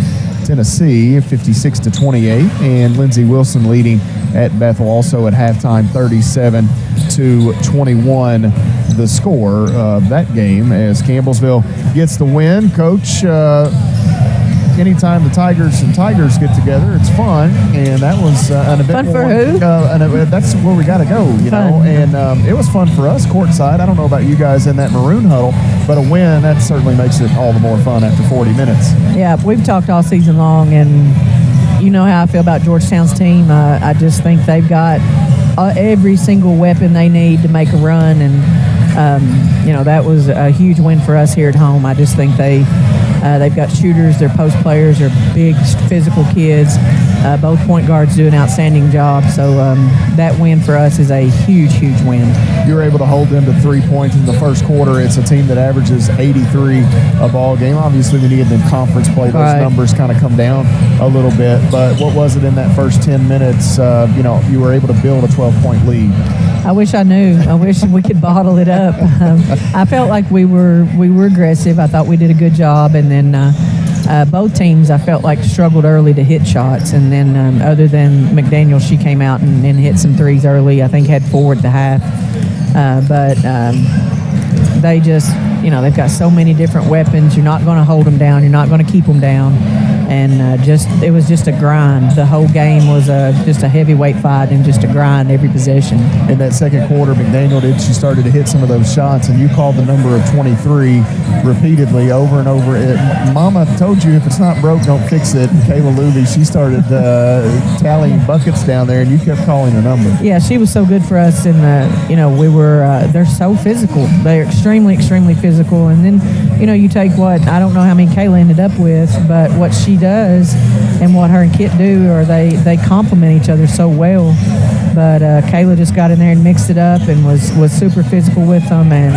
Tennessee, 56-28, and Lindsey Wilson leading at Bethel also at halftime, 37-21. The score of that game as Campbellsville gets the win. Coach, anytime the Tigers and Tigers get together, it's fun, and that was an event. Fun for who? That's where we got to go, you know. And it was fun for us courtside. I don't know about you guys in that maroon huddle, but a win, that certainly makes it all the more fun after 40 minutes. Yeah, we've talked all season long, and you know how I feel about Georgetown's team. I just think they've got every single weapon they need to make a run, and you know, that was a huge win for us here at home. I just think they've got shooters, their post players are big, physical kids. Both point guards do an outstanding job. So that win for us is a huge, huge win. You were able to hold them to 3 points in the first quarter. It's a team that averages 83 a ball game. Obviously, when you get in conference play, those numbers kind of come down a little bit. But what was it in that first 10 minutes? You know, you were able to build a 12-point lead. I wish I knew. I wish we could bottle it up. I felt like we were aggressive. I thought we did a good job, and then both teams I felt like struggled early to hit shots. And then other than McDaniel, she came out and hit some threes early. I think had 4 at the half, but they just, you know, they've got so many different weapons. You're not going to hold them down. You're not going to keep them down. And it was just a grind. The whole game was just a heavyweight fight and just a grind every possession. In that second quarter, McDaniel she started to hit some of those shots, and you called the number of 23 repeatedly over and over. Mama told you if it's not broke, don't fix it. And Kayla Luby, she started tallying buckets down there, and you kept calling the number. Yeah, she was so good for us, and you know, we were. They're so physical. They're extremely, extremely physical. And then, you know, you take what I don't know how many Kayla ended up with, but what she does and what her and Kit do, or they complement each other so well. But Kayla just got in there and mixed it up and was super physical with them. And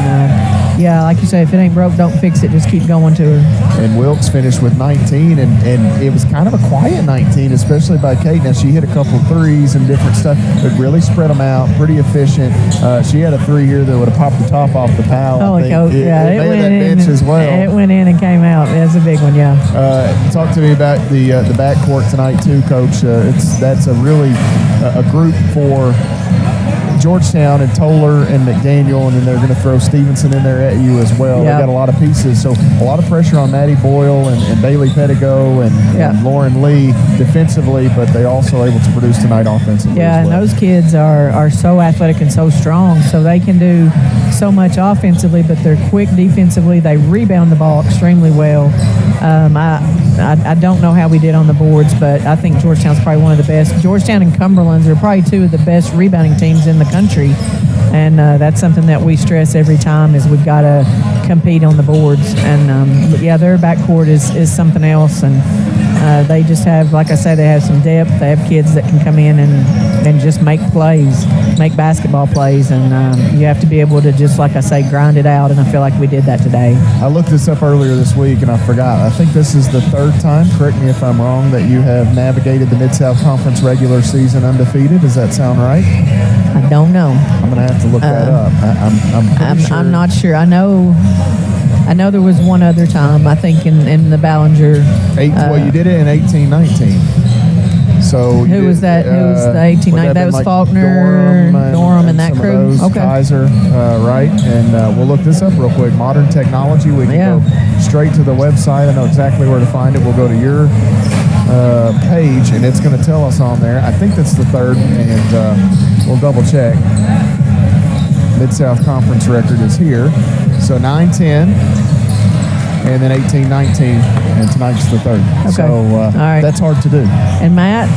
yeah, like you say, if it ain't broke, don't fix it. Just keep going to her. And Wilkes finished with 19, and it was kind of a quiet 19, especially by Kate. Now, she hit a couple of threes and different stuff, but really spread them out, pretty efficient. She had a 3 here that would have popped the top off the Powell. Holy coat, yeah. It went in bench as well. It went in and came out. That's a big one, yeah. Talk to me about the backcourt tonight, too, Coach. That's a really a group for Georgetown and Toller and McDaniel, and then they're going to throw Stevenson in there at you as well. Yep. They got a lot of pieces, so a lot of pressure on Maddie Boyle and Bailey Pettigo and Lauren Lee defensively, but they also able to produce tonight offensively. Yeah, as well. And those kids are so athletic and so strong, so they can do so much offensively, but they're quick defensively. They rebound the ball extremely well. I don't know how we did on the boards, but I think Georgetown's probably one of the best. Georgetown and Cumberland's are probably 2 of the best rebounding teams in the country, and that's something that we stress every time is we've got to compete on the boards. And but yeah, their backcourt is something else, and they just have, like I say, they have some depth. They have kids that can come in and just make plays, make basketball plays, and you have to be able to just, like I say, grind it out, and I feel like we did that today. I looked this up earlier this week, and I forgot. I think this is the 3rd time, correct me if I'm wrong, that you have navigated the Mid-South Conference regular season undefeated. Does that sound right? I don't know. I'm going to have to look that up. I'm sure. I'm not sure. I know there was one other time, I think, in the Ballinger. Well, you did it in 18-19. So who was that? Who was the 18-19? That was like Faulkner, Dorham, and that crew. Okay. Kaiser, right? And we'll look this up real quick. Modern technology. We can go straight to the website. I know exactly where to find it. We'll go to your page, and it's going to tell us on there. I think that's the 3rd, and we'll double check. Mid-South Conference record is here. So 9-10, and then 18-19, and tonight's the 3rd. Okay. So all right. That's hard to do. And Matt,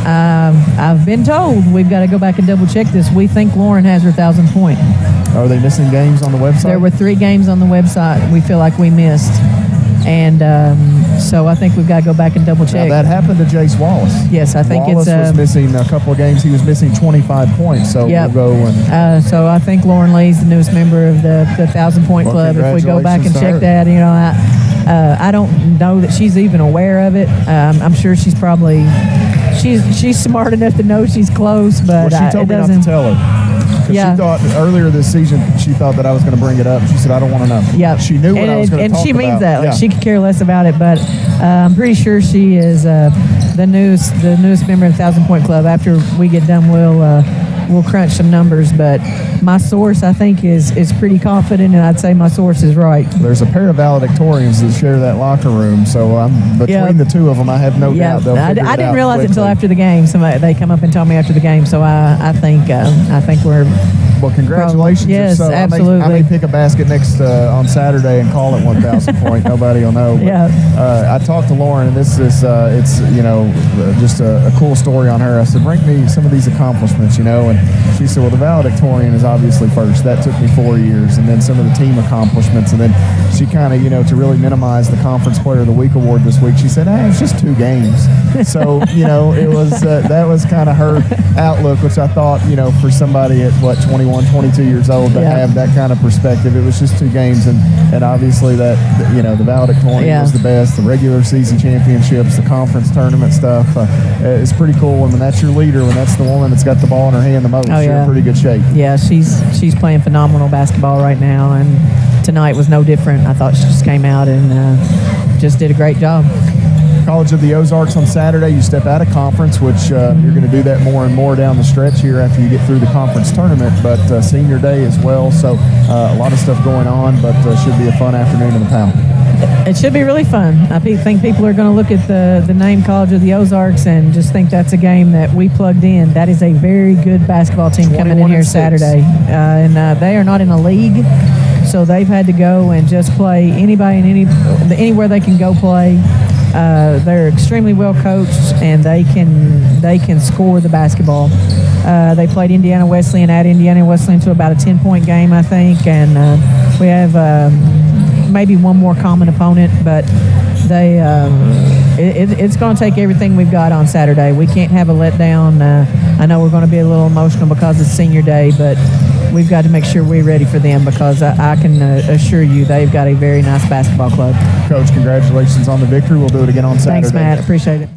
I've been told we've got to go back and double check this. We think Lauren has her 1,000 point. Are they missing games on the website? There were 3 games on the website we feel like we missed. And so I think we've got to go back and double check. Now that happened to Jace Wallace. Yes, I think Wallace was missing a couple of games. He was missing 25 points. So we'll go and. So I think Lauren Lee's the newest member of the 1,000 Point Club. If we go back and check that, you know, I don't know that she's even aware of it. I'm sure she's probably she's smart enough to know she's close, but Well, she told me not to tell her. Yeah. She thought earlier this season, she thought that I was going to bring it up. She said, I don't want to know. Yeah. She knew what I was going to talk about. And she means that. Like, yeah. she could care less about it, but I'm pretty sure she is the newest member of the 1,000 Point Club. After we get done, we'll crunch some numbers, but my source, I think, is pretty confident, and I'd say my source is right. There's a pair of valedictorians that share that locker room, so between the two of them, I have no doubt they'll figure it out. I didn't realize it quickly. until after the game. They come up and tell me after the game, so I think we're. Well, congratulations. Yes, so absolutely. I may pick a basket next on Saturday and call it 1,000 point. Nobody will know. But, Yeah. I talked to Lauren, and this is it's just a cool story on her. I said, rank me some of these accomplishments, and she said, well, the valedictorian is obviously first. That took me 4 years, and then some of the team accomplishments, and then she kind of to really minimize the Conference Player of the Week award this week. She said, it's just 2 games. So it was that was kind of her outlook, which I thought for somebody at 21, 22 years old to have that kind of perspective. It was just 2 games, and obviously that the valedictorian was the best. The regular season championships, the conference tournament stuff is pretty cool. And when that's your leader, when that's the woman that's got the ball in her hand the most, you're in pretty good shape. Yeah, she's playing phenomenal basketball right now, and tonight was no different. I thought she just came out and just did a great job. College of the Ozarks on Saturday. You step out of conference, which you're going to do that more and more down the stretch here after you get through the conference tournament, but senior day as well. So a lot of stuff going on, but should be a fun afternoon in the PAL. It should be really fun. I think people are going to look at the name College of the Ozarks and just think that's a game that we plugged in. That is a very good basketball team coming in here Saturday. And they are not in a league, so they've had to go and just play anybody and anywhere they can go play. They're extremely well coached, and they can score the basketball. They played Indiana Wesleyan at Indiana Wesleyan to about a 10-point game, I think, and we have maybe one more common opponent, but it's going to take everything we've got on Saturday. We can't have a letdown. I know we're going to be a little emotional because it's senior day, but we've got to make sure we're ready for them because I can assure you they've got a very nice basketball club. Coach, congratulations on the victory. We'll do it again on Saturday. Thanks, Matt. Appreciate it.